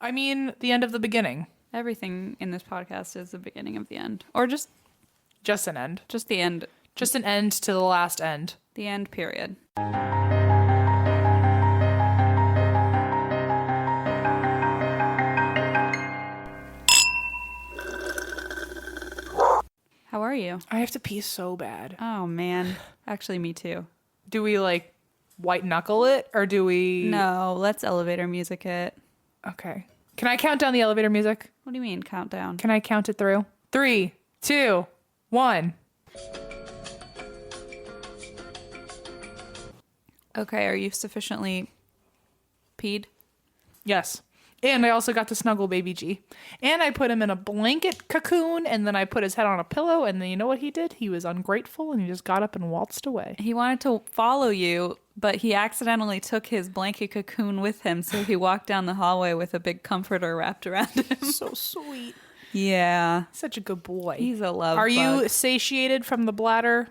I mean, the end of the beginning. Everything in this podcast is the beginning of the end. Or just an end. Just the end. Just an end to the last end. The end, period. How are you? I have to pee so bad. Oh, man. Actually, me too. Do we, like, white knuckle it, or do we... No, let's elevator music it. Okay. Can I count down the elevator music? What do you mean, countdown? Can I count it through? 3, 2, 1. Okay, are you sufficiently peed? Yes. And I also got to snuggle baby G. And I put him in a blanket cocoon, and then I put his head on a pillow, and then you know what he did? He was ungrateful, and he just got up and waltzed away. He wanted to follow you, but he accidentally took his blanket cocoon with him, so he walked down the hallway with a big comforter wrapped around him. So sweet. Yeah. Such a good boy. He's a love Are bug. you satiated from the bladder?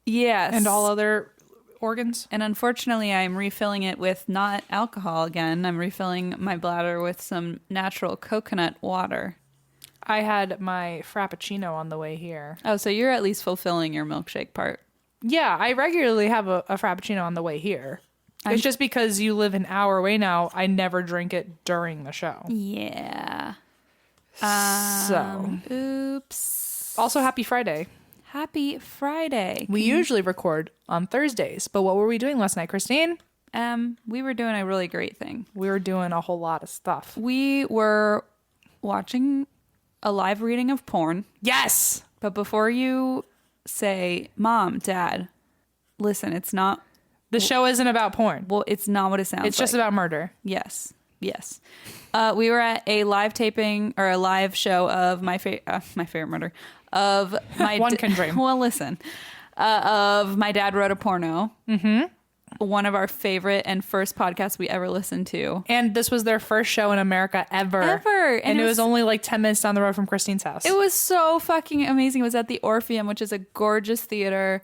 Yes. And all other organs? And unfortunately, I'm refilling it with not alcohol again. I'm refilling my bladder with some natural coconut water. I had my Frappuccino on the way here. Oh, so you're at least fulfilling your milkshake part. Yeah, I regularly have a Frappuccino on the way here. It's just because you live an hour away now, I never drink it during the show. Yeah. Oops. Also, happy Friday. Happy Friday. We usually record on Thursdays, but what were we doing last night, Christine? We were doing a really great thing. We were doing a whole lot of stuff. We were watching a live reading of porn. Yes! But before you say, Mom, Dad, listen, it's not... The show isn't about porn. Well, it's not what it sounds like. It's just about murder. Yes. Yes. We were at a live taping or a live show of my favorite murder of my One can dream. Well, listen, of My Dad Wrote a Porno. Mm-hmm. One of our favorite and first podcasts we ever listened to. And this was their first show in America ever. And it was only like 10 minutes down the road from Christine's house. It was so fucking amazing. It was at the Orpheum, which is a gorgeous theater.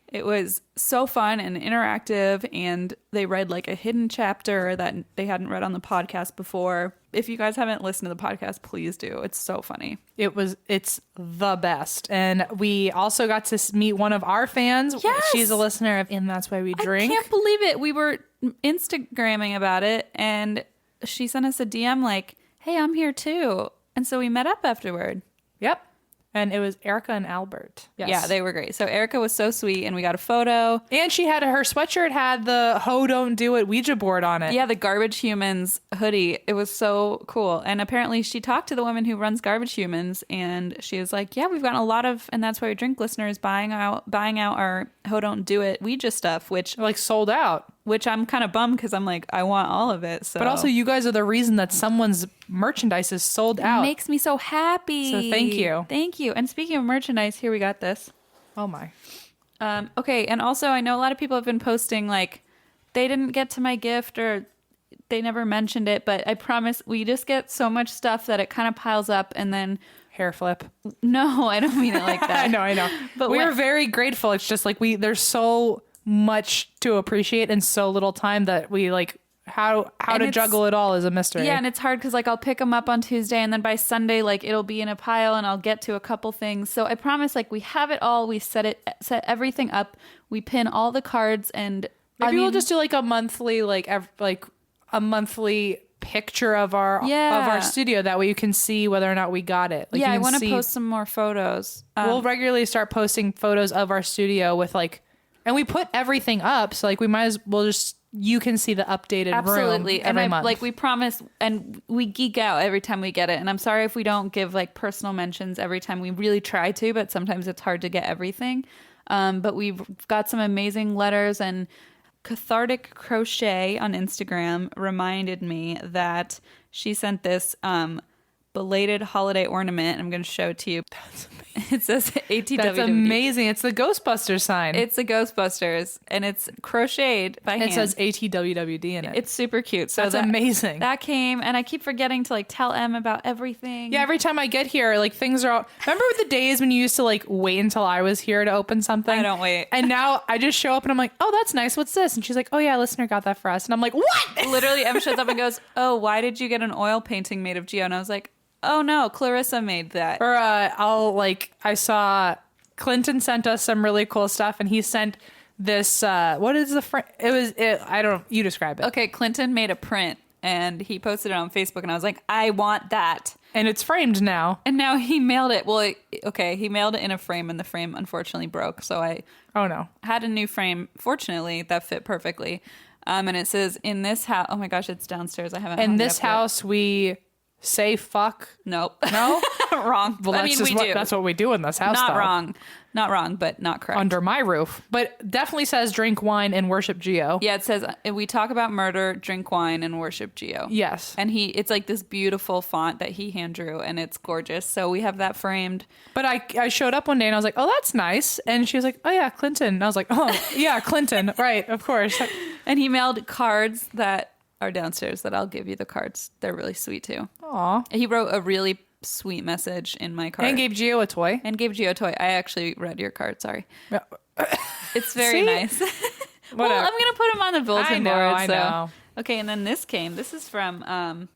It was so fun and interactive, and they read like a hidden chapter that they hadn't read on the podcast before. If you guys haven't listened to the podcast, please do. It's so funny. It's the best. And we also got to meet one of our fans. Yes! She's a listener of And That's Why We Drink. I can't believe it. We were Instagramming about it, and she sent us a DM like, hey, I'm here too. And so we met up afterward. Yep. And it was Erica and Albert. Yes. Yeah, they were great. So Erica was so sweet, and we got a photo. And she had her sweatshirt had the Ho Don't Do It Ouija board on it. Yeah, the Garbage Humans hoodie. It was so cool. And apparently she talked to the woman who runs Garbage Humans, and she was like, yeah, we've gotten a lot of And That's Why We Drink listeners buying out our Ho Don't Do It Ouija stuff, which like sold out. Which I'm kind of bummed because I'm like, I want all of it. So. But also, you guys are the reason that someone's merchandise is sold out. It makes me so happy. So thank you. Thank you. And speaking of merchandise, here we got this. Oh my. Okay. And also, I know a lot of people have been posting like they didn't get to my gift or they never mentioned it. But I promise we just get so much stuff that it kind of piles up and then... Hair flip. No, I don't mean it like that. I know. But we're very grateful. It's just like there's so much to appreciate in so little time that we like how to juggle it all is a mystery. Yeah, and it's hard because like I'll pick them up on Tuesday and then by Sunday like it'll be in a pile and I'll get to a couple things. So I promise like we have it all. We set everything up. We pin all the cards and maybe we'll just do like a monthly a monthly picture of our studio, that way you can see whether or not we got it. Like, I want to post some more photos. We'll regularly start posting photos of our studio with like, and we put everything up, so like we might as well just, you can see the updated room every month. Like we promise, and we geek out every time we get it. And I'm sorry if we don't give like personal mentions every time. We really try to, but sometimes it's hard to get everything. But we've got some amazing letters, and Cathartic Crochet on Instagram reminded me that she sent this belated holiday ornament. I'm going to show it to you. That's amazing. It says ATW. That's amazing. It's the Ghostbusters sign. It's a Ghostbusters, and it's crocheted by hand. It says ATWWD in it. It's super cute. So That's amazing. That came, and I keep forgetting to like tell Em about everything. Yeah, every time I get here, like things are all... Remember the days when you used to like wait until I was here to open something? I don't wait. And now I just show up and I'm like, oh, that's nice. What's this? And she's like, oh yeah, a listener got that for us. And I'm like, what? Literally, Em shows up and goes, oh, why did you get an oil painting made of Geo? And I was like, oh no, Clarissa made that. Or I saw Clinton sent us some really cool stuff, and he sent this. What is the frame? I don't. You describe it. Okay, Clinton made a print and he posted it on Facebook, and I was like, I want that. And it's framed now. And now he mailed it. Well, he mailed it in a frame, and the frame unfortunately broke. So I Oh no. had a new frame, fortunately, that fit perfectly. And it says, in this house. Oh my gosh, it's downstairs. I haven't. In hung it this up yet. house, we say fuck. Nope. No. Wrong. Well, I mean, we do. That's what we do in this house. Not though. wrong. Not wrong, but not correct. Under my roof, but definitely says drink wine and worship Geo. Yeah, it says we talk about murder, drink wine, and worship Geo. Yes. And it's like this beautiful font that he hand drew, and it's gorgeous. So we have that framed. But I showed up one day and I was like, oh, that's nice. And she was like, oh yeah, Clinton. And I was like, oh yeah, Clinton. Right, of course. And he mailed cards that are downstairs that I'll give you the cards. They're really sweet too. Aw. He wrote a really sweet message in my card. And gave Geo a toy. And gave Geo a toy. I actually read your card, sorry. Yeah. It's very See? nice. Well, Whatever. I'm going to put him on the bulletin board. I know. Okay, and then this is from,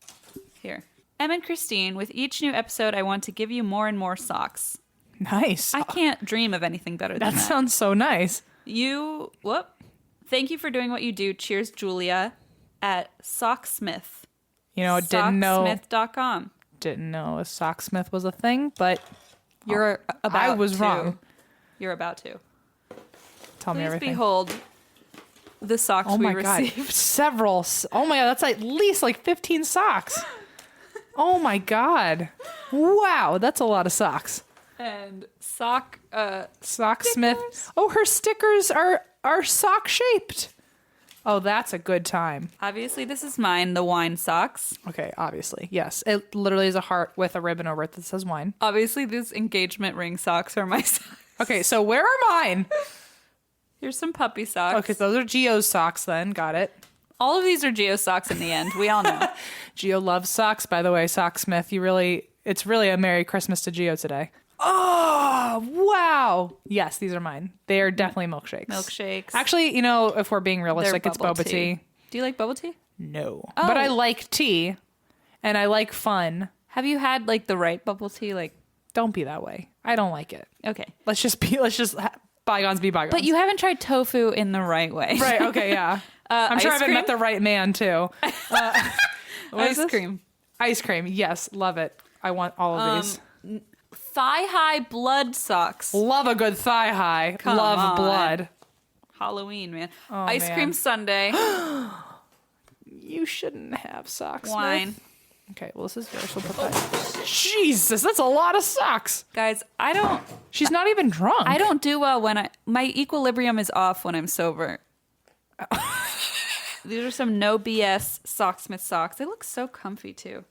here. Em and Christine, with each new episode, I want to give you more and more socks. Nice. I can't dream of anything better than That that. sounds so nice. Thank you for doing what you do. Cheers, Julia, at Socksmith. You know, Socksmith.com. didn't know a socksmith was a thing, but You're about I was to. wrong. You're about to. Tell me Please everything. behold the socks Oh we my received. god, several. Oh my god, that's at least like 15 socks. Oh my god, wow, that's a lot of socks. And Socksmith. stickers. Oh, her stickers are sock shaped. Oh, that's a good time. Obviously, this is mine, the wine socks. Okay, obviously, yes. It literally is a heart with a ribbon over it that says wine. Obviously, these engagement ring socks are my socks. Okay, so where are mine? Here's some puppy socks. Okay, so those are Geo's socks then. Got it. All of these are Geo socks in the end. We all know. Geo loves socks, by the way, Socksmith. It's really a Merry Christmas to Geo today. Oh, wow. Yes, these are mine. They are definitely milkshakes. Milkshakes. Actually, you know, if we're being realistic, They're it's boba tea. Do you like bubble tea? No. Oh. But I like tea and I like fun. Have you had like the right bubble tea? Like, Don't be that way. I don't like it. okay. Let's just bygones be bygones. But you haven't tried tofu in the right way. Right, okay, yeah. I'm sure I ice haven't cream? met the right man, too. What is Ice this? cream. Ice cream. Yes, love it. I want all of these. Thigh-high blood socks. Love a good thigh high. Come Love on. blood. Halloween, man. Oh, Ice man. cream sundae. You shouldn't have socks. Wine. Smith. Okay, well, this is yours. We'll put that. Jesus, that's a lot of socks. Guys, She's not even drunk. I don't do well when my equilibrium is off when I'm sober. These are some no BS Socksmith socks. They look so comfy too.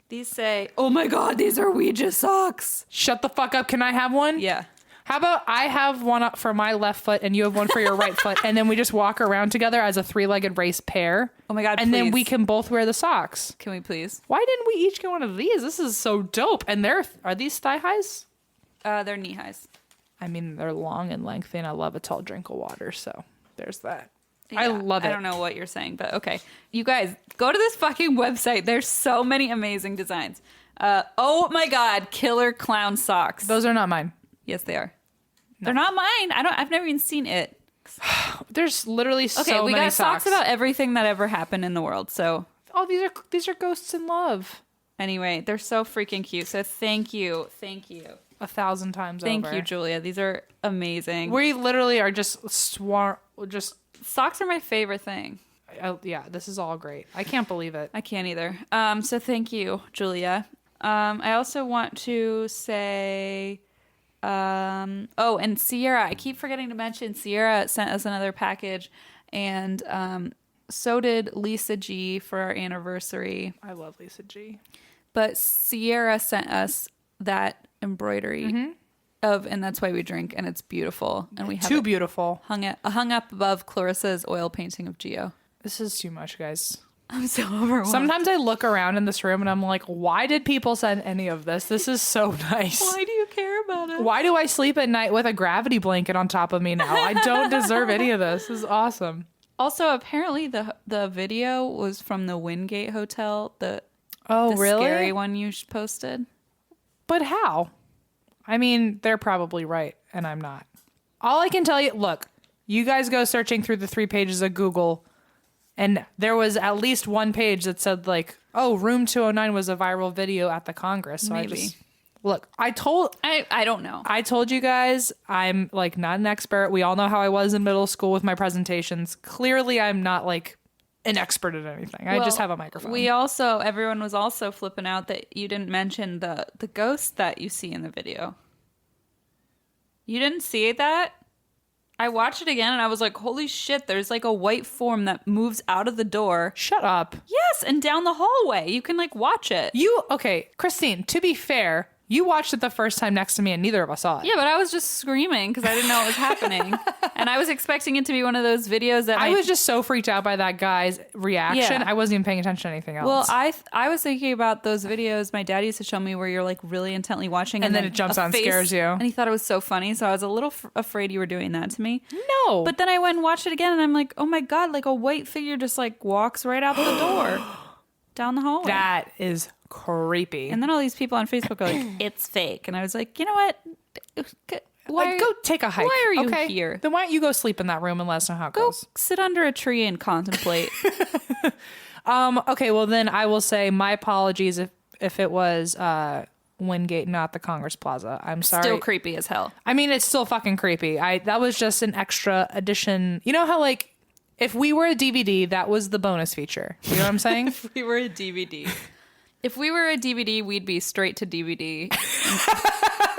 These say, "Oh my god, these are Ouija socks." Shut the fuck up. Can I have one? Yeah. How about I have one up for my left foot and you have one for your right foot, and then we just walk around together as a three-legged race pair. Oh my god, And then please. we can both wear the socks. Can we please? Why didn't we each get one of these? This is so dope. And are these thigh highs? They're knee highs. I mean, they're long and lengthy, and I love a tall drink of water. So there's that. I Yeah, love it. I don't know what you're saying, but okay. You guys, go to this fucking website. There's so many amazing designs. Oh my god, killer clown socks. Those are not mine. Yes, they are. They're not mine. I've never even seen it. There's literally Okay, so we many got socks about everything that ever happened in the world. So Oh, these are ghosts in love. anyway, they're so freaking cute. So thank you. 1,000 times Thank over. you, Julia. These are amazing. We literally are just Socks are my favorite thing. yeah, this is all great. I can't believe it. I can't either. So thank you, Julia. I also want to say, and Sierra. I keep forgetting to mention Sierra sent us another package, and so did Lisa G for our anniversary. I love Lisa G. But Sierra sent us that embroidery and that's why we drink, and it's beautiful. And we have Too beautiful. hung up above Clarissa's oil painting of Gio. This is too much, guys. I'm so overwhelmed. Sometimes I look around in this room and I'm like, why did people send any of this? This is so nice. Why do you care about it? Why do I sleep at night with a gravity blanket on top of me now? I don't deserve any of this. This is awesome. Also, apparently the video was from the Wingate Hotel. The Really? scary one you posted. But how? I mean, they're probably right, and I'm not. All I can tell you, look, you guys go searching through the 3 pages of Google, and there was at least one page that said, like, oh, Room 209 was a viral video at the Congress. So Maybe. I don't know. I told you guys I'm, like, not an expert. We all know how I was in middle school with my presentations. Clearly, I'm not, like, an expert at anything. I just have a microphone. Everyone was also flipping out that you didn't mention the ghost that you see in the video. You didn't see that? I watched it again and I was like, holy shit, there's like a white form that moves out of the door. Shut up. Yes, and down the hallway. You can like watch it. Okay, Christine, to be fair, you watched it the first time next to me and neither of us saw it. Yeah, but I was just screaming because I didn't know what was happening. And I was expecting it to be one of those videos that I was just so freaked out by that guy's reaction. Yeah. I wasn't even paying attention to anything else. Well, I was thinking about those videos my dad used to show me where you're like really intently watching and then it jumps out and scares you. And he thought it was so funny. So I was a little afraid you were doing that to me. No. But then I went and watched it again and I'm like, oh my God, like a white figure just like walks right out the door down the hallway. That is creepy. And then all these people on Facebook are like, it's fake. And I was like, you know what? Go take a hike. Why are you here? Then why don't you go sleep in that room and let us know how it Go goes? sit under a tree and contemplate. Okay, well then I will say my apologies if it was Wingate, not the Congress Plaza. I'm sorry. Still creepy as hell. I mean, it's still fucking creepy. That was just an extra addition. You know how like if we were a DVD, that was the bonus feature. You know what I'm saying? If we were a DVD. If we were a DVD, we'd be straight to DVD.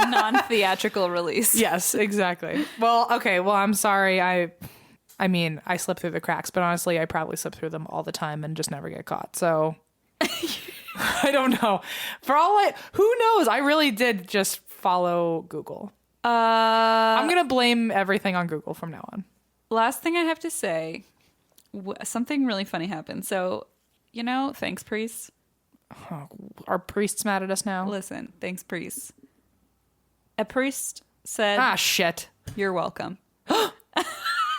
Non-theatrical release. Yes, exactly. Well, okay. Well, I'm sorry. I mean, I slip through the cracks, but honestly, I probably slip through them all the time and just never get caught. So I don't know. Who knows? I really did just follow Google. I'm going to blame everything on Google from now on. Last thing I have to say, something really funny happened. So, thanks, priests. Oh, are priests mad at us now? Listen, thanks, priests. A priest said, shit. You're welcome.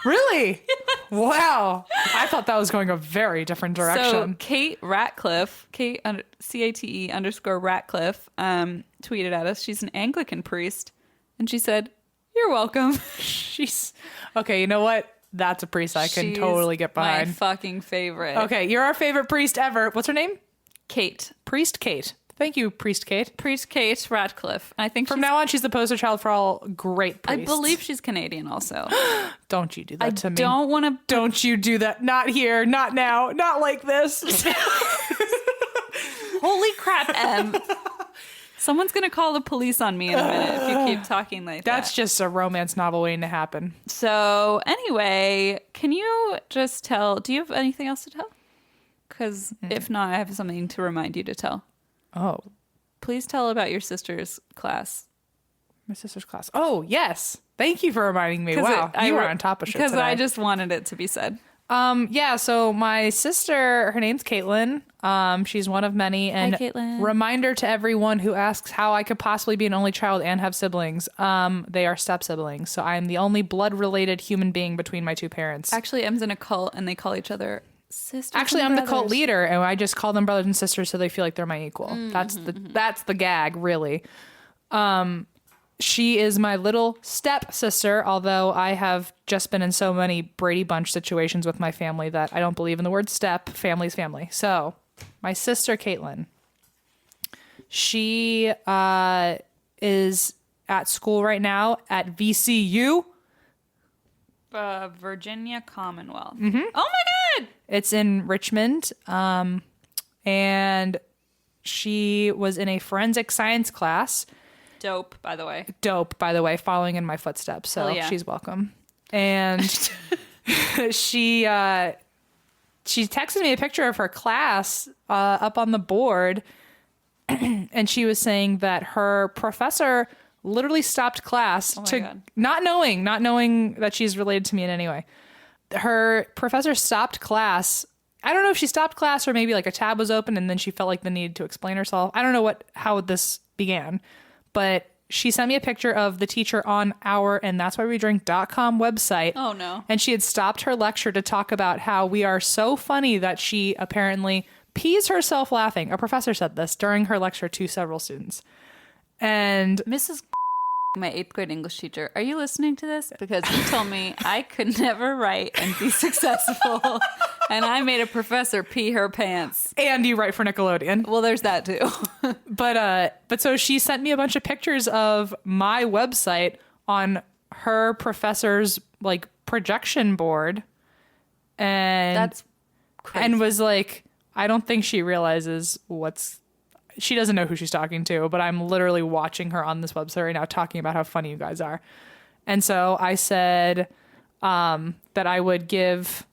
Really? Yes. Wow. I thought that was going a very different direction. So Kate Ratcliffe, CATE _ Ratcliffe, tweeted at us. She's an Anglican priest. And she said, you're welcome. She's okay. You know what? That's a priest I can totally get behind. My fucking favorite. Okay. You're our favorite priest ever. What's her name? Kate. Priest Kate. Thank you, Priest Kate. Priest Kate Ratcliffe. I think from now on, she's the poster child for all great priests. I believe she's Canadian also. Don't you do that to me. Don't want to. Don't you do that. Not here. Not now. Not like this. Holy crap, Em. Someone's going to call the police on me in a minute if you keep talking like that. That's just a romance novel waiting to happen. So anyway, can you just tell, do you have anything else to tell? Because if not, I have something to remind you to tell. Oh. Please tell about your sister's class. My sister's class. Oh, yes. Thank you for reminding me. Wow. You were on top of shit Because today. I just wanted it to be said. Yeah, so my sister, her name's Caitlin. She's one of many. And hi, Caitlin. Reminder to everyone who asks how I could possibly be an only child and have siblings. They are step siblings. So I'm the only blood-related human being between my two parents. Actually, Em's in a cult and they call each other sisters. Actually, I'm the cult leader, and I just call them brothers and sisters so they feel like they're my equal. That's the gag, really. She is my little step sister, although I have just been in so many Brady Bunch situations with my family that I don't believe in the word step. Family's family. So my sister, Caitlin, she is at school right now at VCU. Virginia Commonwealth. Mm-hmm. Oh my God! It's in Richmond. And she was in a forensic science class. Dope, by the way, following in my footsteps. So yeah. She's welcome. And she texted me a picture of her class up on the board. and she was saying that her professor literally stopped class God. not knowing that she's related to me in any way. Her professor stopped class. I don't know if she stopped class or maybe like a tab was open and then she felt like the need to explain herself. I don't know how this began, but she sent me a picture of the teacher on our and that's why we drink.com website. Oh no. And she had stopped her lecture to talk about how we are so funny that she apparently pees herself laughing. A professor said this during her lecture to several students. And Mrs. my 8th grade English teacher, are you listening to this? Because you told me I could never write and be successful. And I made a professor pee her pants. And you write for Nickelodeon. Well, there's that too. But so she sent me a bunch of pictures of my website on her professor's like projection board. And That's crazy. And was like, I don't think she realizes she doesn't know who she's talking to, but I'm literally watching her on this website right now talking about how funny you guys are. And so I said that I would give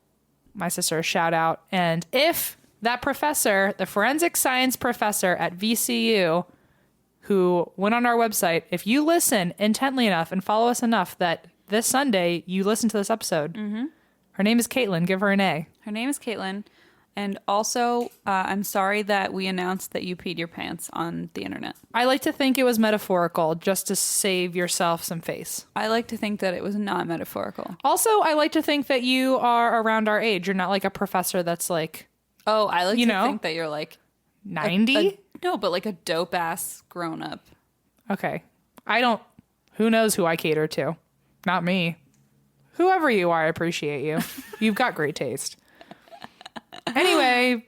my sister a shout out. And if that professor, the forensic science professor at VCU, who went on our website, if you listen intently enough and follow us enough that this Sunday you listen to this episode, her name is Caitlin. Give her an A. Her name is Caitlin. And also, I'm sorry that we announced that you peed your pants on the internet. I like to think it was metaphorical, just to save yourself some face. I like to think that it was not metaphorical. Also, I like to think that you are around our age. You're not like a professor that's like Oh, I like to think that you're like 90? No, but like a dope ass grown up. Okay. Who knows who I cater to? Not me. Whoever you are, I appreciate you. You've got great taste. Anyway,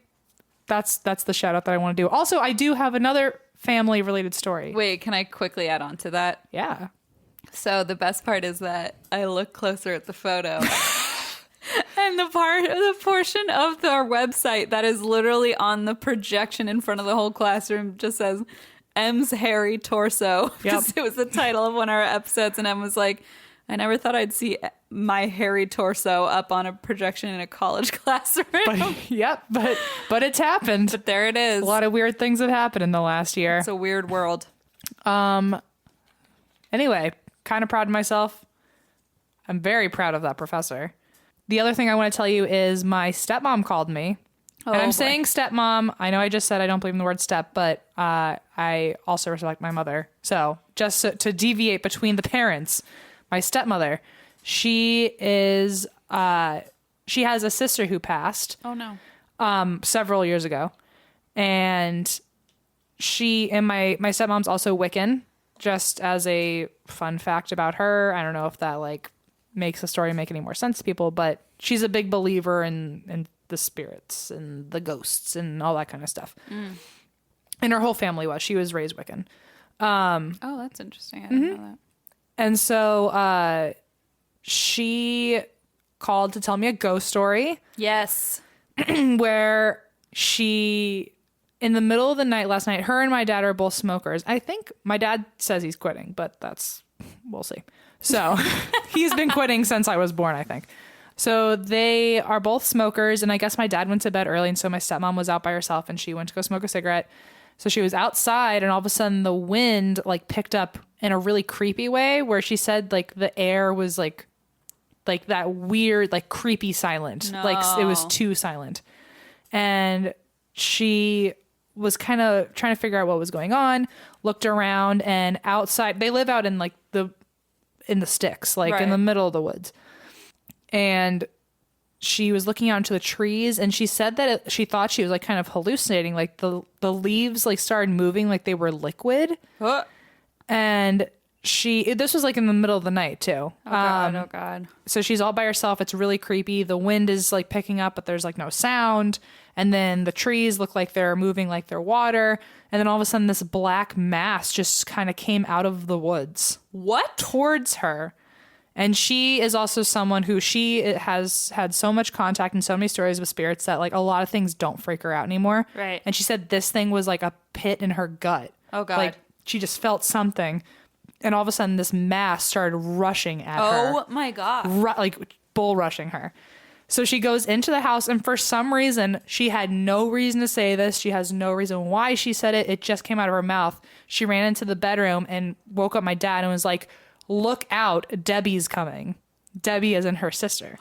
that's the shout out that I want to do. Also, I do have another family related story. Wait, can I quickly add on to that? Yeah. So the best part is that I look closer at the photo. And the portion of our website that is literally on the projection in front of the whole classroom just says M's hairy torso. Because it was the title of one of our episodes, and Em was like, I never thought I'd see my hairy torso up on a projection in a college classroom. But it's happened. But there it is. A lot of weird things have happened in the last year. It's a weird world. Anyway, kind of proud of myself. I'm very proud of that professor. The other thing I want to tell you is my stepmom called me. And I'm saying stepmom. I know I just said I don't believe in the word step, but I also respect my mother. So just to deviate between the parents, my stepmother, she has a sister who passed. Oh no. Several years ago. And my stepmom's also Wiccan, just as a fun fact about her. I don't know if that like makes the story make any more sense to people, but she's a big believer in the spirits and the ghosts and all that kind of stuff. And her whole family she was raised Wiccan. Oh, that's interesting. I didn't know that. And so she called to tell me a ghost story. Yes. Where she, in the middle of the night last night, her and my dad are both smokers. I think my dad says he's quitting, but we'll see. So he's been quitting since I was born, I think. So they are both smokers, and I guess my dad went to bed early, and so my stepmom was out by herself, and she went to go smoke a cigarette. So she was outside, and all of a sudden the wind like picked up in a really creepy way, where she said like the air was like that weird, like creepy silent. No. Like it was too silent. And she was kind of trying to figure out what was going on, looked around, and outside, they live out in like in the sticks, like in the middle of the woods. And she was looking out into the trees, and she said that she thought she was like kind of hallucinating. Like the leaves like started moving like they were liquid. And this was like in the middle of the night too. Oh God. So she's all by herself. It's really creepy. The wind is like picking up, but there's like no sound. And then the trees look like they're moving like they're water. And then all of a sudden this black mass just kind of came out of the woods. What? Towards her. And she is also someone who she has had so much contact and so many stories with spirits that like a lot of things don't freak her out anymore. Right. And she said this thing was like a pit in her gut. Oh God. Like she just felt something. And all of a sudden this mass started rushing at her. Oh my God. Like bull rushing her. So she goes into the house, and for some reason, she had no reason to say this. She has no reason why she said it. It just came out of her mouth. She ran into the bedroom and woke up my dad and was like, look out, Debbie's coming. Debbie as in her sister.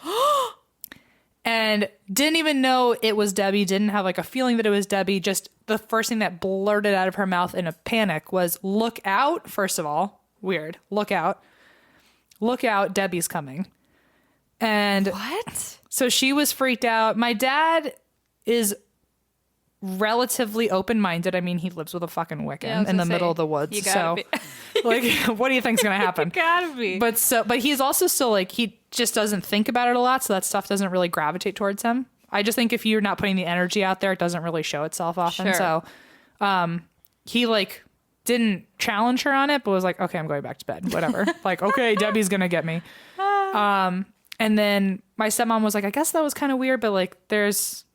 And didn't even know it was Debbie, didn't have like a feeling that it was Debbie. Just the first thing that blurted out of her mouth in a panic was, look out. First of all, weird. Look out, Debbie's coming. And What? so she was freaked out. My dad is relatively open-minded. I mean, he lives with a fucking Wiccan in the middle of the woods. So like, what do you think's going to happen? You gotta be. But he's also still like, he just doesn't think about it a lot. So that stuff doesn't really gravitate towards him. I just think if you're not putting the energy out there, it doesn't really show itself often. Sure. So, he like didn't challenge her on it, but was like, okay, I'm going back to bed. Whatever. Like, okay, Debbie's going to get me. And then my stepmom was like, I guess that was kind of weird, but like, there's,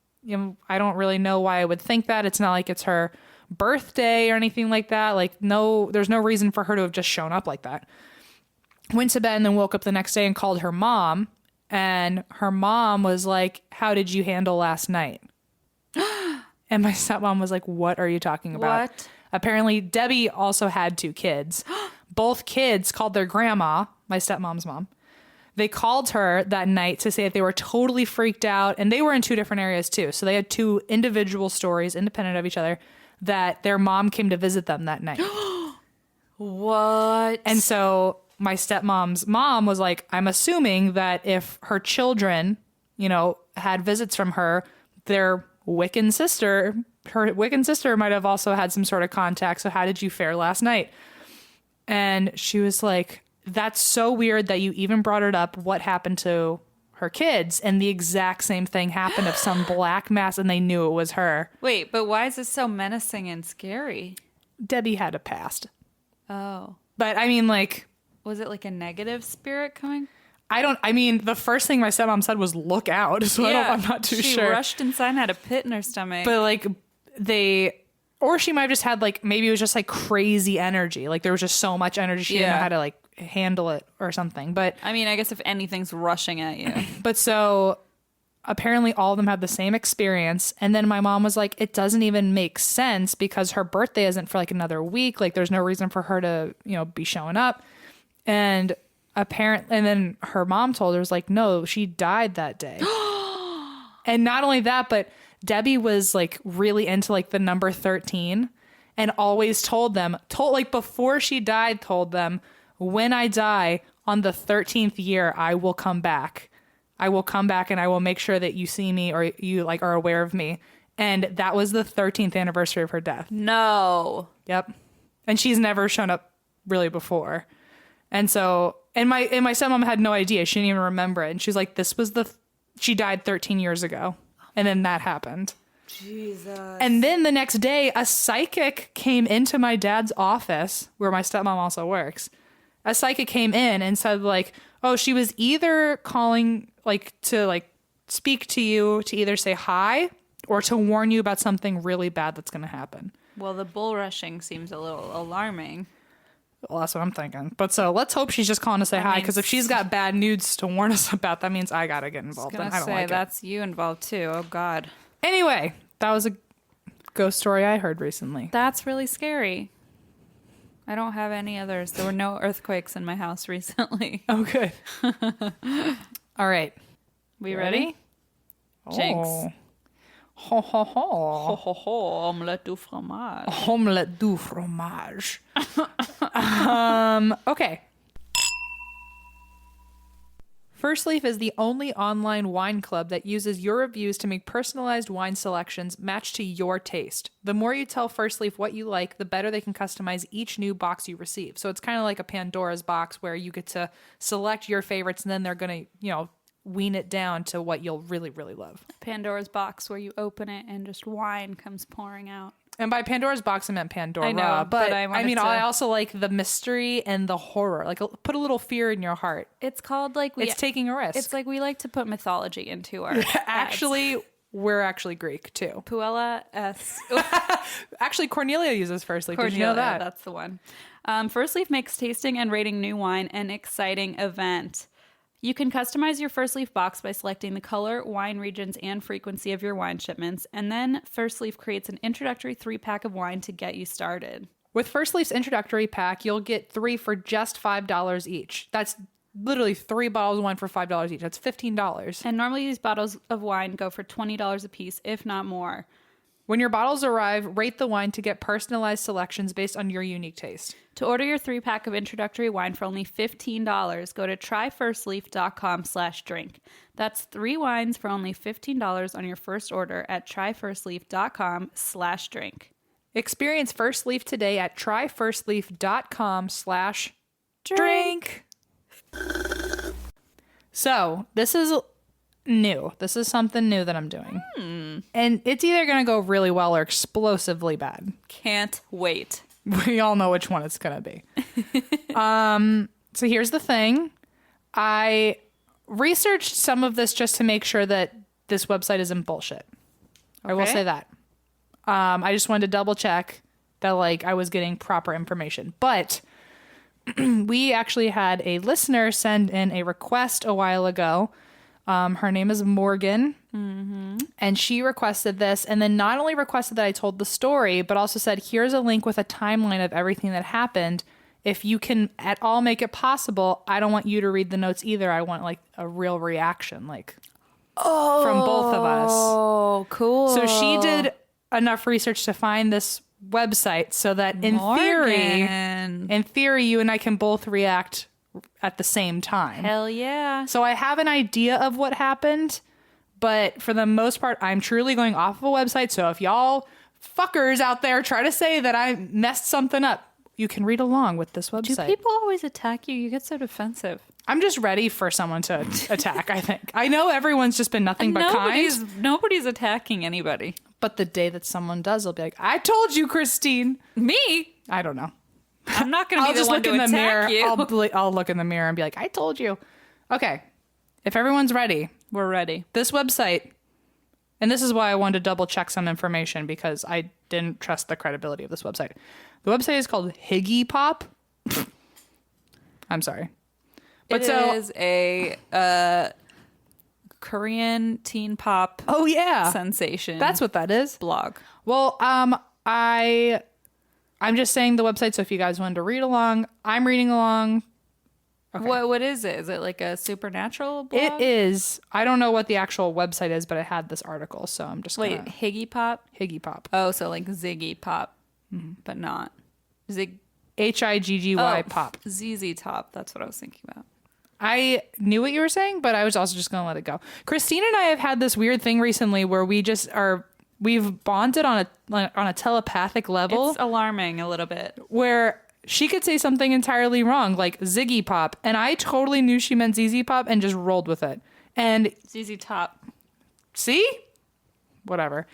I don't really know why I would think that. It's not like it's her birthday or anything like that. Like, no, there's no reason for her to have just shown up like that. Went to bed and then woke up the next day and called her mom. And her mom was like, how did you handle last night? And my stepmom was like, what are you talking about? What? Apparently, Debbie also had 2 kids. Both kids called their grandma, my stepmom's mom. They called her that night to say that they were totally freaked out. And they were in 2 different areas too. So they had 2 individual stories, independent of each other, that their mom came to visit them that night. What? And so my stepmom's mom was like, I'm assuming that if her children, had visits from her, her Wiccan sister might have also had some sort of contact. So how did you fare last night? And she was like, that's so weird that you even brought it up. What happened to her kids? And the exact same thing happened of some black mass, and they knew it was her. Wait, but why is this so menacing and scary? Debbie had a past. Oh. But I mean, like... Was it like a negative spirit coming? The first thing my stepmom said was, look out. So I'm not too sure. She rushed inside and had a pit in her stomach. But like, or she might have just had like, maybe it was just like crazy energy. Like there was just so much energy. She didn't know how to like handle it or something. But I mean, I guess if anything's rushing at you. But so apparently all of them had the same experience. And then my mom was like, it doesn't even make sense because her birthday isn't for like another week. Like there's no reason for her to, be showing up. And then her mom told her, was like, no, she died that day. And not only that, but Debbie was like really into like the number 13 and always told like before she died, told them, when I die on the 13th year, I will come back. I will come back and I will make sure that you see me or you like are aware of me. And that was the 13th anniversary of her death. No. Yep. And she's never shown up really before. And so, and my stepmom had no idea. She didn't even remember it. And she's like, she died 13 years ago. And then that happened. Jesus. And then the next day, a psychic came into my dad's office where my stepmom also works. A psychic came in and said like, oh, she was either calling like to like speak to you to either say hi or to warn you about something really bad that's going to happen. Well, the bull rushing seems a little alarming. Well, that's what I'm thinking. But so let's hope she's just calling to say hi, because if she's got bad news to warn us about, that means I got to get involved. And I don't like that's you involved too. Oh, God. Anyway, that was a ghost story I heard recently. That's really scary. I don't have any others. There were no earthquakes in my house recently. Oh, good. All right. We ready? Jinx. Ho, ho, ho. Ho, ho, ho. Omelette du fromage. Omelette du fromage. Okay. First Leaf is the only online wine club that uses your reviews to make personalized wine selections matched to your taste. The more you tell First Leaf what you like, the better they can customize each new box you receive. So it's kind of like a Pandora's box where you get to select your favorites and then they're going to, wean it down to what you'll really, really love. Pandora's box where you open it and just wine comes pouring out. And by Pandora's box, I meant Pandora. I know, but I also like the mystery and the horror. Like, put a little fear in your heart. It's called it's taking a risk. It's like we like to put mythology into our Actually, we're actually Greek too. Puella S. Actually, Cornelia uses First Leaf. Cornelia, did you know that? That's the one. First Leaf makes tasting and rating new wine an exciting event. You can customize your First Leaf box by selecting the color, wine regions, and frequency of your wine shipments, and then First Leaf creates an introductory 3-pack of wine to get you started. With First Leaf's introductory pack, you'll get 3 for just $5 each. That's literally 3 bottles of wine for $5 each. That's $15. And normally these bottles of wine go for $20 a piece, if not more. When your bottles arrive, rate the wine to get personalized selections based on your unique taste. To order your 3-pack of introductory wine for only $15, go to tryfirstleaf.com/drink. That's 3 wines for only $15 on your first order at tryfirstleaf.com/drink. Experience First Leaf today at tryfirstleaf.com/drink. So, this is new. This is something new that I'm doing. And it's either going to go really well or explosively bad. Can't wait. We all know which one it's going to be. So here's the thing. I researched some of this just to make sure that this website isn't bullshit. I will say that. I just wanted to double check that like I was getting proper information. But we actually had a listener send in a request a while ago. Her name is Morgan, and she requested this, and then not only requested that I told the story, but also said, here's a link with a timeline of everything that happened. If you can at all make it possible, I don't want you to read the notes either. I want like a real reaction, like from both of us. Oh, cool. So she did enough research to find this website so that in theory, you and I can both react at the same time. Hell yeah. So I have an idea of what happened, but for the most part, I'm truly going off of a website. So if y'all fuckers out there try to say that I messed something up, you can read along with this website. Do people always attack you? You get so defensive. I'm just ready for someone to attack, I think. I know everyone's just been nothing but kind. Nobody's attacking anybody. But the day that someone does, they'll be like, I told you, Christine. Me? I don't know. I'm not going to be the one to attack you. I'll look in the mirror and be like, I told you. Okay. If everyone's ready. We're ready. This website, and this is why I wanted to double check some information because I didn't trust the credibility of this website. The website is called Higgy Pop. I'm sorry. But it is a Korean teen pop sensation. That's what that is. Blog. Well, I'm just saying the website, so if you guys wanted to read along, I'm reading along. Okay. What is it? Is it like a supernatural blog? It is. I don't know what the actual website is, but I had this article, so I'm just gonna... Wait, Higgy Pop? Higgy Pop. Oh, so like Ziggy Pop, but not. Higgy Pop. ZZ Top. That's what I was thinking about. I knew what you were saying, but I was also just going to let it go. Christine and I have had this weird thing recently where we've bonded on a telepathic level. It's alarming a little bit. Where she could say something entirely wrong, like Ziggy Pop, and I totally knew she meant ZZ Pop and just rolled with it. And ZZ Top. See? Whatever.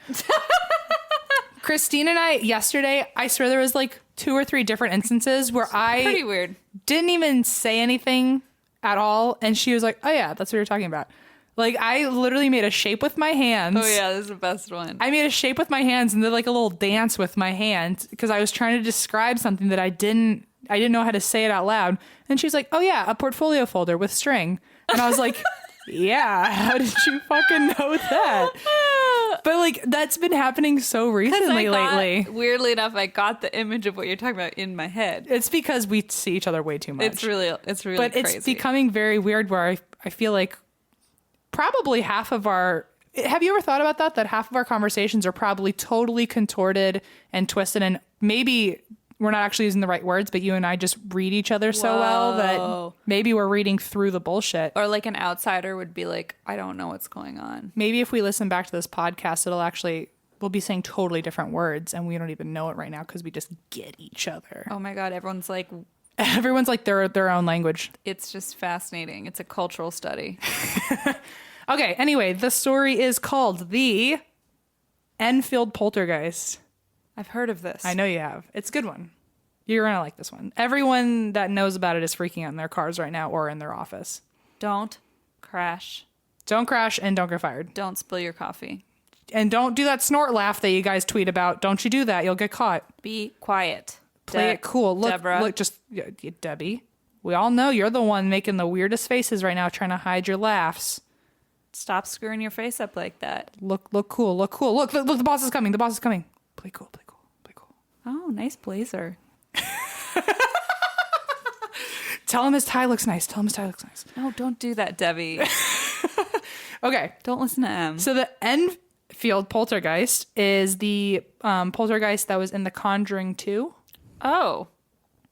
Christine and I, yesterday, I swear there was like 2 or 3 different instances where pretty weird. Didn't even say anything at all, and she was like, oh yeah, that's what you're talking about. Like, I literally made a shape with my hands. Oh yeah, this is the best one. I made a shape with my hands and did like a little dance with my hands because I was trying to describe something that I didn't know how to say it out loud. And she's like, oh yeah, a portfolio folder with string. And I was like, yeah, how did you fucking know that? But like, that's been happening so recently lately. Weirdly enough, I got the image of what you're talking about in my head. It's because we see each other way too much. It's really but crazy. It's becoming very weird where I feel like probably half of our... Have you ever thought about that? That half of our conversations are probably totally contorted and twisted, and maybe we're not actually using the right words, but you and I just read each other so well that maybe we're reading through the bullshit. Or like an outsider would be like, I don't know what's going on. Maybe if we listen back to this podcast, we'll be saying totally different words and we don't even know it right now because we just get each other. Oh my God, everyone's like their own language. It's just fascinating. It's a cultural study. Okay, anyway, the story is called The Enfield Poltergeist. I've heard of this. I know you have. It's a good one. You're going to like this one. Everyone that knows about it is freaking out in their cars right now or in their office. Don't crash. Don't crash and don't get fired. Don't spill your coffee. And don't do that snort laugh that you guys tweet about. Don't you do that. You'll get caught. Be quiet. Play it cool. Look, Deborah. Look, just Debbie. We all know you're the one making the weirdest faces right now, trying to hide your laughs. Stop screwing your face up like that. Look cool. Look, the boss is coming. The boss is coming. Play cool. Oh, nice blazer. Tell him his tie looks nice. No, don't do that, Debbie. Okay. Don't listen to M. So the Enfield poltergeist is the poltergeist that was in the Conjuring 2. Oh.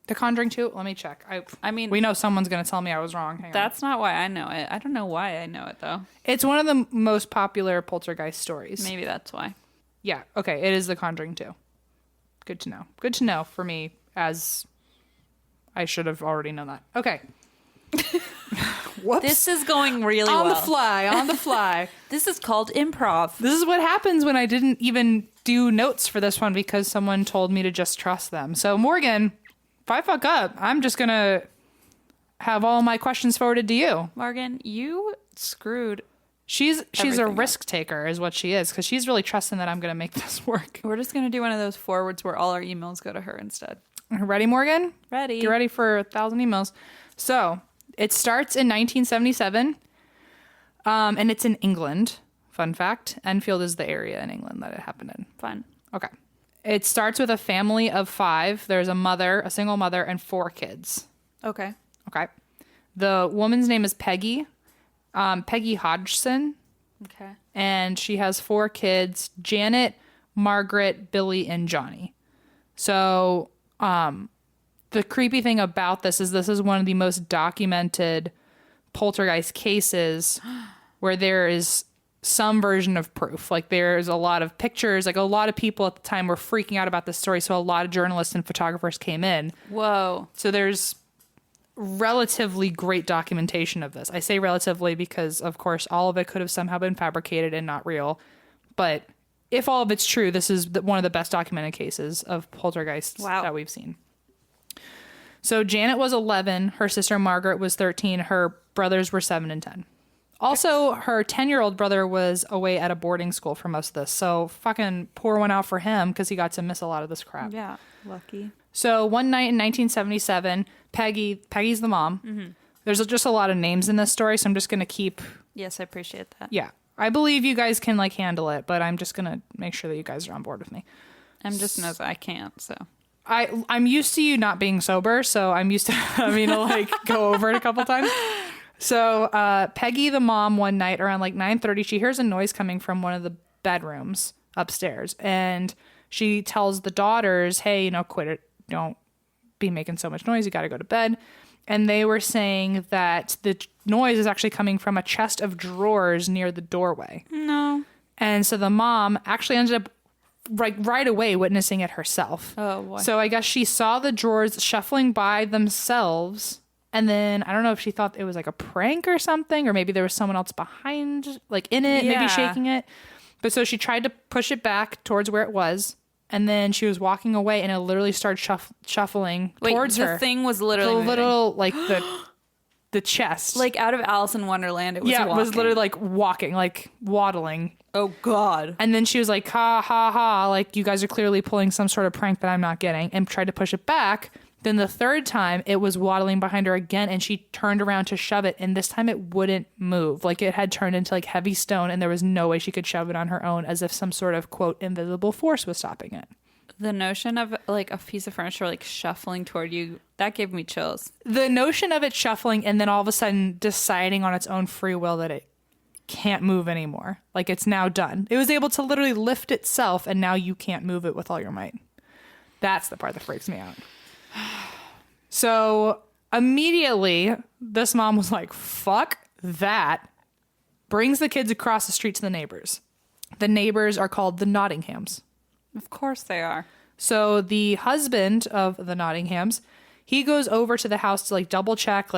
The Conjuring 2? Let me check. I mean, we know someone's going to tell me I was wrong. Hang on. That's not why I know it. I don't know why I know it, though. It's one of the most popular poltergeist stories. Maybe that's why. Yeah. Okay. It is the Conjuring 2. Good to know. Good to know for me, as I should have already known that. Okay. Whoops. This is going really on well. On the fly. This is called improv. This is what happens when I didn't even do notes for this one because someone told me to just trust them. So, Morgan, if I fuck up, I'm just going to have all my questions forwarded to you. Morgan, you screwed. She's a Everything risk taker is what she is, because she's really trusting that I'm going to make this work. We're just going to do one of those forwards where all our emails go to her instead. Ready, Morgan? Ready. Get ready for 1,000 emails. So it starts in 1977, and it's in England. Fun fact. Enfield is the area in England that it happened in. Fun. Okay. It starts with a family of 5. There's a mother, a single mother, and 4 kids. Okay. Okay. The woman's name is Peggy. Peggy Hodgson. Okay. And she has 4 kids, Janet, Margaret, Billy, and Johnny. So the creepy thing about this is one of the most documented poltergeist cases where there is some version of proof. Like, there's a lot of pictures. Like, a lot of people at the time were freaking out about this story, so a lot of journalists and photographers came in. Whoa. So there's relatively great documentation of this. I say relatively because, of course, all of it could have somehow been fabricated and not real. But if all of it's true, this is one of the best documented cases of poltergeists that we've seen. So Janet was 11. Her sister Margaret was 13. Her brothers were 7 and 10. Also, her 10-year-old brother was away at a boarding school for most of this. So fucking pour one out for him because he got to miss a lot of this crap. Yeah, lucky. So one night in 1977, Peggy's the mom. Mm-hmm. There's just a lot of names in this story, so I'm just going to keep... Yes, I appreciate that. Yeah. I believe you guys can, handle it, but I'm just going to make sure that you guys are on board with me. I'm just knows I can't, so... I'm used to you not being sober, so I'm used to having to, go over it a couple times. So Peggy, the mom, one night around 9:30, she hears a noise coming from one of the bedrooms upstairs, and she tells the daughters, hey, quit it. Don't be making so much noise. You got to go to bed. And they were saying that the noise is actually coming from a chest of drawers near the doorway. No. And so the mom actually ended up right away witnessing it herself. Oh, boy. So I guess she saw the drawers shuffling by themselves. And then I don't know if she thought it was a prank or something, or maybe there was someone else behind, in it, maybe shaking it. But so she tried to push it back towards where it was. And then she was walking away, and it literally started shuffling towards her. The thing was literally the little the chest, out of Alice in Wonderland. It was walking. It was literally walking, waddling. Oh God! And then she was like, "Ha ha ha!" You guys are clearly pulling some sort of prank that I'm not getting, and tried to push it back. Then the third time, it was waddling behind her again, and she turned around to shove it, and this time it wouldn't move. It had turned into heavy stone, and there was no way she could shove it on her own, as if some sort of, quote, invisible force was stopping it. The notion of a piece of furniture shuffling toward you, that gave me chills. The notion of it shuffling and then all of a sudden deciding on its own free will that it can't move anymore. It's now done. It was able to literally lift itself, and now you can't move it with all your might. That's the part that freaks me out. So immediately, this mom was like, fuck that. Brings the kids across the street to the neighbors. The neighbors are called the Nottinghams. Of course they are. So the husband of the Nottinghams, he goes over to the house to double check,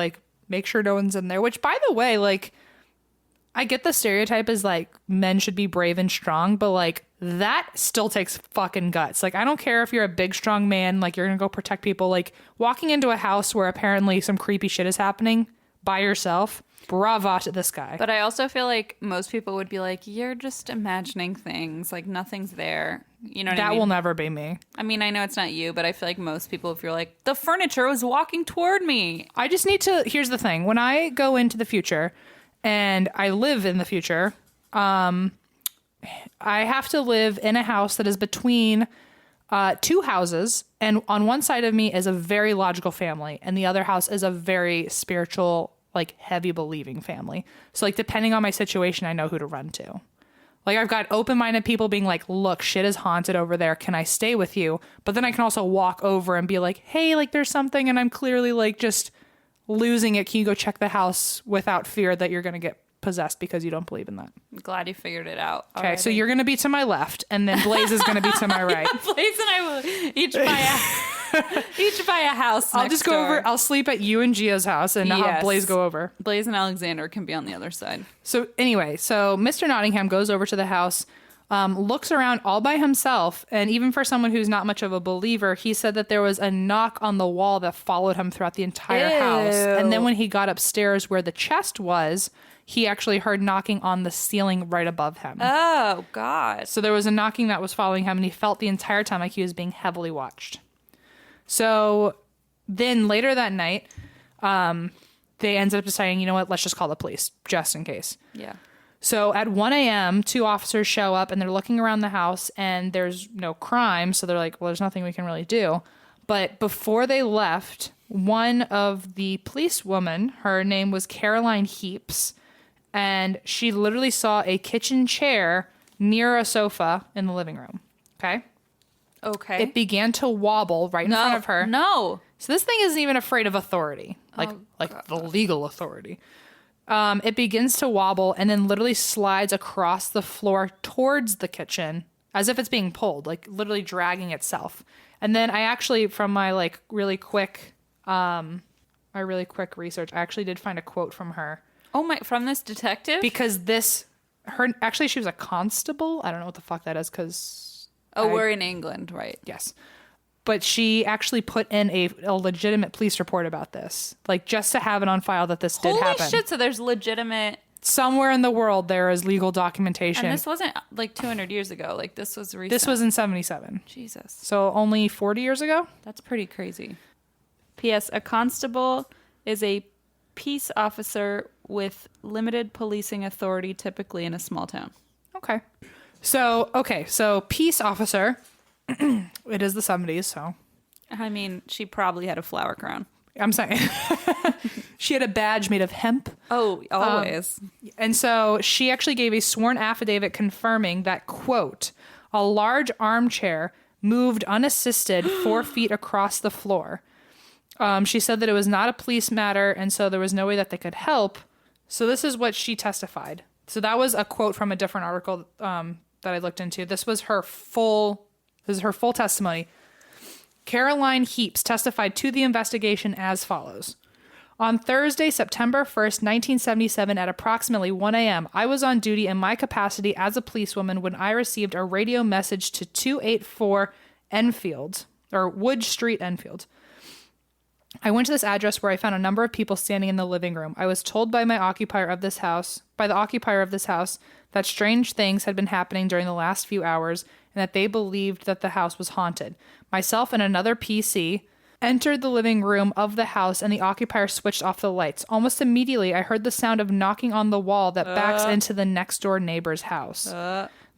make sure no one's in there. Which, by the way, I get the stereotype is men should be brave and strong, but that still takes fucking guts. I don't care if you're a big, strong man, you're gonna go protect people. Walking into a house where apparently some creepy shit is happening by yourself, bravo to this guy. But I also feel most people would be you're just imagining things, nothing's there. You know what I That mean? will never be me. I mean, I know it's not you, but I feel like most people, if you're like, the furniture was walking toward me. I just need to. Here's the thing: when I go into the future, and I live in the future, I have to live in a house that is between two houses, and on one side of me is a very logical family, and the other house is a very spiritual, like heavy believing family. So, like, depending on my situation, I know who to run to. Like, I've got open-minded people being like, look, shit is haunted over there. Can I stay with you? But then I can also walk over and be like, hey, like, there's something, and I'm clearly, like, just losing it. Can you go check the house without fear that you're going to get possessed because you don't believe in that? I'm glad you figured it out. Okay, already. so you're going to be to my left, and then Blaze is going to be to my right. Blaze and I will each buy a house. I'll next just go door. over. I'll sleep at you and Gia's house, and I'll have Yes. Blaze go over. Blaze and Alexander can be on the other side. So anyway, so Mr. Nottingham goes over to the house, looks around all by himself, and even for someone who's not much of a believer, he said that there was a knock on the wall that followed him throughout the entire house. And then when he got upstairs where the chest was, he actually heard knocking on the ceiling right above him. Oh, God. So there was a knocking that was following him, and he felt the entire time like he was being heavily watched. So then later that night, they ended up deciding, you know what, let's just call the police, just in case. Yeah. So at 1 a.m., 2 officers show up, and they're looking around the house, and there's no crime. So they're like, well, there's nothing we can really do. But before they left, one of the policewomen, her name was Caroline Heaps, and she literally saw a kitchen chair near a sofa in the living room. Okay? Okay. It began to wobble right in front of her. No. So this thing isn't even afraid of authority, like the legal authority. It begins to wobble and then literally slides across the floor towards the kitchen as if it's being pulled, like literally dragging itself. And then I actually, from my really quick research, I actually did find a quote from her. Oh my! From this detective? Because she was a constable. I don't know what the fuck that is because... we're in England, right? Yes. But she actually put in a legitimate police report about this. Like, just to have it on file that this did happen. Holy shit, so there's legitimate... Somewhere in the world, there is legal documentation. And this wasn't, 200 years ago. Like, this was recent. This was in 1977. Jesus. So only 40 years ago? That's pretty crazy. P.S. A constable is a peace officer with limited policing authority, typically in a small town. Okay. So peace officer... It is the 70s, so... I mean, she probably had a flower crown. I'm saying. She had a badge made of hemp. Oh, always. And so she actually gave a sworn affidavit confirming that, quote, a large armchair moved unassisted 4 feet across the floor. She said that it was not a police matter, and so there was no way that they could help. So this is what she testified. So that was a quote from a different article that I looked into. This is her full testimony. Caroline Heaps testified to the investigation as follows. On Thursday, September 1st, 1977, at approximately 1 a.m., I was on duty in my capacity as a policewoman when I received a radio message to 284 Enfield, or Wood Street, Enfield. I went to this address where I found a number of people standing in the living room. I was told by the occupier of this house, that strange things had been happening during the last few hours and that they believed that the house was haunted. Myself and another PC entered the living room of the house, and the occupier switched off the lights. Almost immediately, I heard the sound of knocking on the wall that backs into the next door neighbor's house.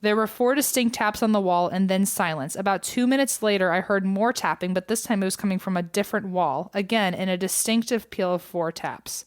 There were 4 distinct taps on the wall and then silence. About 2 minutes later, I heard more tapping, but this time it was coming from a different wall, again in a distinctive peal of 4 taps.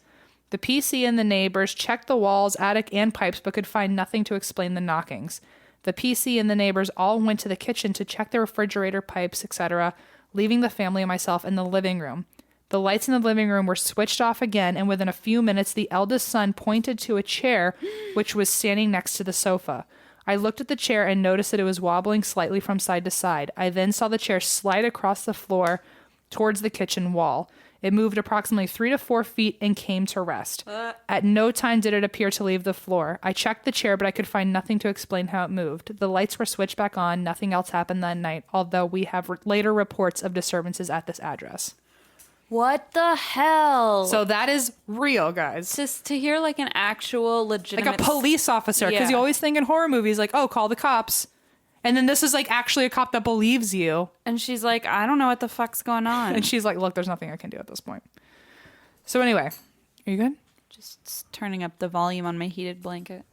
The PC and the neighbors checked the walls, attic, and pipes, but could find nothing to explain the knockings. The PC and the neighbors all went to the kitchen to check the refrigerator, pipes, etc., leaving the family and myself in the living room. The lights in the living room were switched off again, and within a few minutes, the eldest son pointed to a chair which was standing next to the sofa. I looked at the chair and noticed that it was wobbling slightly from side to side. I then saw the chair slide across the floor towards the kitchen wall. It moved approximately 3 to 4 feet and came to rest. At no time did it appear to leave the floor. I checked the chair, but I could find nothing to explain how it moved. The lights were switched back on. Nothing else happened that night, although we have later reports of disturbances at this address. What the hell? So that is real, guys. Just to hear an actual legitimate... Like a police officer, because you always think in horror movies, oh, call the cops. And then this is like actually a cop that believes you. And she's like, I don't know what the fuck's going on. And she's like, look, there's nothing I can do at this point. So anyway, are you good? Just turning up the volume on my heated blanket.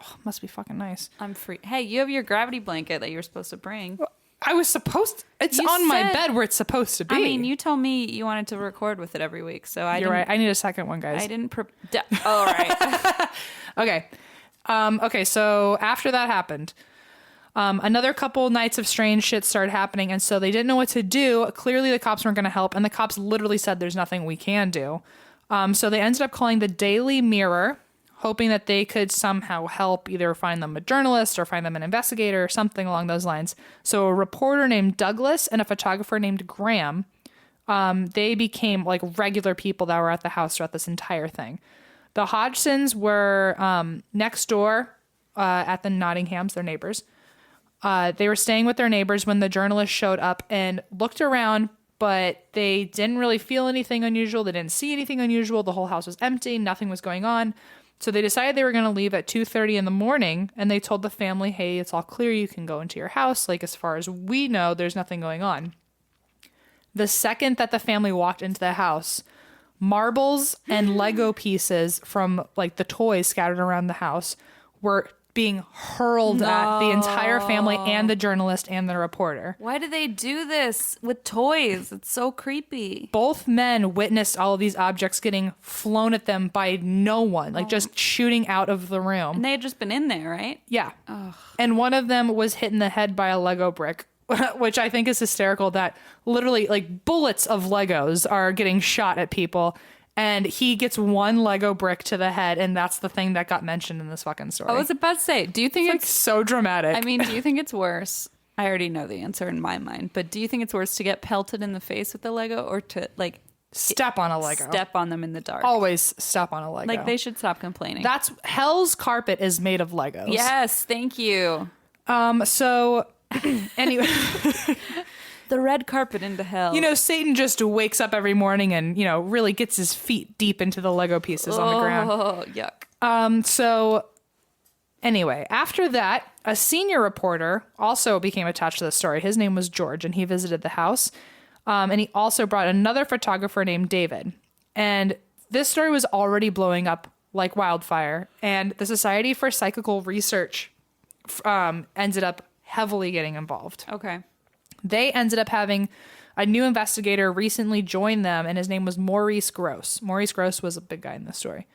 Oh, must be fucking nice. I'm free. Hey, you have your gravity blanket that you were supposed to bring. Well, I was supposed to, it's on my bed where it's supposed to be. I mean, you told me you wanted to record with it every week, so You're right. I need a second one, guys. I didn't. All right. Okay. Okay, so after that happened, another couple nights of strange shit started happening, and so they didn't know what to do. Clearly, the cops weren't going to help, and the cops literally said there's nothing we can do. So they ended up calling the Daily Mirror, hoping that they could somehow help either find them a journalist or find them an investigator or something along those lines. So a reporter named Douglas and a photographer named Graham, they became like regular people that were at the house throughout this entire thing. The Hodgsons were next door at the Nottinghams, their neighbors. They were staying with their neighbors when the journalist showed up and looked around, but they didn't really feel anything unusual. They didn't see anything unusual. The whole house was empty. Nothing was going on. So they decided they were going to leave at 2:30 in the morning, and they told the family, hey, it's all clear. You can go into your house. Like, as far as we know, there's nothing going on. The second that the family walked into the house, marbles and Lego pieces from, like, the toys scattered around the house were being hurled at the entire family and the journalist and the reporter. Why do they do this with toys? It's so creepy. Both men witnessed all of these objects getting flown at them by no one, like just shooting out of the room. And they had just been in there, right? Yeah. Ugh. And one of them was hit in the head by a Lego brick, which I think is hysterical, that literally like bullets of Legos are getting shot at people. And he gets one Lego brick to the head, and that's the thing that got mentioned in this fucking story. I was about to say, do you think it's like so dramatic? I mean, do you think it's worse? I already know the answer in my mind, but do you think it's worse to get pelted in the face with a Lego or to like step on a Lego? Step on them in the dark. Always step on a Lego. Like, they should stop complaining. That's hell's carpet is made of Legos. Yes, thank you. So anyway. The red carpet into hell. You know, Satan just wakes up every morning and, you know, really gets his feet deep into the Lego pieces on the ground. Oh, yuck. So anyway, after that, a senior reporter also became attached to the story. His name was George, and he visited the house. And he also brought another photographer named David. And this story was already blowing up like wildfire. And the Society for Psychical Research ended up heavily getting involved. Okay. They ended up having a new investigator recently join them, and his name was Maurice Gross. Maurice Gross was a big guy in this story.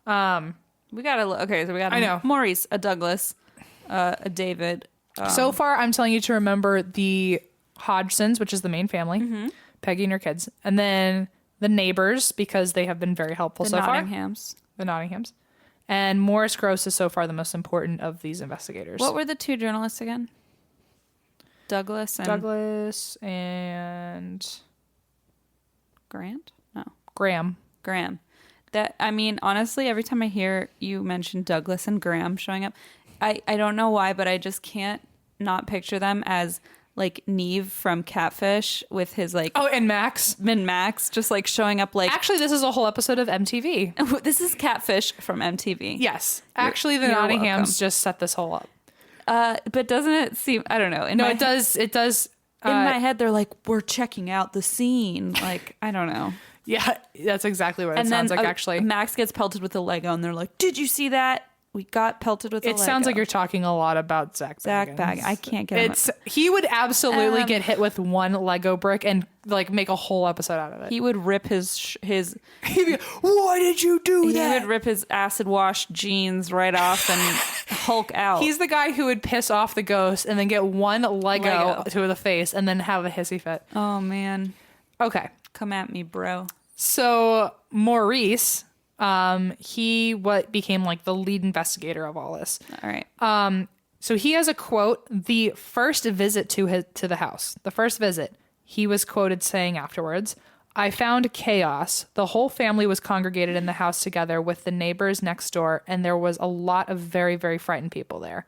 We got I know. Maurice, a Douglas, a David. So far, I'm telling you to remember the Hodgsons, which is the main family, Peggy and her kids, and then the neighbors, because they have been very helpful so far. The Nottinghams. And Maurice Gross is so far the most important of these investigators. What were the two journalists again? Douglas and Grant? No. Graham. That, I mean, honestly, every time I hear you mention Douglas and Graham showing up, I don't know why, but I just can't not picture them as like Neve from Catfish with his like... Oh, and Max. Just like showing up like... Actually, this is a whole episode of MTV. This is Catfish from MTV. Yes. Actually, the Nottinghams just set this whole up. But doesn't it seem, I don't know. It does. It does. In my head, they're like, we're checking out the scene. Like, I don't know. Yeah, that's exactly what it sounds like, actually. Max gets pelted with a Lego, and they're like, did you see that? We got pelted with a Lego. It sounds like you're talking a lot about Zach Baggins. I can't get him. He would absolutely get hit with one Lego brick and like make a whole episode out of it. He would rip his He'd be, why did you do that? He would rip his acid wash jeans right off and Hulk out. He's the guy who would piss off the ghost and then get one Lego to the face and then have a hissy fit. Oh, man. Okay. Come at me, bro. So Maurice... he became like the lead investigator of all this. All right. So he has a quote, the first visit to the house, the first visit, he was quoted saying afterwards, I found chaos. The whole family was congregated in the house together with the neighbors next door, and there was a lot of very, very frightened people there.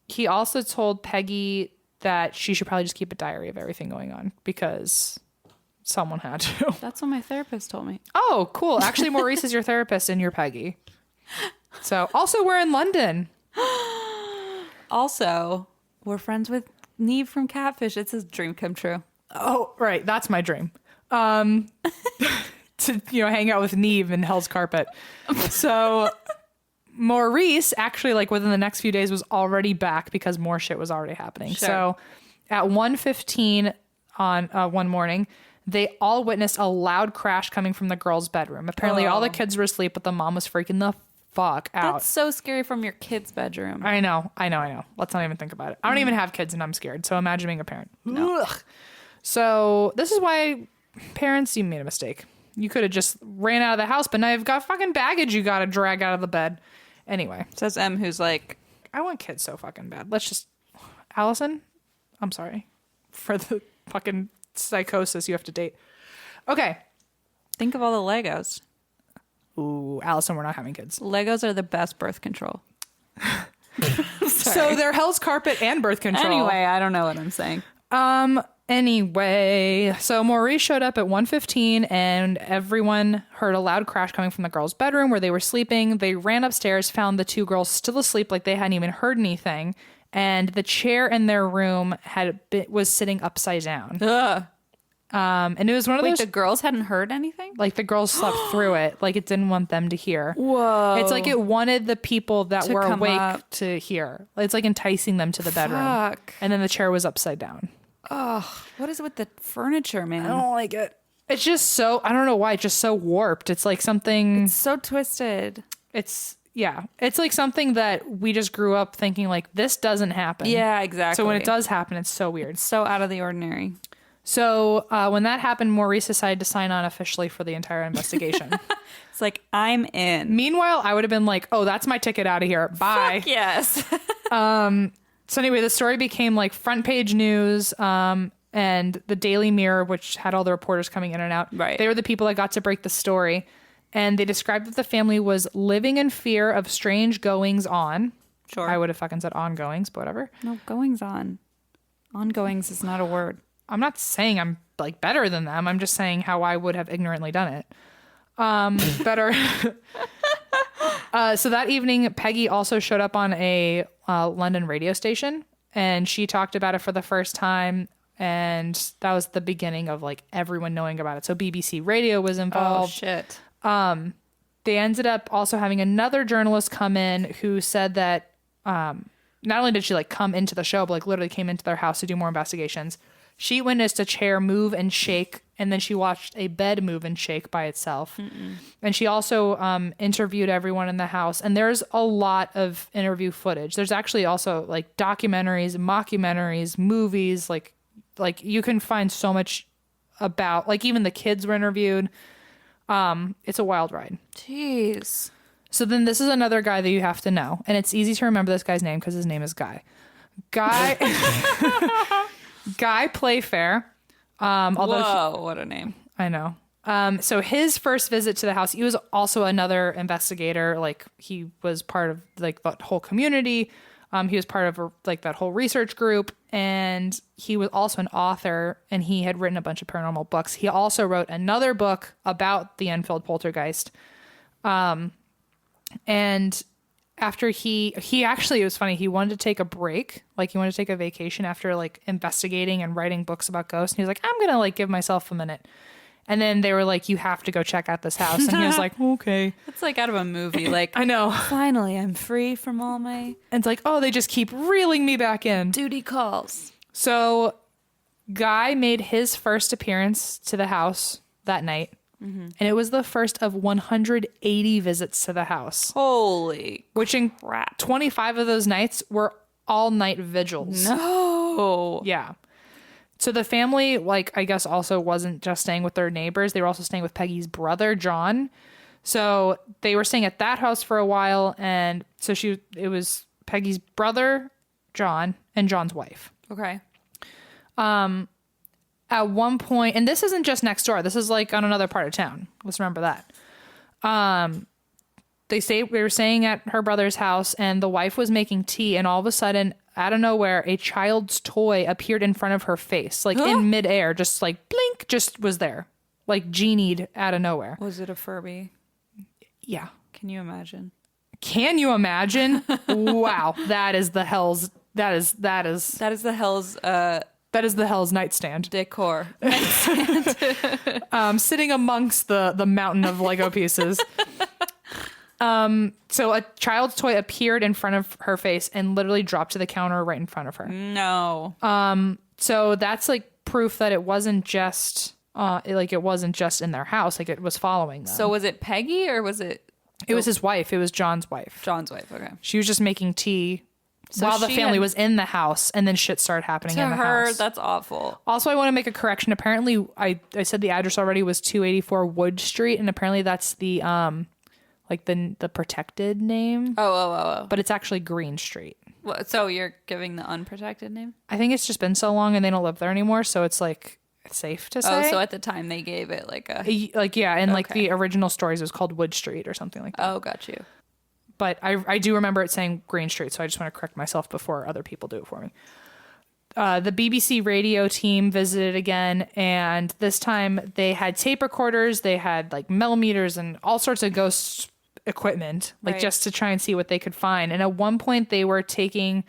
He also told Peggy that she should probably just keep a diary of everything going on because someone had to. That's what my therapist told me. Oh, cool. Actually, Maurice is your therapist and you're Peggy. So, also, we're in London. Also, we're friends with Neve from Catfish. It's his dream come true. Oh, right. That's my dream. To, hang out with Neve in Hell's Carpet. So Maurice actually, like, within the next few days was already back because more shit was already happening. Sure. So at 1:15 on one morning, they all witnessed a loud crash coming from the girls' bedroom. Apparently all the kids were asleep, but the mom was freaking the fuck out. That's so scary from your kid's bedroom. I know. Let's not even think about it. I don't even have kids and I'm scared. So imagine being a parent. No. Ugh. So this is why parents, you made a mistake. You could have just ran out of the house, but now you've got fucking baggage you got to drag out of the bed. Anyway. Says M, who's like, I want kids so fucking bad. Let's just... Allison, I'm sorry for the fucking psychosis you have to date. Okay. think of all the Legos. Ooh, Allison, we're not having kids. Legos are the best birth control. So they're Hell's Carpet and birth control. Anyway, I don't know what I'm saying. Anyway, so Maurice showed up at 1:15 and everyone heard a loud crash coming from the girls' bedroom where they were sleeping. They ran upstairs, found the two girls still asleep like they hadn't even heard anything. And the chair in their room was sitting upside down. Ugh. And it was one of those... the girls hadn't heard anything? Like the girls slept through it. Like it didn't want them to hear. Whoa. It's like it wanted the people that were awake up. to hear. It's like enticing them to the bedroom. Fuck. And then the chair was upside down. Oh, what is it with the furniture, man? I don't like it. It's just so, I don't know why, it's just so warped. It's like something... It's so twisted. It's like something that we just grew up thinking like, this doesn't happen. Yeah, exactly. So when it does happen, it's so weird. It's so out of the ordinary. So when that happened, Maurice decided to sign on officially for the entire investigation. It's like, I'm in. Meanwhile, I would have been like, oh, that's my ticket out of here. Bye. Fuck yes. So anyway, the story became like front page news, and the Daily Mirror, which had all the reporters coming in and out. Right. They were the people that got to break the story. And they described that the family was living in fear of strange goings on. Sure. I would have fucking said ongoings, but whatever. No, goings on. Ongoings is not a word. I'm not saying I'm like better than them. I'm just saying how I would have ignorantly done it. Better. So that evening, Peggy also showed up on a London radio station, and she talked about it for the first time. And that was the beginning of like everyone knowing about it. So BBC Radio was involved. Oh, shit. They ended up also having another journalist come in who said that not only did she like come into the show, but like literally came into their house to do more investigations. She witnessed a chair move and shake, and then she watched a bed move and shake by itself. Mm-mm. And she also interviewed everyone in the house. And there's a lot of interview footage. There's actually also like documentaries, mockumentaries, movies. Like you can find so much about, like even the kids were interviewed. It's a wild ride. Jeez. So then this is another guy that you have to know. And it's easy to remember this guy's name because his name is Guy. Guy Playfair. Whoa, what a name. I know. So his first visit to the house, he was also another investigator. Like he was part of like that whole community. He was part of like that whole research group, and he was also an author, and he had written a bunch of paranormal books. He also wrote another book about the Enfield poltergeist. And after he actually, it was funny, he wanted to take a break, like he wanted to take a vacation after like investigating and writing books about ghosts. And he was like, I'm gonna like give myself a minute. And then they were like, you have to go check out this house. And he was like, okay. It's like out of a movie. Like, I know. Finally, I'm free from all my... And it's like, oh, they just keep reeling me back in. duty calls. So Guy made his first appearance to the house that night. Mm-hmm. And it was the first of 180 visits to the house. Holy Which in crap. 25 of those nights were all night vigils. No. Yeah. So the family, like, I guess also wasn't just staying with their neighbors. They were also staying with Peggy's brother, John. So they were staying at that house for a while. And so it was Peggy's brother, John, and John's wife. Okay. At one point, and this isn't just next door. This is like on another part of town. Let's remember that. They were staying at her brother's house, and the wife was making tea, and all of a sudden, out of nowhere, a child's toy appeared in front of her face, like in midair, just like blink, just was there, like genied out of nowhere. Was it a Furby? Yeah. Can you imagine? Can you imagine? Wow, that is the hell's That is That is the hell's nightstand. decor. Sitting amongst the mountain of Lego pieces. So a child's toy appeared in front of her face and literally dropped to the counter right in front of her. No. So that's like proof that it wasn't just it wasn't just in their house, like it was following them. So was it Peggy or was it? It was his wife. It was John's wife. John's wife. Okay. She was just making tea while the family was in the house, and then shit started happening in the house. That's awful. Also, I want to make a correction. Apparently, I said the address already was 284 Wood Street, and apparently that's the the protected name. Oh. But it's actually Green Street. So you're giving the unprotected name? I think it's just been so long and they don't live there anymore, so it's like safe to say. Oh, so at the time they gave it like a like the original stories it was called Wood Street or something like that. Oh, got you. But I do remember it saying Green Street, so I just want to correct myself before other people do it for me. The BBC radio team visited again, and this time they had tape recorders, they had like millimeters and all sorts of ghost equipment, just to try and see what they could find. And at one point they were taking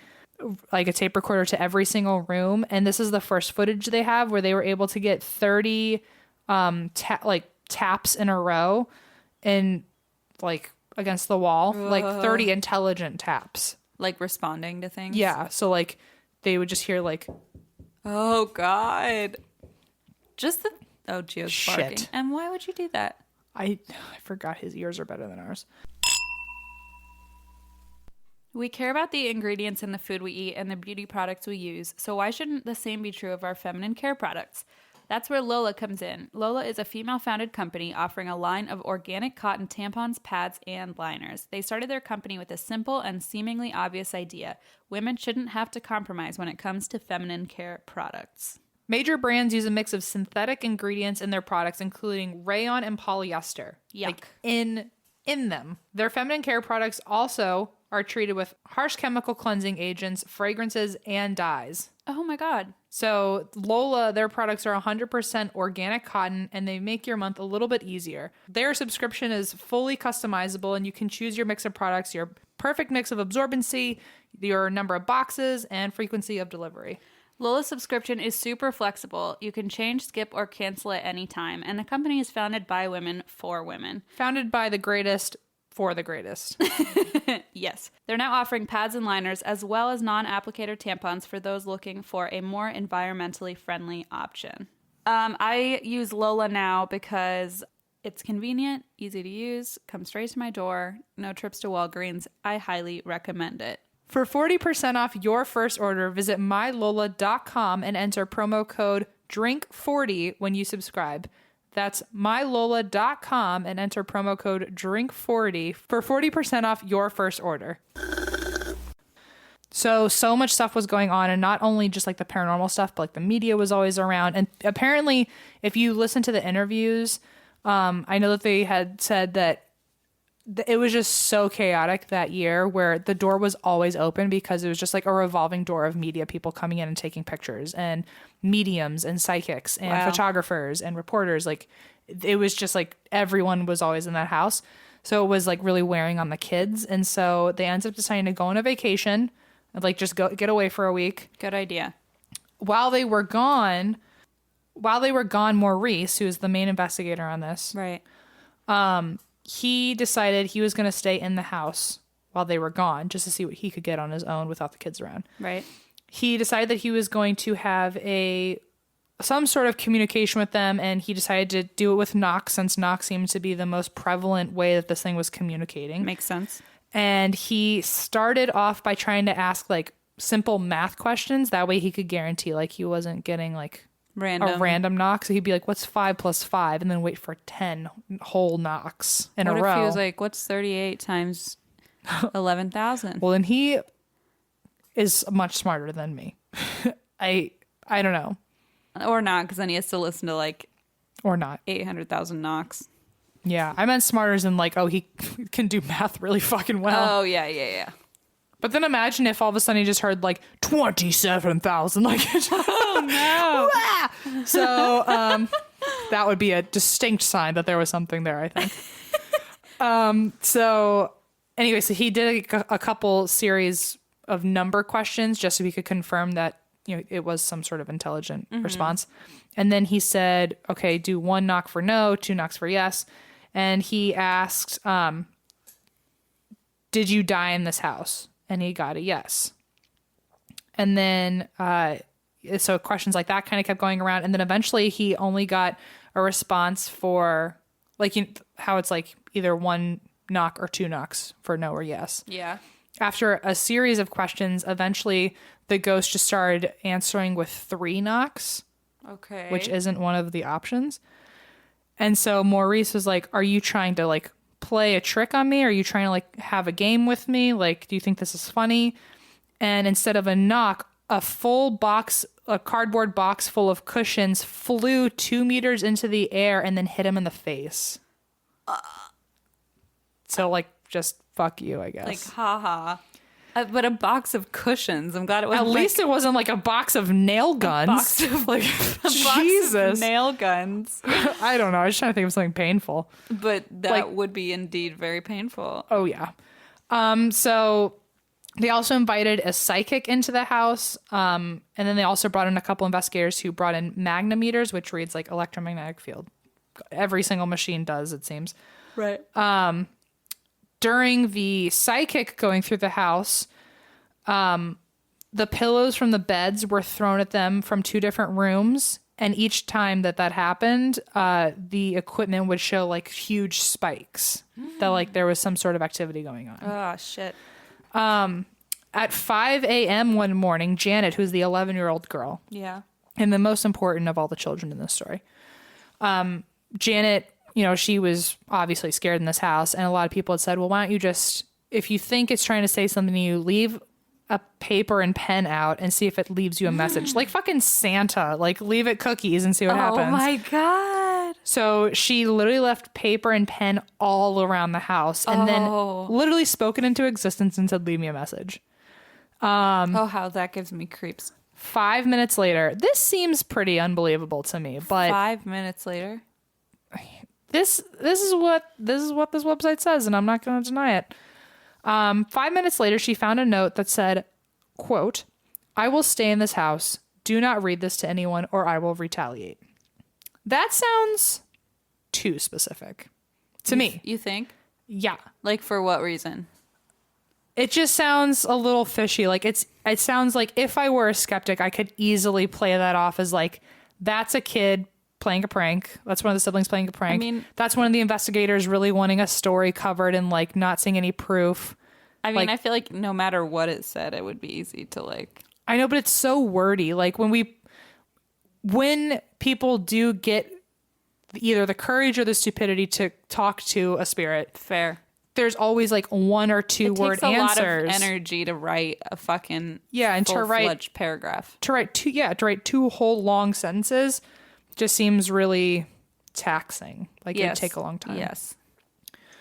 like a tape recorder to every single room, and this is the first footage they have where they were able to get 30 taps in a row and like against the wall, like 30 intelligent taps, like responding to things. Yeah, so like they would just hear like, oh god, Gio's shit. barking. And why would you do that? I forgot his ears are better than ours. We care about the ingredients in the food we eat and the beauty products we use, so why shouldn't the same be true of our feminine care products? That's where Lola comes in. Lola is a female-founded company offering a line of organic cotton tampons, pads, and liners. They started their company with a simple and seemingly obvious idea. Women shouldn't have to compromise when it comes to feminine care products. Major brands use a mix of synthetic ingredients in their products, including rayon and polyester. Yuck. Like in them. Their feminine care products also are treated with harsh chemical cleansing agents, fragrances, and dyes. Oh my god. So Lola, their products are 100% organic cotton, and they make your month a little bit easier. Their subscription is fully customizable, and you can choose your mix of products, your perfect mix of absorbency, your number of boxes, and frequency of delivery. Lola's subscription is super flexible. You can change, skip, or cancel at any time, and the company is founded by women for women. Founded by the greatest for the greatest. Yes. They're now offering pads and liners as well as non-applicator tampons for those looking for a more environmentally friendly option. I use Lola now because it's convenient, easy to use, comes straight to my door, no trips to Walgreens. I highly recommend it. For 40% off your first order, visit mylola.com and enter promo code DRINK40 when you subscribe. That's mylola.com and enter promo code DRINK40 for 40% off your first order. So much stuff was going on, and not only just like the paranormal stuff, but like the media was always around. And apparently, if you listen to the interviews, I know that they had said that it was just so chaotic that year where the door was always open because it was just like a revolving door of media people coming in and taking pictures, and mediums and psychics and photographers and reporters. Like it was just like everyone was always in that house. So it was like really wearing on the kids. And so they ended up deciding to go on a vacation and like just get away for a week. Good idea. While they were gone, Maurice, who is the main investigator on this, right, he decided he was going to stay in the house while they were gone just to see what he could get on his own without the kids around. Right. He decided that he was going to have some sort of communication with them, and he decided to do it with knock, since knock seemed to be the most prevalent way that this thing was communicating. Makes sense. And he started off by trying to ask like simple math questions. That way he could guarantee like he wasn't getting like a random knock. So he'd be like, what's 5 plus 5? And then wait for 10 whole knocks in a row. What if he was like, what's 38 times 11,000? Well, then he is much smarter than me. I don't know. Or not, because then he has to listen to like... Or not. 800,000 knocks. Yeah, I meant smarter as in like, oh, he can do math really fucking well. Oh, yeah. But then imagine if all of a sudden he just heard like 27,000. Like, oh no. So that would be a distinct sign that there was something there, I think. So anyway, so he did a couple series of number questions just so he could confirm that, it was some sort of intelligent response. And then he said, okay, do 1 knock for no, 2 knocks for yes. And he asked, did you die in this house? And he got a yes. And then, so questions like that kind of kept going around. And then eventually he only got a response for, like, how it's like either 1 knock or 2 knocks for no or yes. Yeah. After a series of questions, eventually the ghost just started answering with 3 knocks. Okay. Which isn't one of the options. And so Maurice was like, are you trying to like play a trick on me? Are you trying to like have a game with me? Like, do you think this is funny? And instead of a knock, a cardboard box full of cushions flew 2 meters into the air and then hit him in the face. So like, just fuck you, I guess. Like, haha. But a box of cushions. I'm glad it was. At least it wasn't like a box of nail guns. A box of like Jesus, nail guns. I don't know. I was trying to think of something painful. But that would be indeed very painful. Oh yeah. So they also invited a psychic into the house. And then they also brought in a couple investigators who brought in magnometers, which reads like electromagnetic field. Every single machine does, it seems. Right. During the psychic going through the house, the pillows from the beds were thrown at them from 2 different rooms. And each time that happened, the equipment would show like huge spikes that like there was some sort of activity going on. Oh, shit. At 5 a.m. one morning, Janet, who's the 11-year-old girl. Yeah. And the most important of all the children in this story. Janet, she was obviously scared in this house. And a lot of people had said, well, why don't you just, if you think it's trying to say something to you, leave a paper and pen out and see if it leaves you a message. Like fucking Santa. Like, leave it cookies and see what happens. Oh, my God. So she literally left paper and pen all around the house and then literally spoke it into existence and said, leave me a message. How that gives me creeps. 5 minutes later, this seems pretty unbelievable to me, but 5 minutes later, this is what this website says, and I'm not going to deny it. 5 minutes later, she found a note that said, quote, "I will stay in this house. Do not read this to anyone or I will retaliate." That sounds too specific to me. You think? Yeah. Like, for what reason? It just sounds a little fishy. Like, it sounds like if I were a skeptic, I could easily play that off as like, that's a kid playing a prank. That's one of the siblings playing a prank. I mean, that's one of the investigators really wanting a story covered and like not seeing any proof. I mean, like, I feel like no matter what it said, it would be easy to like. I know, but it's so wordy. Like when people do get either the courage or the stupidity to talk to a spirit, fair. There's always like 1 or 2 word answers. It takes a lot of energy to write a fucking and to write paragraph. To write 2 whole long sentences just seems really taxing. Like, it'd take a long time. Yes.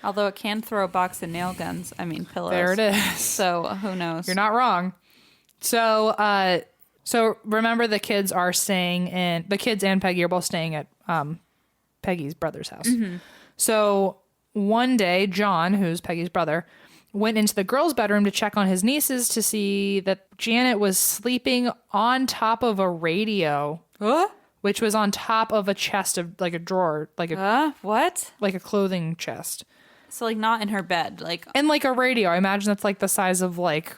Although it can throw a box of nail guns. I mean, pillows. There it is. So who knows? You're not wrong. So remember, the kids are staying in. The kids and Peggy are both staying at Peggy's brother's house. Mm-hmm. So one day, John, who's Peggy's brother, went into the girls' bedroom to check on his nieces to see that Janet was sleeping on top of a radio. What? Which was on top of a chest of like a drawer, like a what? Like a clothing chest. So like not in her bed, like and like a radio. I imagine it's like the size of like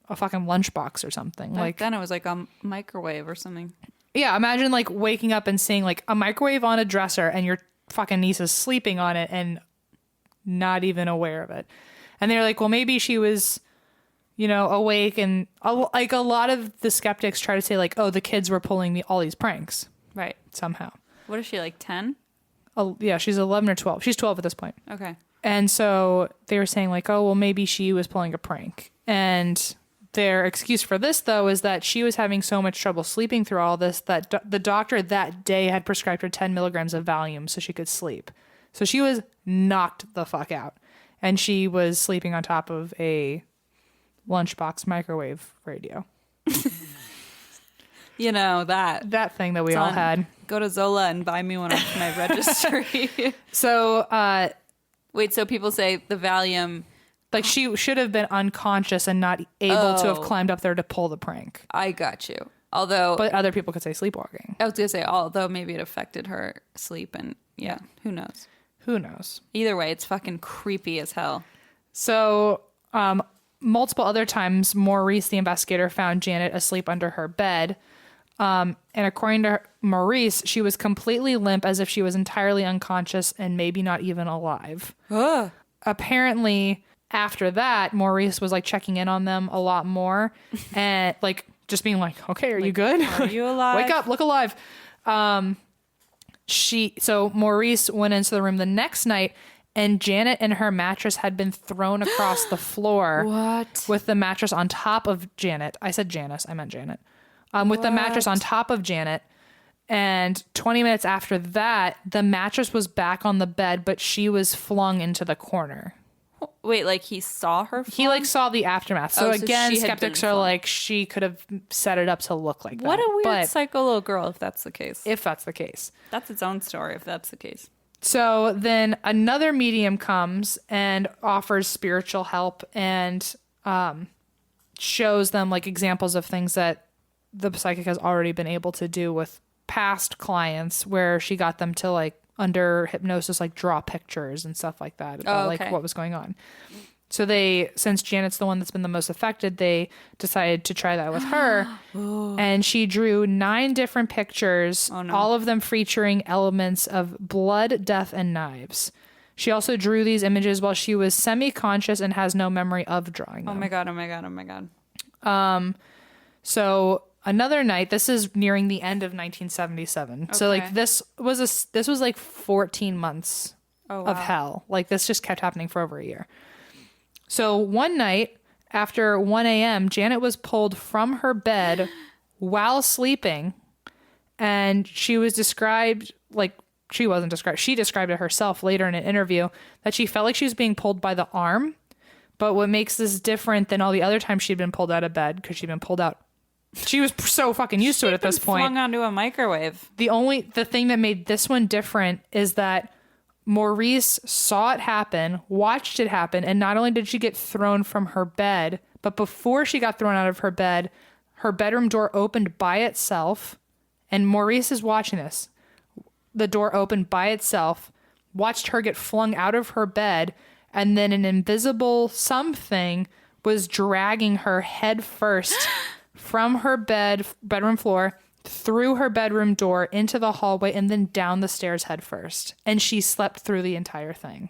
a fucking lunchbox or something. Like then it was like a microwave or something. Yeah, imagine like waking up and seeing like a microwave on a dresser and your fucking niece is sleeping on it and not even aware of it. And they're like, well, maybe she was, awake. And like a lot of the skeptics try to say like, oh, the kids were pulling all these pranks. Right. Somehow. What is she, like 10? Yeah, she's 11 or 12. She's 12 at this point. Okay. And so they were saying like, oh, well, maybe she was pulling a prank. And their excuse for this, though, is that she was having so much trouble sleeping through all this that the doctor that day had prescribed her 10 milligrams of Valium so she could sleep. So she was knocked the fuck out. And she was sleeping on top of a lunchbox microwave radio. That thing that we all had. Go to Zola and buy me one off my registry. So, wait, so people say the Valium Like, she should have been unconscious and not able to have climbed up there to pull the prank. I got you. Although, But other people could say sleepwalking. I was gonna say, although maybe it affected her sleep, and yeah, who knows? Who knows? Either way, it's fucking creepy as hell. So, multiple other times, Maurice, the investigator, found Janet asleep under her bed. And according to Maurice, she was completely limp, as if she was entirely unconscious and maybe not even alive. Ugh. Apparently, after that, Maurice was like checking in on them a lot more and like just being like, okay, are you good? Are you alive? Wake up, look alive. So Maurice went into the room the next night, and Janet and her mattress had been thrown across the floor. What? With the mattress on top of Janet. I said Janice, I meant Janet. With the mattress on top of Janet. And 20 minutes after that, the mattress was back on the bed, but she was flung into the corner. Wait, like he saw her flung? He like saw the aftermath. So again, she had skeptics been are flung. like, she could have set it up to look like that. What a weird But psycho little girl, if that's the case. if that's the case. That's its own story, if that's the case. So then another medium comes and offers spiritual help and shows them like examples of things that the psychic has already been able to do with past clients, where she got them to like under hypnosis like draw pictures and stuff like that about like what was going on. So since Janet's the one that's been the most affected, they decided to try that with her. And she drew 9 different pictures, all of them featuring elements of blood, death, and knives. She also drew these images while she was semi-conscious and has no memory of drawing them. Oh my god, oh my god, oh my god. So another night, this is nearing the end of 1977. Okay. So like this was like 14 months of hell. Like this just kept happening for over a year. So one night after 1 a.m., Janet was pulled from her bed while sleeping, and she was described like she wasn't described. She described it herself later in an interview that she felt like she was being pulled by the arm. But what makes this different than all the other times she'd been pulled out of bed, because she'd been pulled out. She was so fucking used to it at this point. Flung onto a microwave. The thing that made this one different is that Maurice saw it happen, watched it happen, and not only did she get thrown from her bed, but before she got thrown out of her bed, her bedroom door opened by itself, and Maurice is watching this. The door opened by itself, watched her get flung out of her bed, and then an invisible something was dragging her head first from her bedroom floor, through her bedroom door, into the hallway, and then down the stairs head first. And she slept through the entire thing.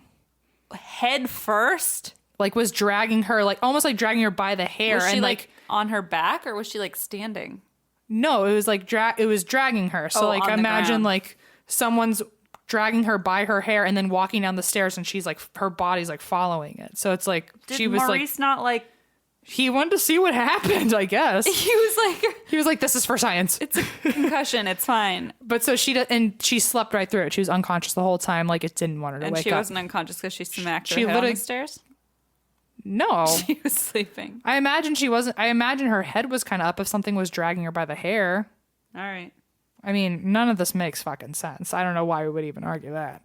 Head first? Like was dragging her, like almost like dragging her by the hair. Was she and like on her back, or was she like standing? No, it was like it was dragging her. So like imagine like someone's dragging her by her hair and then walking down the stairs, and she's like, her body's like following it. So it's like she was Maurice not like, he wanted to see what happened, I guess. he was like, this is for science. It's a concussion. It's fine. But so she slept right through it. She was unconscious the whole time. Like it didn't want her to wake up. And she wasn't unconscious because she smacked her head on the stairs? No. She was sleeping. I imagine she wasn't. I imagine her head was kind of up if something was dragging her by the hair. All right. I mean, none of this makes fucking sense. I don't know why we would even argue that.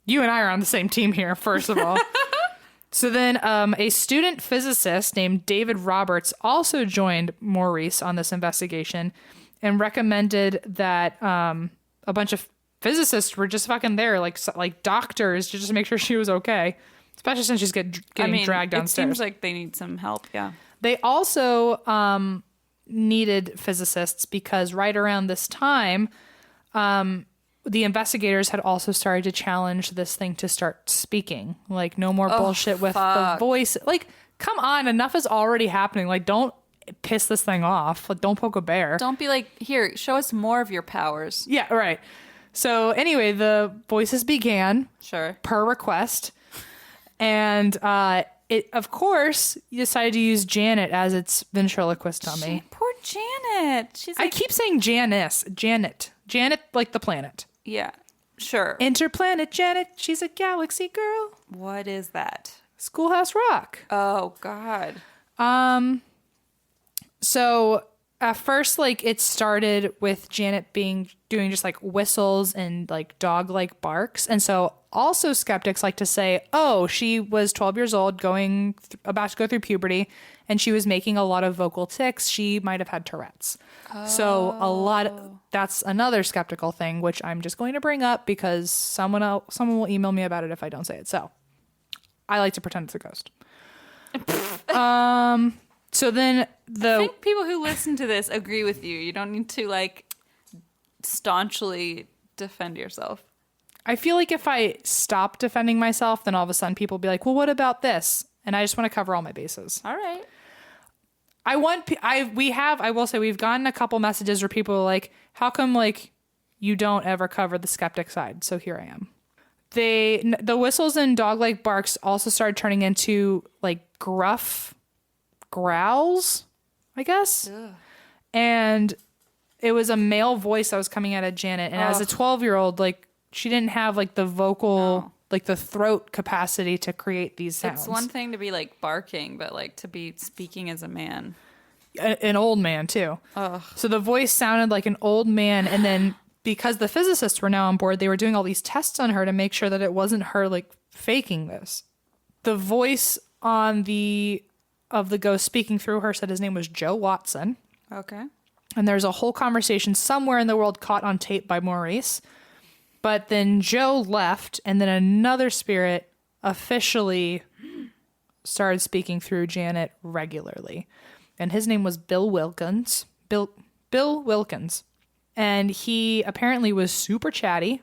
You and I are on the same team here, first of all. So then a student physicist named David Roberts also joined Maurice on this investigation and recommended that a bunch of physicists were just fucking there, like doctors, to just make sure she was okay, especially since she's getting dragged downstairs. It seems like they need some help, yeah. They also needed physicists because right around this time, the investigators had also started to challenge this thing to start speaking. Like, no more bullshit with the voice. Like, come on, enough is already happening. Like, don't piss this thing off. Like, don't poke a bear. Don't be like, here, show us more of your powers. Yeah, right. So anyway, the voices began. Sure. Per request. And it, of course, decided to use Janet as its ventriloquist dummy. Poor Janet. She's like, I keep saying Janice. Janet, like the planet. Yeah, sure. Interplanet Janet. She's a galaxy girl. What is that? Schoolhouse Rock. Oh, God. So at first, like, it started with Janet doing just like whistles and like dog-like barks. And so also skeptics like to say, oh, she was 12 years old, about to go through puberty, and she was making a lot of vocal tics. She might have had Tourette's. So that's another skeptical thing, which I'm just going to bring up because someone will email me about it if I don't say it. So I like to pretend it's a ghost. So then I think people who listen to this agree with you. You don't need to like staunchly defend yourself. I feel like if I stop defending myself, then all of a sudden people will be like, well, what about this? And I just want to cover all my bases. All right. I will say we've gotten a couple messages where people are like, how come like you don't ever cover the skeptic side? So here I am. The whistles and dog-like barks also started turning into like gruff growls, I guess. Ugh. And it was a male voice that was coming out of Janet. And as a 12-year-old, like, she didn't have like the vocal, like the throat capacity to create these sounds. It's one thing to be like barking, but like to be speaking as a man. An old man too. Ugh. So the voice sounded like an old man. And then because the physicists were now on board, they were doing all these tests on her to make sure that it wasn't her like faking this. The voice of the ghost speaking through her said his name was Joe Watson. Okay. And there's a whole conversation somewhere in the world caught on tape by Maurice. But then Joe left, and then another spirit officially started speaking through Janet regularly. And his name was Bill Wilkins. Bill Wilkins. And he apparently was super chatty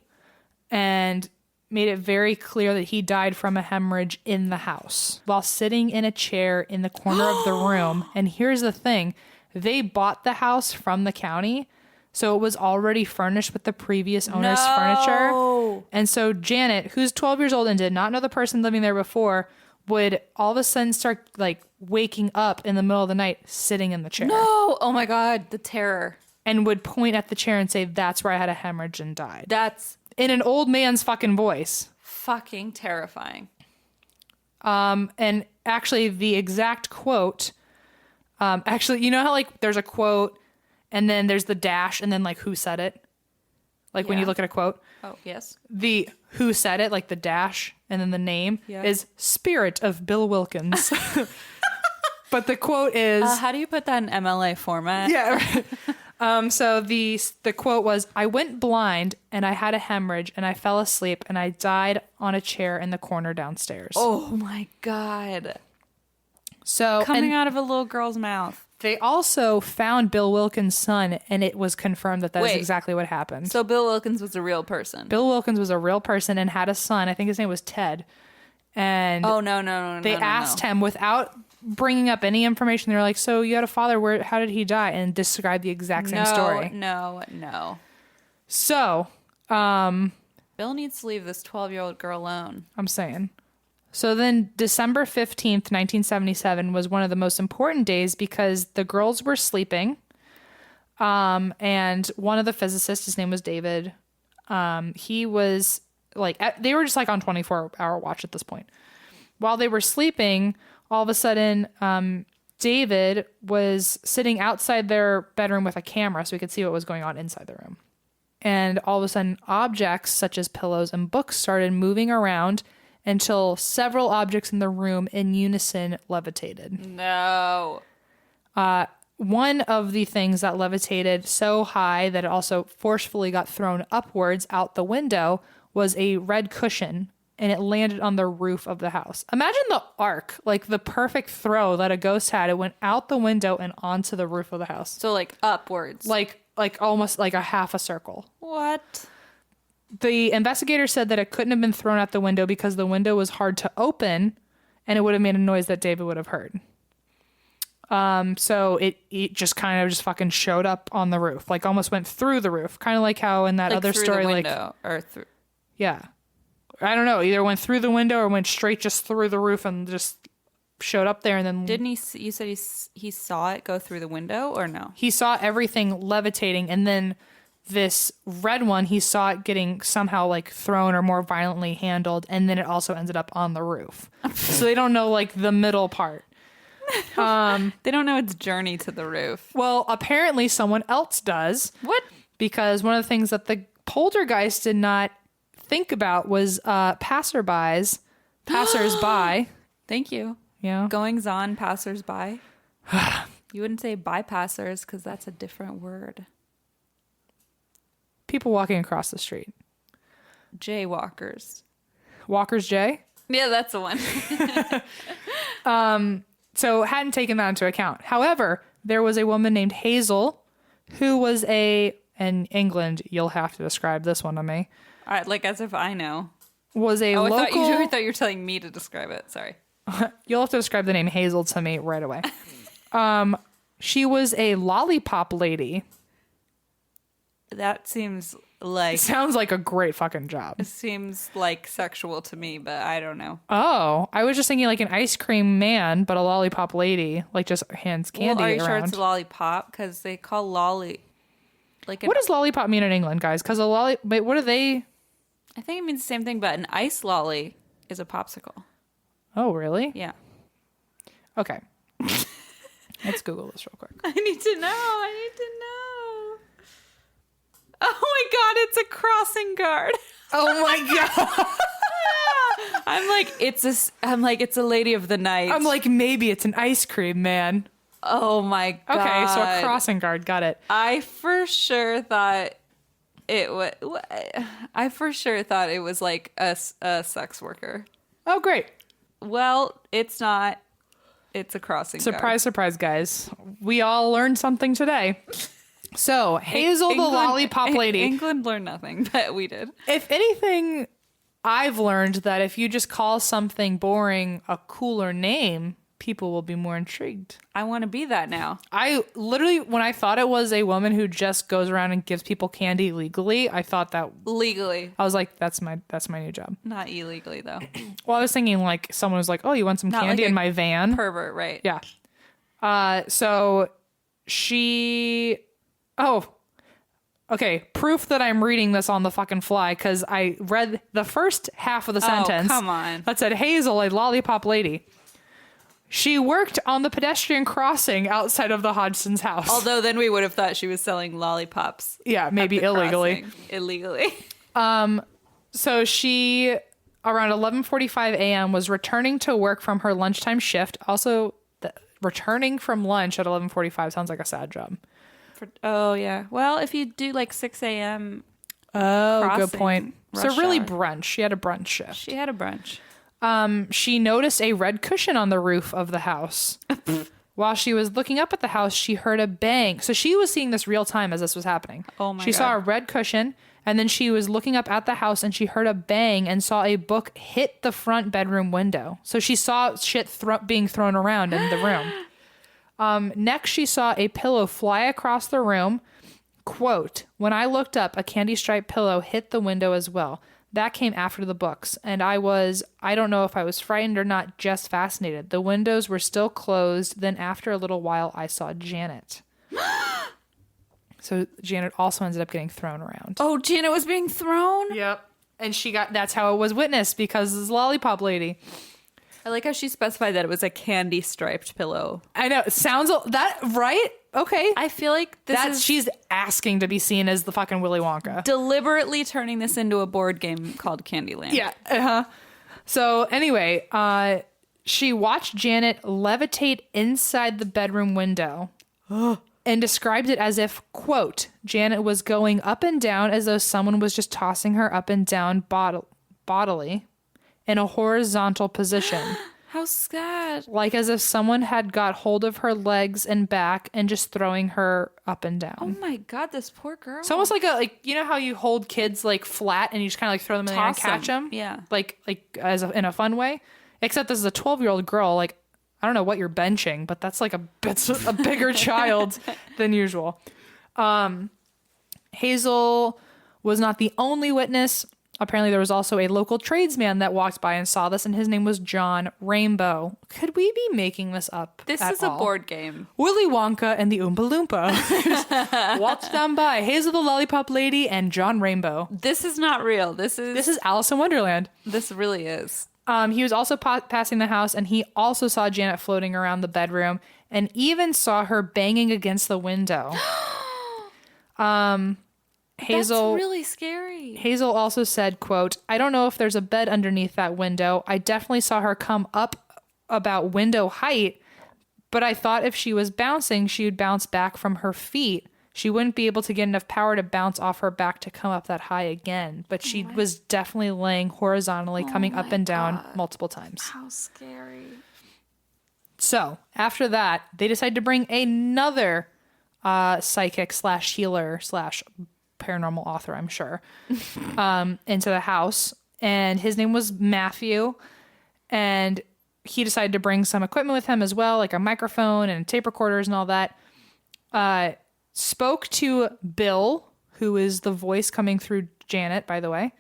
and made it very clear that he died from a hemorrhage in the house while sitting in a chair in the corner of the room. And here's the thing. They bought the house from the county, so it was already furnished with the previous owner's furniture. And so Janet, who's 12 years old and did not know the person living there before, would all of a sudden start like waking up in the middle of the night sitting in the chair. No! Oh my God, the terror. And would point at the chair and say, that's where I had a hemorrhage and died. That's in an old man's fucking voice. Fucking terrifying. And actually the exact quote, actually, you know how like there's a quote and then there's the dash and then like who said it? Like when you look at a quote. Oh, yes. The who said it, like the dash and then the name is Spirit of Bill Wilkins. But the quote is... how do you put that in MLA format? Yeah. So the quote was, I went blind and I had a hemorrhage and I fell asleep and I died on a chair in the corner downstairs. Oh my God. So coming out of a little girl's mouth. They also found Bill Wilkins' son, and it was confirmed that is exactly what happened. So Bill Wilkins was a real person. Bill Wilkins was a real person and had a son. I think his name was Ted. And they asked him without bringing up any information. They were like, "So you had a father? How did he die?" And described the exact same story. No. So, Bill needs to leave this 12-year-old girl alone. I'm saying. So then December 15th, 1977 was one of the most important days because the girls were sleeping. And one of the physicists, his name was David. He was like, they were just like on 24-hour watch at this point. While they were sleeping, all of a sudden, David was sitting outside their bedroom with a camera so he could see what was going on inside the room. And all of a sudden, objects such as pillows and books started moving around until several objects in the room in unison levitated. No. One of the things that levitated so high that it also forcefully got thrown upwards out the window was a red cushion, and it landed on the roof of the house. Imagine the arc, like the perfect throw that a ghost had. It went out the window and onto the roof of the house. So like upwards. Like almost like a half a circle. What? The investigator said that it couldn't have been thrown out the window because the window was hard to open and it would have made a noise that David would have heard. So it just kind of just fucking showed up on the roof, like almost went through the roof. Kind of like how in that other story, yeah, I don't know, either went through the window or went straight just through the roof and just showed up there. And then didn't he, you said he saw it go through the window or no? He saw everything levitating, and then this red one, he saw it getting somehow like thrown or more violently handled, and then it also ended up on the roof. So they don't know like the middle part. They don't know its journey to the roof. Well, apparently someone else does. What? Because one of the things that the poltergeist did not think about was passersby. Thank you. Yeah. Goings on, passersby. You wouldn't say bypassers because that's a different word. People walking across the street. Jaywalkers. Walker's J? Yeah, that's the one. So hadn't taken that into account. However, there was a woman named Hazel who was in England, you'll have to describe this one to me. All right, like as if I know. Was a local... I thought you were telling me to describe it. Sorry. You'll have to describe the name Hazel to me right away. She was a lollipop lady. That seems like... Sounds like a great fucking job. It seems like sexual to me, but I don't know. Oh, I was just thinking like an ice cream man, but a lollipop lady, like just hands candy are you around. sure it's a lollipop? Because they call lolly... What does lollipop mean in England, guys? Because wait, what are they? I think it means the same thing, but an ice lolly is a popsicle. Oh, really? Yeah. Okay. Let's Google this real quick. I need to know. Oh my god, it's a crossing guard. Oh my god. I'm like, it's a lady of the night. I'm like, maybe it's an ice cream man. Oh my god. Okay, so a crossing guard, got it. I for sure thought it was like a sex worker. Oh, great. Well, it's not. It's a crossing guard. Surprise, surprise, guys. We all learned something today. So, Hazel, the lollipop lady. England learned nothing, but we did. If anything, I've learned that if you just call something boring a cooler name, people will be more intrigued. I want to be that now. I literally, when I thought it was a woman who just goes around and gives people candy legally, I thought that... Legally. I was like, that's my new job. Not illegally, though. Well, I was thinking like someone was like, oh, you want some Not candy like in my van? Pervert, right. Yeah. So she... Oh, okay. Proof that I'm reading this on the fucking fly because I read the first half of the sentence. Oh, come on. That said, Hazel, a lollipop lady. She worked on the pedestrian crossing outside of the Hodgsons' house. Although then we would have thought she was selling lollipops. Yeah, maybe illegally. Illegally. So she, around 11:45 a.m., was returning to work from her lunchtime shift. Also, returning from lunch at 11:45 sounds like a sad job. Oh, yeah. Well, if you do like 6 a.m. Oh, good point. So really hour. brunch. She had a brunch shift. She had a brunch. She noticed a red cushion on the roof of the house. While she was looking up at the house, she heard a bang. So she was seeing this real time as this was happening. Oh my God. She saw a red cushion, and then she was looking up at the house, and she heard a bang and saw a book hit the front bedroom window. So she saw shit being thrown around in the room. Next, she saw a pillow fly across the room. Quote, when I looked up, a candy-striped pillow hit the window as well. That came after the books, and I don't know if I was frightened or not, just fascinated. The windows were still closed. Then after a little while, I saw Janet. So Janet also ended up getting thrown around. Oh, Janet was being thrown? Yep. And that's how it was witnessed because this lollipop lady. I like how she specified that it was a candy striped pillow. I know. It sounds that right? Okay. I feel like she's asking to be seen as the fucking Willy Wonka. Deliberately turning this into a board game called Candyland. Yeah. Uh-huh. So anyway, she watched Janet levitate inside the bedroom window and described it as if, quote, Janet was going up and down as though someone was just tossing her up and down bodily in a horizontal position. How sad. Like as if someone had got hold of her legs and back and just throwing her up and down. Oh my God, this poor girl. It's almost like you know how you hold kids like flat and you just kind of like throw them in the air and catch them? Yeah. Like in a fun way. Except this is a 12-year-old girl. Like, I don't know what you're benching, but that's like a bigger child than usual. Hazel was not the only witness. Apparently, there was also a local tradesman that walked by and saw this, and his name was John Rainbow. Could we be making this up? This is a board game. Willy Wonka and the Oompa Loompa walked down by Hazel the Lollipop Lady and John Rainbow. This is not real. This is Alice in Wonderland. This really is. He was also passing the house, and he also saw Janet floating around the bedroom and even saw her banging against the window. Hazel, that's really scary. Hazel also said, quote, "I don't know if there's a bed underneath that window. I definitely saw her come up about window height, but I thought if she was bouncing, she would bounce back from her feet. She wouldn't be able to get enough power to bounce off her back to come up that high again. But she was definitely laying horizontally, coming up and down multiple times." How scary. So after that, they decided to bring another psychic / healer / paranormal author, I'm sure, into the house. And his name was Matthew. And he decided to bring some equipment with him as well, like a microphone and tape recorders and all that. Spoke to Bill, who is the voice coming through Janet, by the way.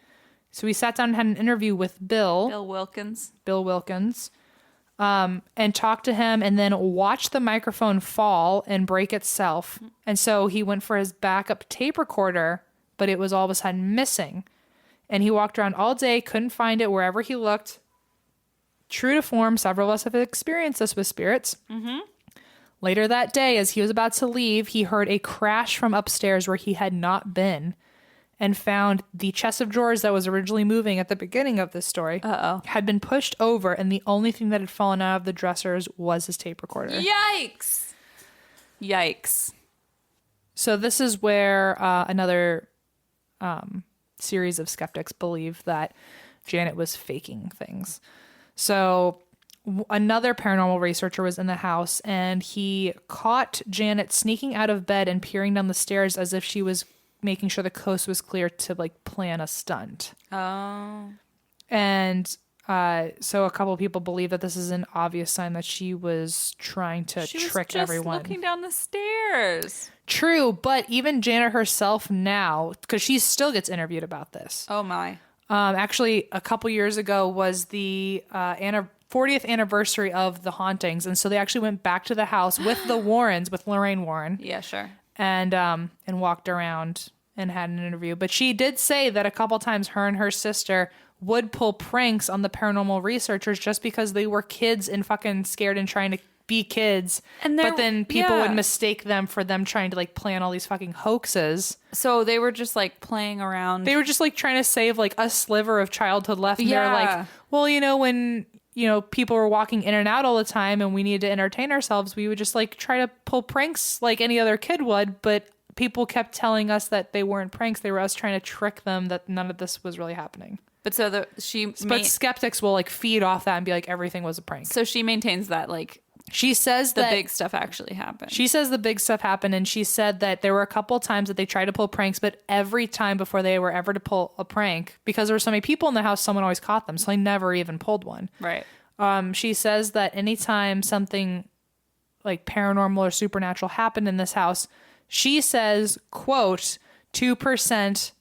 So we sat down and had an interview with Bill Wilkins, and talked to him, and then watched the microphone fall and break itself. And so he went for his backup tape recorder, but it was all of a sudden missing. And he walked around all day, couldn't find it wherever he looked. True to form, several of us have experienced this with spirits. Mm-hmm. Later that day, as he was about to leave, he heard a crash from upstairs where he had not been, and found the chest of drawers that was originally moving at the beginning of this story had been pushed over, and the only thing that had fallen out of the dressers was his tape recorder. Yikes. So this is where another series of skeptics believe that Janet was faking things. So another paranormal researcher was in the house, and he caught Janet sneaking out of bed and peering down the stairs as if she was making sure the coast was clear to like plan a stunt. Oh. And so a couple of people believe that this is an obvious sign that she was trying to trick everyone. Looking down the stairs. True, but even Janet herself now, because she still gets interviewed about this. Oh my. Actually, a couple years ago was the 40th anniversary of the hauntings, and so they actually went back to the house with the Warrens, with Lorraine Warren. Yeah, sure. And walked around and had an interview. But she did say that a couple times her and her sister would pull pranks on the paranormal researchers just because they were kids and fucking scared and trying to be kids. But then people would mistake them for them trying to like plan all these fucking hoaxes. So they were just like playing around. They were just like trying to save like a sliver of childhood left. And they're like, well, when people were walking in and out all the time and we needed to entertain ourselves, we would just like try to pull pranks like any other kid would. But people kept telling us that they weren't pranks. They were us trying to trick them that none of this was really happening. But skeptics will like feed off that and be like, everything was a prank. So she maintains that like she says that the big stuff actually happened. She says the big stuff happened, and she said that there were a couple of times that they tried to pull pranks, but every time before they were ever to pull a prank, because there were so many people in the house, someone always caught them, so they never even pulled one. Right. She says that anytime something like paranormal or supernatural happened in this house, she says, quote, 2%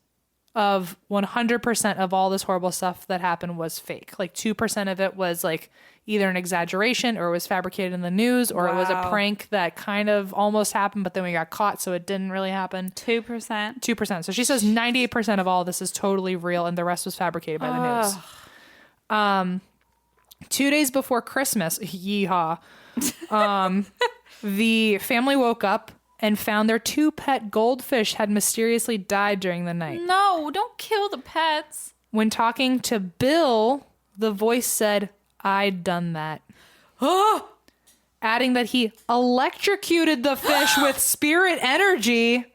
of 100% of all this horrible stuff that happened was fake. Like 2% of it was like either an exaggeration or it was fabricated in the news, or it was a prank that kind of almost happened, but then we got caught, so it didn't really happen. 2%. So she says 98% of all this is totally real, and the rest was fabricated by the news. 2 days before Christmas, yeehaw, the family woke up and found their 2 pet goldfish had mysteriously died during the night. No, don't kill the pets. When talking to Bill, the voice said, "I'd done that." Adding that he electrocuted the fish with spirit energy.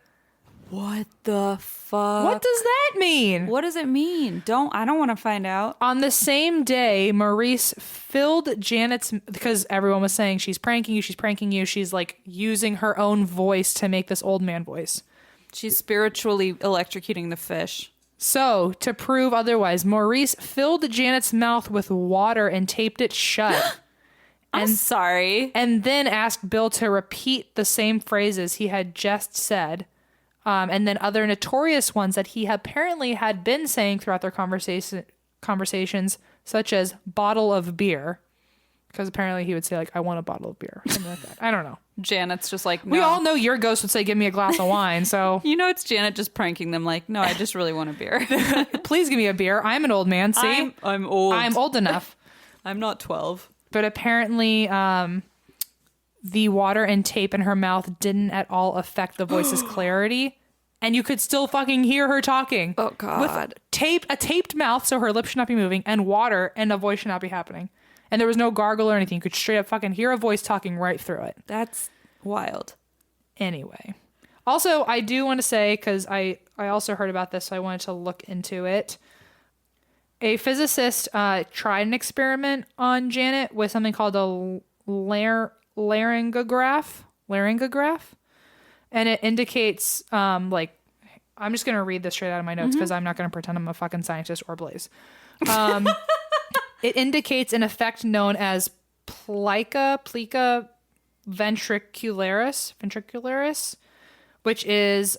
What the fuck? What does that mean? What does it mean? I don't want to find out. On the same day, Maurice filled Janet's, because everyone was saying she's pranking you. She's like using her own voice to make this old man voice. She's spiritually electrocuting the fish. So, to prove otherwise, Maurice filled Janet's mouth with water and taped it shut. I'm sorry. And then asked Bill to repeat the same phrases he had just said. And then other notorious ones that he apparently had been saying throughout their conversations, such as bottle of beer. Because apparently he would say, like, I want a bottle of beer. Something like that. I don't know. Janet's just like, no. We all know your ghost would say, give me a glass of wine, so. It's Janet just pranking them like, no, I just really want a beer. Please give me a beer. I'm an old man, see? I'm old. I'm old enough. I'm not 12. But apparently, the water and tape in her mouth didn't at all affect the voice's clarity. And you could still fucking hear her talking. Oh, God. With a taped mouth, so her lips should not be moving, and water, and a voice should not be happening. And there was no gargle or anything. You could straight up fucking hear a voice talking right through it. That's wild. Anyway. Also, I do want to say, because I also heard about this, so I wanted to look into it. A physicist tried an experiment on Janet with something called a laryngograph. And it indicates, I'm just going to read this straight out of my notes because I'm not going to pretend I'm a fucking scientist or Blaze. It indicates an effect known as plica ventricularis, which is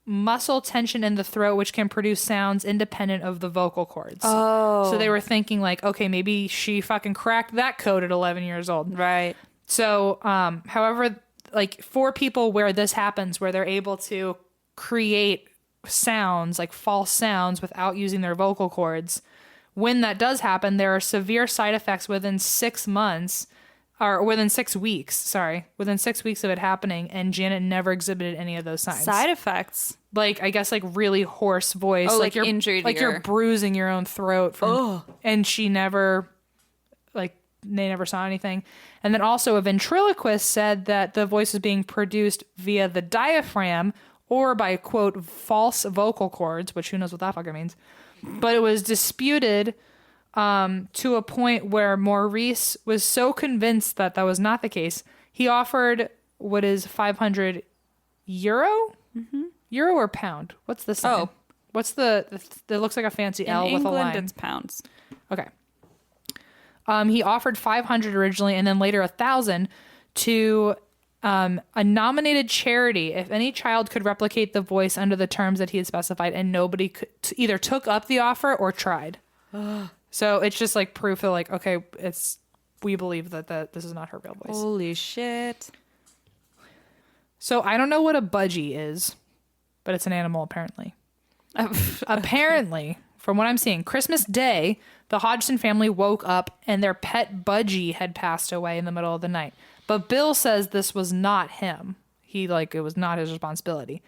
muscle tension in the throat, which can produce sounds independent of the vocal cords. Oh. So they were thinking like, okay, maybe she fucking cracked that code at 11 years old. Right. So, however, like for people where this happens, where they're able to create sounds, like false sounds without using their vocal cords, when that does happen, there are severe side effects within 6 months, or within 6 weeks, within 6 weeks of it happening, and Janet never exhibited any of those signs. Side effects? Like, I guess, like really hoarse voice. Oh, like you're injury to you're bruising your own throat. And she never, like, they never saw anything. And then also a ventriloquist said that the voice was being produced via the diaphragm or by, quote, false vocal cords, which who knows what that fucking means. But it was disputed to a point where Maurice was so convinced that that was not the case, he offered what is 500 euro? Mm-hmm. Euro or pound? What's the sign? Oh. What's that looks like a fancy L with a line. In England, it's pounds. Okay. He offered 500 originally, and then later 1,000 to a nominated charity if any child could replicate the voice under the terms that he had specified, and nobody could either took up the offer or tried. So it's just like proof that like, okay, we believe that this is not her real voice. Holy shit. So I don't know what a budgie is, but it's an animal apparently. Apparently, from what I'm seeing, Christmas Day, the Hodgson family woke up and their pet budgie had passed away in the middle of the night. But Bill says this was not him. It was not his responsibility.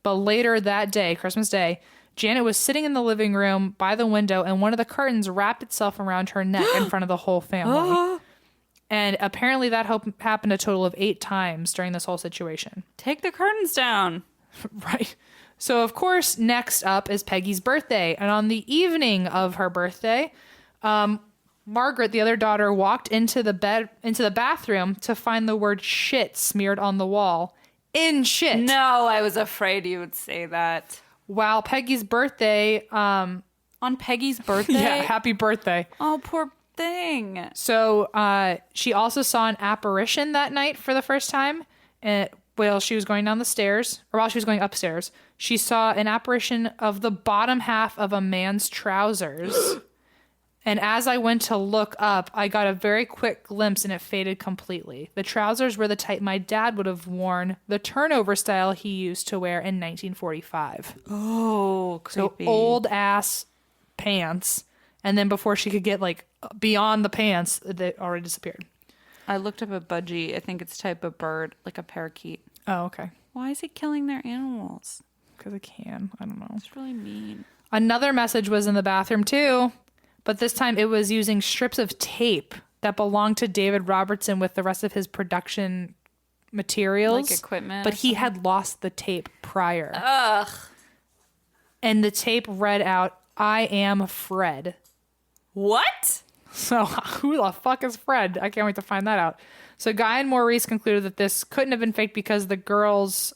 But later that day, Christmas Day, Janet was sitting in the living room by the window and one of the curtains wrapped itself around her neck in front of the whole family. And apparently that happened a total of 8 times during this whole situation. Take the curtains down. Right. So, of course, next up is Peggy's birthday. And on the evening of her birthday, Margaret, the other daughter, walked into the bathroom to find the word shit smeared on the wall in shit. No, I was afraid you would say that. While Peggy's birthday... on Peggy's birthday? Yeah, happy birthday. Oh, poor thing. So she also saw an apparition that night for the first time. While she was going down the stairs, or while she was going upstairs, she saw an apparition of the bottom half of a man's trousers. And as I went to look up, I got a very quick glimpse and it faded completely. The trousers were the type my dad would have worn, the turnover style he used to wear in 1945. Oh, creepy. So old ass pants. And then before she could get like beyond the pants, they already disappeared. I looked up a budgie. I think it's type of bird, like a parakeet. Oh, okay. Why is he killing their animals? Because it can. I don't know. It's really mean. Another message was in the bathroom too, but this time it was using strips of tape that belonged to David Robertson with the rest of his production materials. Like equipment. But he had lost the tape prior. Ugh. And the tape read out, "I am Fred." What? So who the fuck is Fred? I can't wait to find that out. So Guy and Maurice concluded that this couldn't have been faked because the girls,